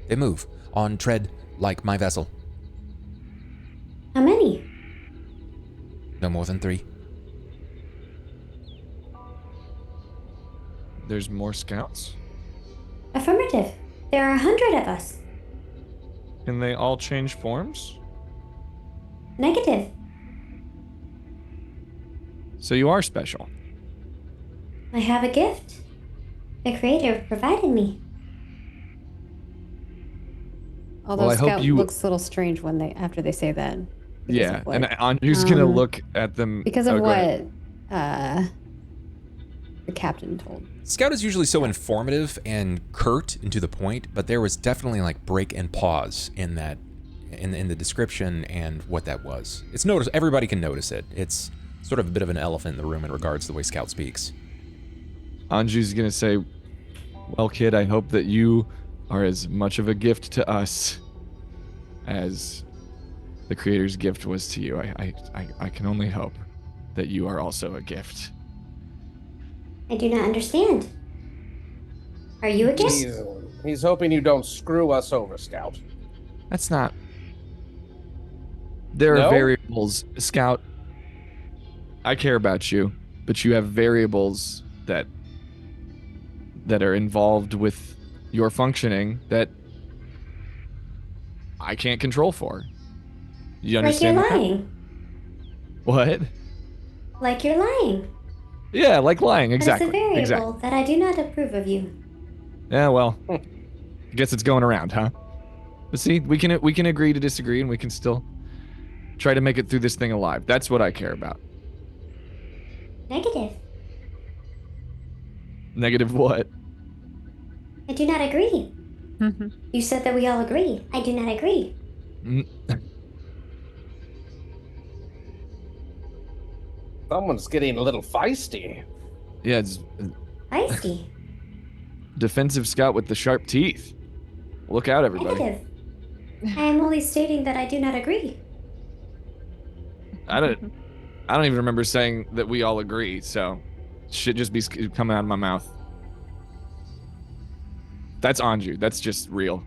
They move, on tread like my vessel. How many? No more than 3. There's more scouts? Affirmative. There are 100 of us. Can they all change forms? Negative. So you are special. I have a gift. The Creator provided me. Although Well, I hope Scout you- looks a little strange when after they say that. because Yeah, of what- and Anju's gonna look at them... because of go ahead. what the captain told. Scout is usually so informative and curt and to the point, but there was definitely like break and pause in that, in the description and what that was. It's notice. Everybody can notice it. It's sort of a bit of an elephant in the room in regards to the way Scout speaks. Anju's gonna say, well, kid, I hope that you are as much of a gift to us as the Creator's gift was to you. I can only hope that you are also a gift. I do not understand. Are you a gift? He's hoping you don't screw us over, Scout. That's not... There No? are variables, Scout. I care about you, but you have variables that are involved with your functioning that I can't control for. You understand Like you're that? lying. What? Like you're lying. Yeah, like lying. Exactly. That is a variable Exactly. that I do not approve of you. Yeah, well, I guess it's going around, huh? But see, we can agree to disagree, and we can still try to make it through this thing alive. That's what I care about. Negative. Negative what? I do not agree. You said that we all agree. I do not agree. Someone's getting a little feisty. Yeah, it's Feisty. defensive scout with the sharp teeth. Look out, everybody. Negative. I am only stating that I do not agree. I don't even remember saying that we all agree, so shit just be coming out of my mouth. That's Anju. That's just real.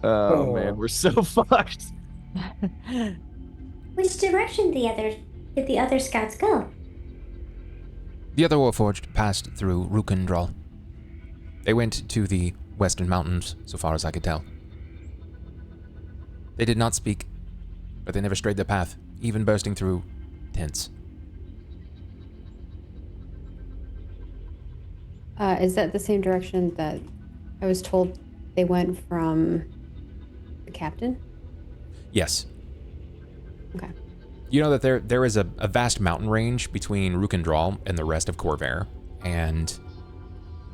Oh man, we're so fucked. Which direction did the other scouts go? The other Warforged passed through Rukendral. They went to the western mountains, so far as I could tell. They did not speak, but they never strayed their path, even bursting through tents. Is that the same direction that I was told they went from the captain? Yes. Okay. You know that there is a vast mountain range between Rukendral and the rest of Corvair, and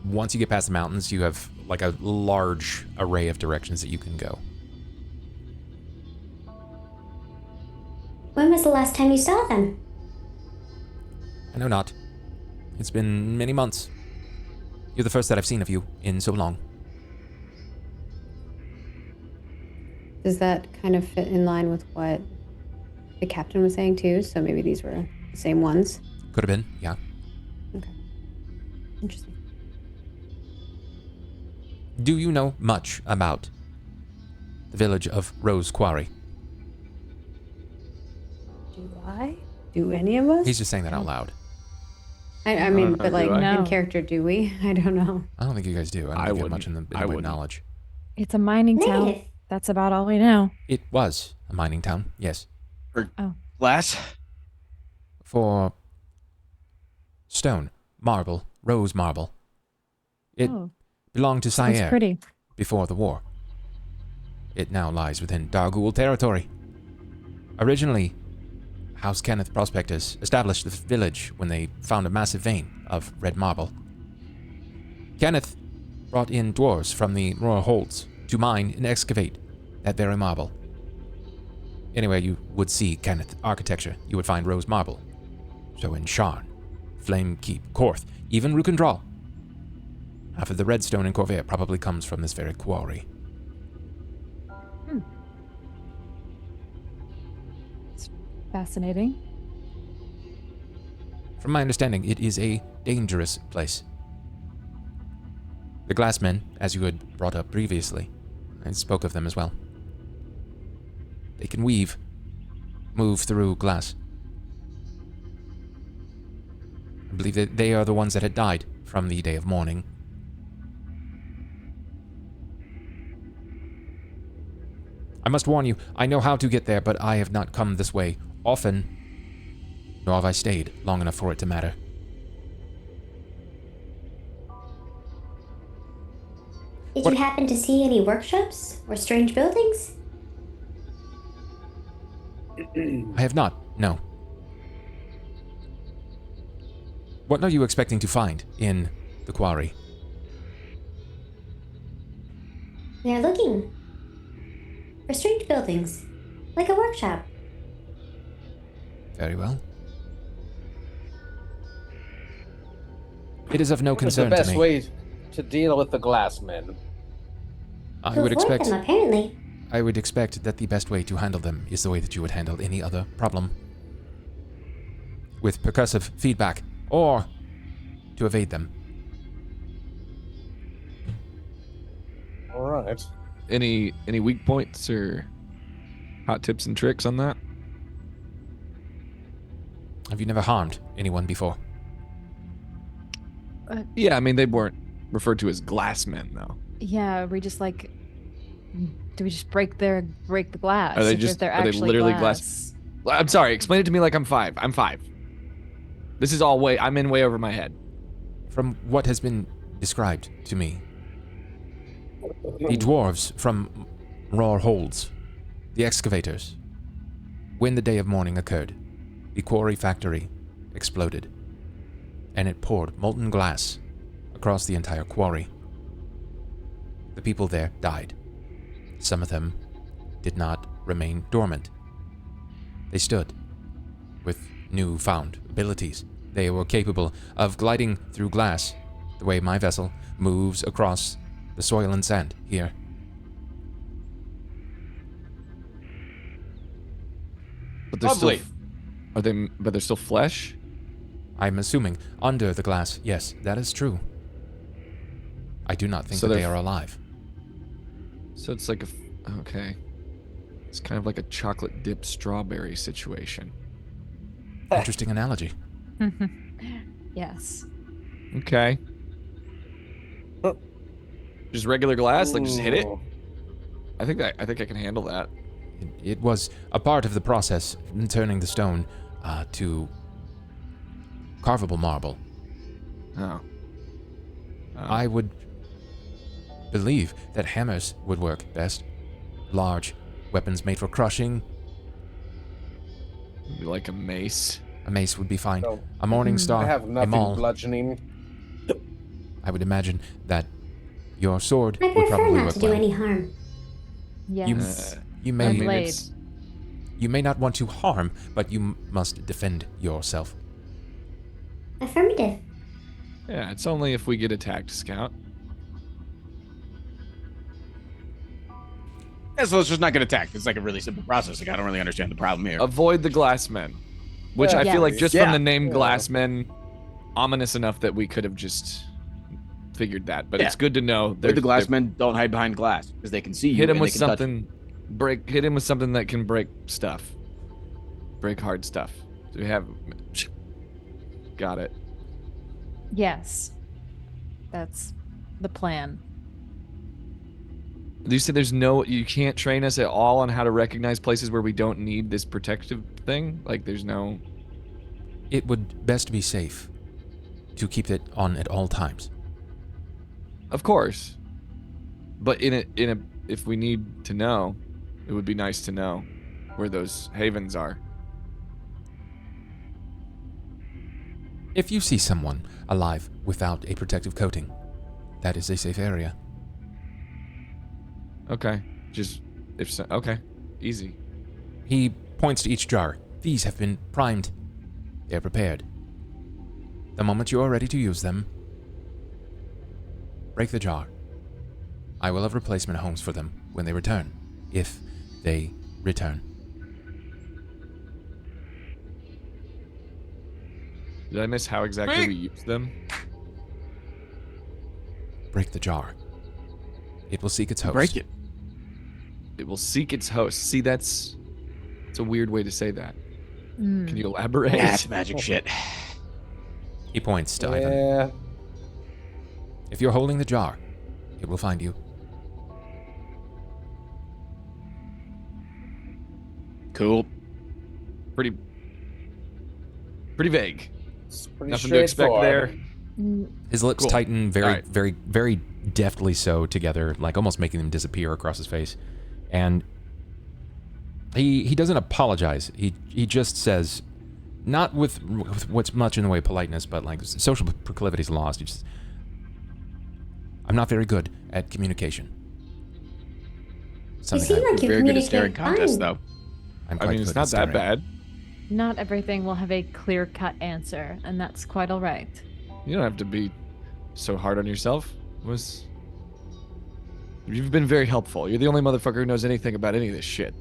once you get past the mountains, you have like a large array of directions that you can go. When was the last time you saw them? I know not. It's been many months. You're the first that I've seen of you in so long. Does that kind of fit in line with what the captain was saying too? So maybe these were the same ones. Could have been, yeah. Okay. Interesting. Do you know much about the village of Rose Quarry? Do I? Do any of us? He's just saying that out loud. I mean, know, but like do I? in No. character, do we? I don't know. I don't think you guys do. I don't I think you have much wouldn't. in I the way of wouldn't. knowledge. It's a mining town. Negative. That's about all we know. It was a mining town, yes. Glass. For stone, marble, rose marble. It Oh, belonged to sounds Sera pretty. before the war. It now lies within Dargul territory. Originally, House Kenneth prospectors established the village when they found a massive vein of red marble. Kenneth brought in dwarves from the royal holds to mine and excavate that very marble. Anywhere you would see Kenneth architecture, you would find rose marble. So in Sharn, Flame Keep, Korth, even Rook'n'Draw. Half of the redstone in Corvair probably comes from this very quarry. Fascinating. From my understanding, it is a dangerous place. The glassmen, as you had brought up previously, I spoke of them as well. They can weave, move through glass. I believe that they are the ones that had died from the day of mourning. I must warn you, I know how to get there, but I have not come this way often, nor have I stayed long enough for it to matter. Did What- you happen to see any workshops or strange buildings? I have not, no. What are you expecting to find in the quarry? We are looking for strange buildings, like a workshop. Very well. It is of no What's the concern to best me. way to deal with the glassmen? I To would avoid expect them, apparently. I would expect that the best way to handle them is the way that you would handle any other problem. With percussive feedback, or to evade them. All right. Any weak points or hot tips and tricks on that? Have you never harmed anyone before? Yeah, I mean they weren't referred to as glassmen though. Yeah, we just like. Do we just break the glass? Are they if just they're are they actually literally glass? I'm sorry. Explain it to me like I'm 5. I'm 5. This is all way. I'm in way over my head. From what has been described to me, the dwarves from Roar Holds, the excavators, when the day of mourning occurred, the quarry factory exploded, and it poured molten glass across the entire quarry. The people there died. Some of them did not remain dormant. They stood with newfound abilities. They were capable of gliding through glass the way my vessel moves across the soil and sand here. But they're still. Lovely. Are they? But they're still flesh. I'm assuming under the glass, yes, that is true. I do not think So that they they're are alive. So it's like okay. It's kind of like a chocolate dipped strawberry situation. Interesting analogy. Yes. Okay. Just regular glass, like just hit it. Ooh. I think I can handle that. It was a part of the process in turning the stone to carvable marble. Oh. I would believe that hammers would work best. Large weapons made for crushing. Maybe like a mace. A mace would be fine. So, A morning star, I have a nothing maul. bludgeoning. I would imagine that your sword I would prefer probably not work to do well. any harm. Yes. You A may blade. it's- you may not want to harm, but you must defend yourself. Affirmative. Yeah, it's only if we get attacked, Scout. Yeah, so let's just not get attacked. It's like a really simple process. Like I don't really understand the problem here. Avoid the glassmen, which Yeah. I feel like Yes. just Yeah. from the name Yeah. glassmen, ominous enough that we could have just figured that. But Yeah. it's good to know. With the glass men, don't hide behind glass because they can see you. Hit him and with they can touch you. something. Hit him with something that can break stuff. Break hard stuff. So we have. Got it. Yes. That's the plan. You said you can't train us at all on how to recognize places where we don't need this protective thing? Like there's no... It would best be safe to keep it on at all times. Of course. But if we need to know, it would be nice to know where those havens are. If you see someone alive without a protective coating, that is a safe area. Okay. Just if so, okay. Easy. He points to each jar. These have been primed. They are prepared. The moment you are ready to use them, break the jar. I will have replacement homes for them when they return, if they return. Did I miss how exactly we use them? Break the jar. It will seek its host. Break it. It will seek its host. See, it's a weird way to say that. Mm. Can you elaborate? That's magic shit. He points to Ivan. Yeah. If you're holding the jar, it will find you. Cool. Pretty vague. It's pretty Nothing to expect there. straightforward. His lips Cool. tighten very, Alright. very, very deftly so together, like almost making them disappear across his face. And he doesn't apologize. He just says, not with what's much in the way of politeness, but like social proclivities lost. He just, I'm not very good at communication. You Something seem like you Very good at staring communicate contests, fine. though. I'm I quite mean, it's good not at that staring. bad. Not everything will have a clear-cut answer, and that's quite all right. You don't have to be so hard on yourself. You've been very helpful. You're the only motherfucker who knows anything about any of this shit.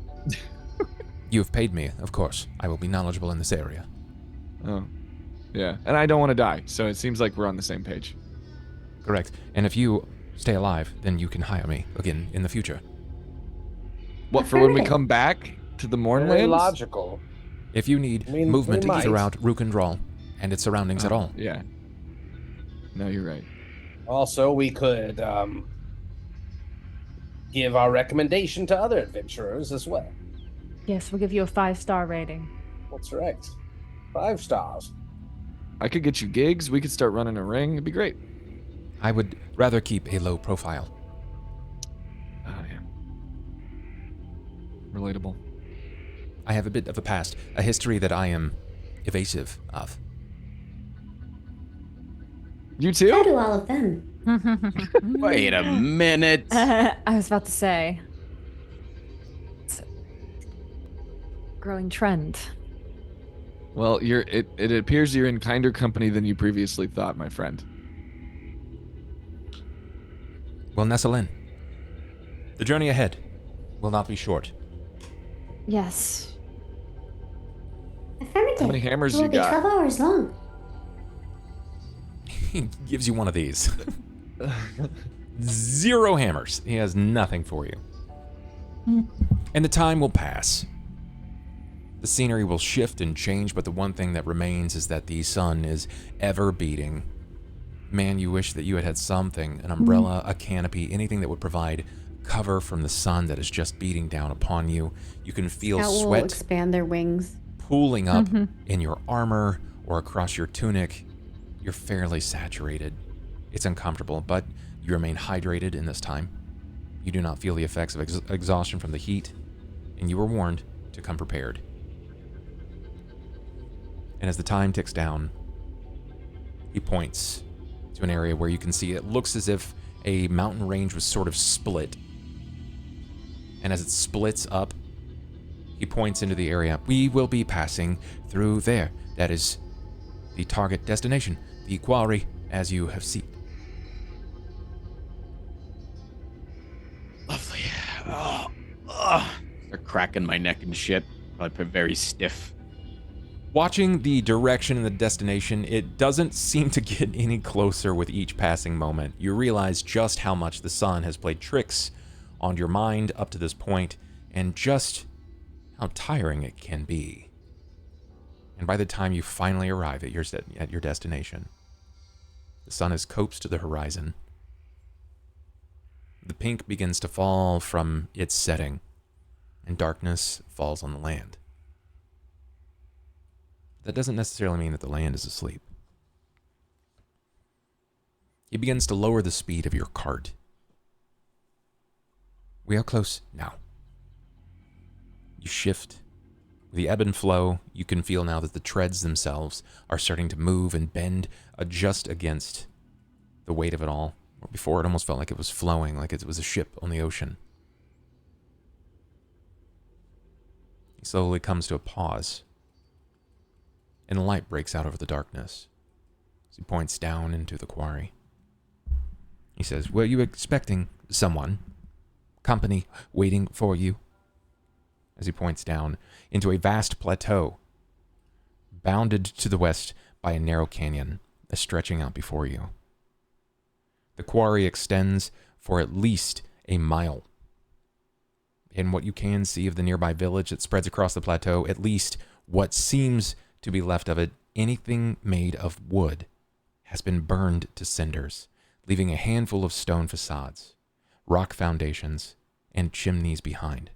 You have paid me, of course. I will be knowledgeable in this area. Oh. Yeah. And I don't want to die, so it seems like we're on the same page. Correct. And if you stay alive, then you can hire me again in the future. What, for when we Affirmative. come back to the Very Mornlands? logical. If you need I mean, movement we might. throughout Rook'n'Drawl and its surroundings at all. Yeah. No, you're right. Also, we could give our recommendation to other adventurers as well. Yes, we'll give you a 5-star rating. That's right. 5 stars. I could get you gigs. We could start running a ring. It'd be great. I would rather keep a low profile. Oh, yeah. Relatable. I have a bit of a past, a history that I am evasive of. You So too? do all of them. Wait a minute. I was about to say. It's a growing trend. Well, it appears you're in kinder company than you previously thought, my friend. Well, nestle in. The journey ahead will not be short. Yes. Affirmative. How many hammers It will you be got? 12 hours long. He gives you one of these. 0 hammers. He has nothing for you. And the time will pass. The scenery will shift and change, but the one thing that remains is that the sun is ever beating. Man, you wish that you had had something, an umbrella, a canopy, anything that would provide cover from the sun that is just beating down upon you. You can feel Scout will sweat expand their wings. pooling up in your armor or across your tunic. You're fairly saturated. It's uncomfortable, but you remain hydrated in this time. You do not feel the effects of exhaustion from the heat, and you are warned to come prepared. And as the time ticks down, he points to an area where you can see it looks as if a mountain range was sort of split. And as it splits up, he points into the area. We will be passing through there. That is the target destination, the quarry as you have seeped. Lovely. They're cracking my neck and shit. Probably put very stiff. Watching the direction and the destination, it doesn't seem to get any closer with each passing moment. You realize just how much the sun has played tricks on your mind up to this point, and just how tiring it can be. And by the time you finally arrive at your destination, the sun has coaxed to the horizon. The pink begins to fall from its setting, and darkness falls on the land. That doesn't necessarily mean that the land is asleep. He begins to lower the speed of your cart. We are close now. You shift. With the ebb and flow, you can feel now that the treads themselves are starting to move and bend, adjust against the weight of it all. Where before it almost felt like it was flowing, like it was a ship on the ocean. He slowly comes to a pause, and a light breaks out over the darkness as he points down into the quarry. He says, "Were you expecting someone? Company waiting for you?" As he points down into a vast plateau, bounded to the west by a narrow canyon stretching out before you. The quarry extends for at least a mile. In what you can see of the nearby village that spreads across the plateau, at least what seems to be left of it, anything made of wood, has been burned to cinders, leaving a handful of stone facades, rock foundations, and chimneys behind.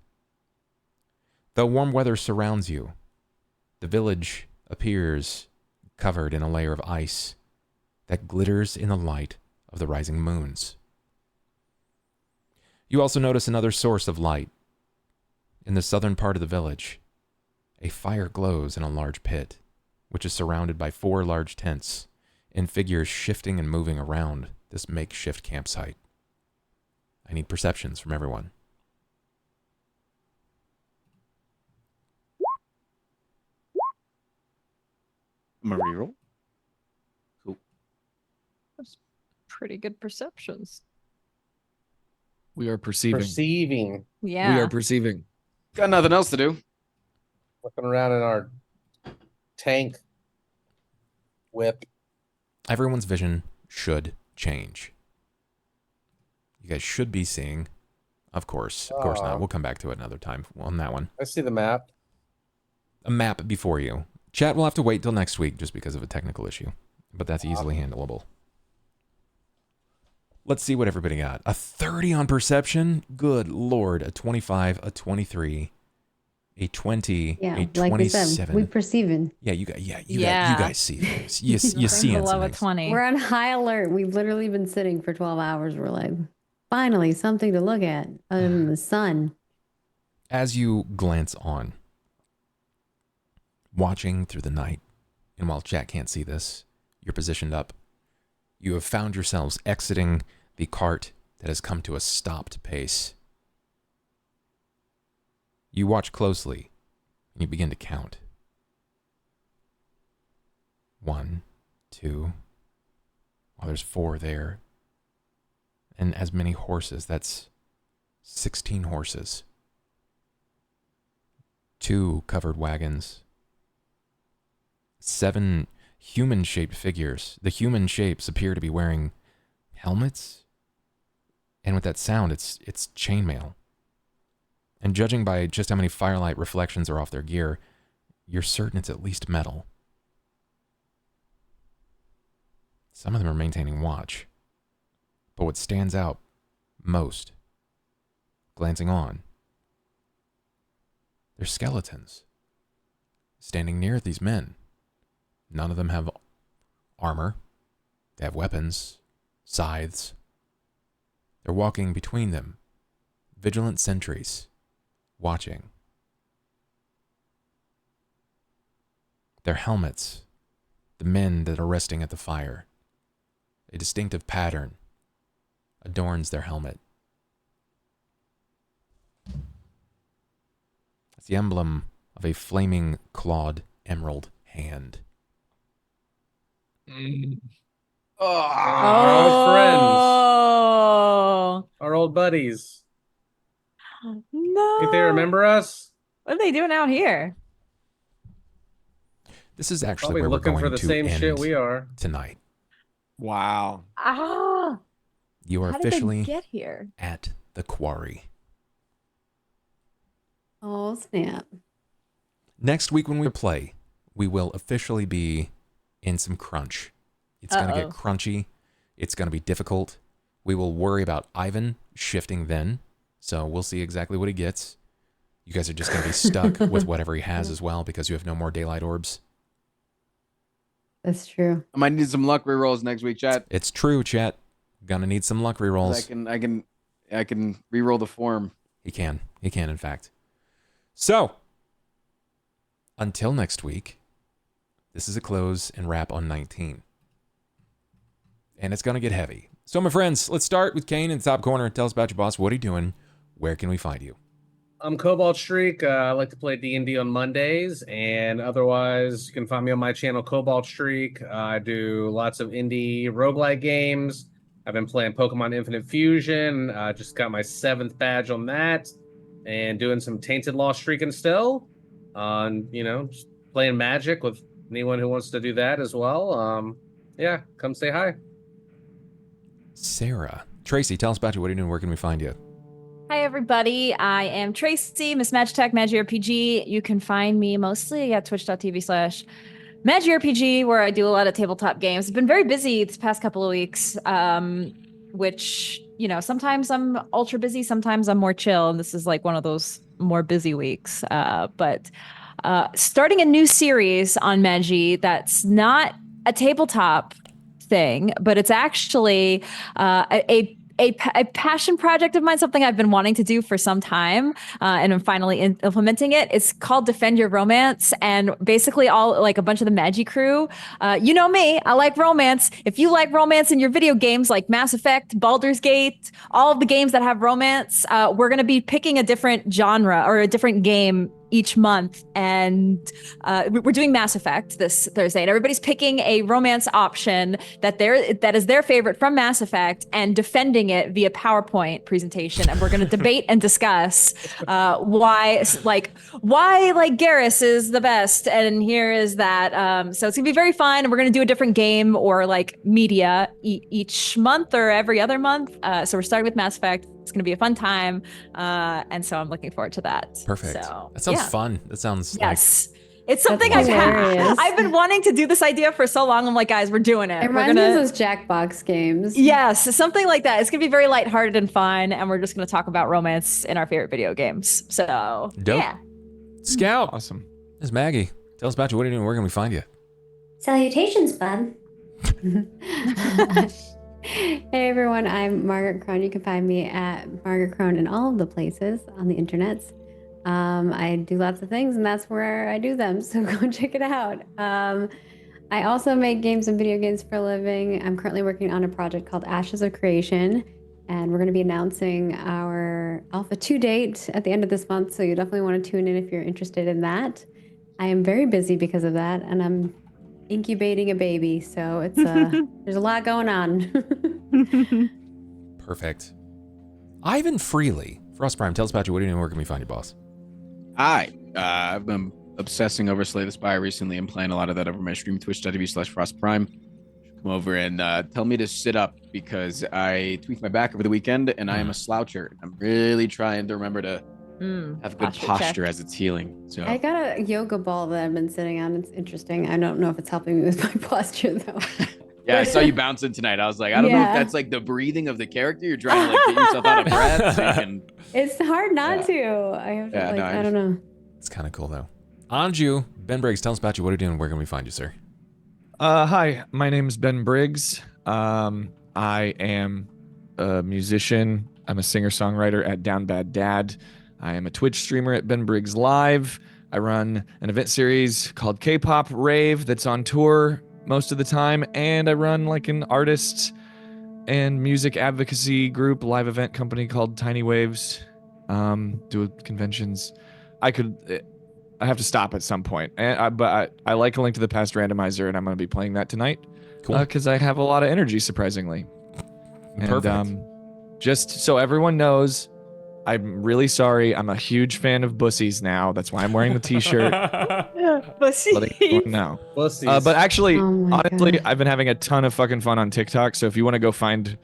Though warm weather surrounds you, the village appears covered in a layer of ice that glitters in the light of the rising moons. You also notice another source of light. In the southern part of the village, a fire glows in a large pit, which is surrounded by 4 large tents and figures shifting and moving around this makeshift campsite. I need perceptions from everyone. I'm gonna reroll. Cool. That's pretty good perceptions. We are perceiving. Perceiving. Yeah. We are perceiving. Got nothing else to do. Looking around in our tank whip. Everyone's vision should change. You guys should be seeing, of course not. We'll come back to it another time on that one. I see the map. A map before you. Chat will have to wait till next week just because of a technical issue, but that's easily handleable. Let's see what everybody got. A 30 on perception? Good Lord. A 25, a 23, a 20, Yeah, a like we said, 27. we perceiving. Yeah, you guys see things. You see Below a things. 20. We're on high alert. We've literally been sitting for 12 hours. We're like, finally, something to look at other than the sun. As you glance on, watching through the night, and while chat can't see this, you're positioned up. You have found yourselves exiting the cart that has come to a stopped pace. You watch closely, and you begin to count. 1, 2, oh, there's 4 there. And as many horses, that's 16 horses. 2 covered wagons. 7 human-shaped figures. The human shapes appear to be wearing helmets. And with that sound, it's chainmail. And judging by just how many firelight reflections are off their gear, you're certain it's at least metal. Some of them are maintaining watch. But what stands out most, glancing on, they're skeletons standing near these men. None of them have armor. They have weapons, scythes. They're walking between them, vigilant sentries, watching. Their helmets, the men that are resting at the fire, a distinctive pattern adorns their helmet. It's the emblem of a flaming clawed emerald hand. Our old friends, Oh our old buddies. no! Think they remember us? What are they doing out here? This is actually Probably where we're looking for going the to same shit end we are. tonight. Wow. Ah! You are How did they officially get here? at the quarry. Oh, snap. Next week when we play, we will officially be in some crunch. It's going to get crunchy. It's going to be difficult. We will worry about Ivan shifting then, so we'll see exactly what he gets. You guys are just going to be stuck with whatever he has as well because you have no more daylight orbs. That's true. I might need some luck rerolls next week, chat. It's true, chat. Gonna need some luck rerolls. I can reroll the form. He can, in fact. So, until next week, this is a close and wrap on 19. And it's gonna get heavy. So, my friends, let's start with Cain in the top corner. Tell us about your boss. What are you doing? Where can we find you? I'm CobaltStreak. I like to play D&D on Mondays, and otherwise, you can find me on my channel, CobaltStreak. I do lots of indie roguelike games. I've been playing Pokemon Infinite Fusion. Just got my 7th badge on that, and doing some Tainted Lost streaking still. Just playing Magic with anyone who wants to do that as well. Yeah, come say hi. Sera. Tracy, tell us about you. What are you doing? Where can we find you? Hi, everybody. I am Tracy, Miss Magitech, MagiRPG. You can find me mostly at twitch.tv/MagiRPG, where I do a lot of tabletop games. I've been very busy this past couple of weeks, which, sometimes I'm ultra busy, sometimes I'm more chill, and this is like one of those more busy weeks. But starting a new series on Magi that's not a tabletop thing, but it's actually a passion project of mine, something I've been wanting to do for some time, and I'm finally implementing it. It's called Defend Your Romance, and basically all like a bunch of the Magi crew. You know me, I like romance. If you like romance in your video games like Mass Effect, Baldur's Gate, all of the games that have romance, we're going to be picking a different genre or a different game each month, and we're doing Mass Effect this Thursday, and everybody's picking a romance option that is their favorite from Mass Effect and defending it via PowerPoint presentation, and we're going to debate and discuss why Garrus is the best, and here is that. So it's gonna be very fun, and we're going to do a different game or like media each month or every other month. So we're starting with Mass Effect. It's going to be a fun time, and so I'm looking forward to that. Perfect. So, that sounds fun. That sounds yes. It's something That's I've hilarious. I've been wanting to do this idea for so long. I'm like, guys, we're doing it. It reminds me of those Jackbox games. Yes, something like that. It's gonna be very lighthearted and fun, and we're just gonna talk about romance in our favorite video games. So Dope. yeah. Scout. Awesome. This is Maggie. Tell us about you. What are you doing? Where can we find you? Salutations, bud. Hey everyone, I'm MargaretKrohn. You can find me at MargaretKrohn in all of the places on the internets. I do lots of things, and that's where I do them, so go check it out. I also make games and video games for a living. I'm currently working on a project called Ashes of Creation, and we're going to be announcing our Alpha 2 date at the end of this month, so you definitely want to tune in if you're interested in that. I am very busy because of that, and I'm incubating a baby, so it's there's a lot going on. Perfect. Ivan Freely. FrostPrime, tell us about you. What are you doing? Where can we find you, boss? Hi. I've been obsessing over Slay the Spire recently and playing a lot of that over my stream, twitch.tv/FrostPrime. Come over and tell me to sit up because I tweaked my back over the weekend and I am a sloucher. I'm really trying to remember to have good posture as it's healing. So I got a yoga ball that I've been sitting on. It's interesting. I don't know if it's helping me with my posture though. yeah, I saw you bouncing tonight. I was like, I don't know if that's like the breathing of the character. You're trying to like get yourself out of breath. So you can... It's hard not to. I have to I don't know. It's kind of cool though. Anju, BenBriggs, tell us about you. What are you doing? Where can we find you, sir? Hi, my name is BenBriggs. I am a musician. I'm a singer-songwriter at Down Bad Dad. I am a Twitch streamer at benbriggslive. I run an event series called K-Pop Rave that's on tour most of the time, and I run like an artist and music advocacy group, live event company called Tiny Waves. Do conventions. I have to stop at some point, but I like A Link to the Past randomizer, and I'm going to be playing that tonight. Cool. Because I have a lot of energy, surprisingly. And, Perfect. just so everyone knows, I'm really sorry. I'm a huge fan of Bussies now. That's why I'm wearing the T-shirt. Letting everyone know. Pussies. But actually, Oh my honestly, God. I've been having a ton of fucking fun on TikTok. So if you want to go find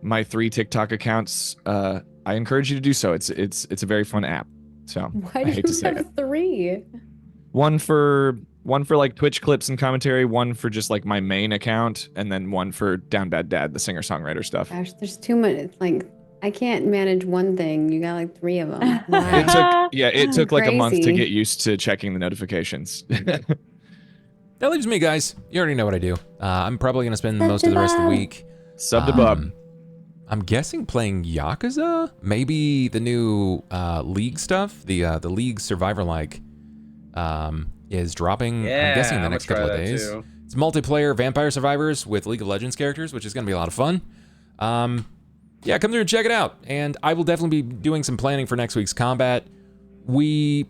my 3 TikTok accounts, I encourage you to do so. It's a very fun app. So Why I do hate to you say it. have 3? One for like Twitch clips and commentary, one for just like my main account, and then one for Down Bad Dad, the singer-songwriter stuff. Gosh, there's too much. It's like, I can't manage one thing. You got like 3 of them. Why? It took like a month to Crazy. get used to checking the notifications. That leaves me, guys. You already know what I do. I'm probably gonna spend most of the rest of the week. Sub to Bub. I'm guessing playing Yakuza, maybe the new League stuff. The League Survivor-like is dropping. Yeah, I'm guessing in the I'm next gonna couple try of that days. too. It's multiplayer Vampire Survivors with League of Legends characters, which is gonna be a lot of fun. Yeah, come through and check it out. And I will definitely be doing some planning for next week's combat. We're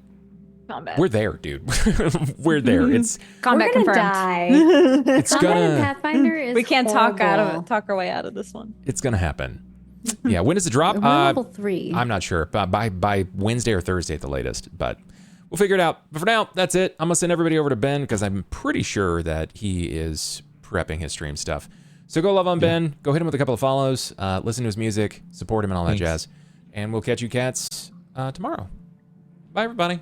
there, dude. We're there. It's Combat We're gonna confirmed. die. it's Combat in gonna Pathfinder is We can't talk horrible. our way out of this one. it's gonna happen. Yeah, when does it drop? We're level 3. I'm not sure. By Wednesday or Thursday at the latest, but we'll figure it out. But for now, that's it. I'm gonna send everybody over to Ben because I'm pretty sure that he is prepping his stream stuff. So go love on Ben. Go hit him with a couple of follows. Listen to his music. Support him and all that jazz. And we'll catch you cats tomorrow. Bye, everybody.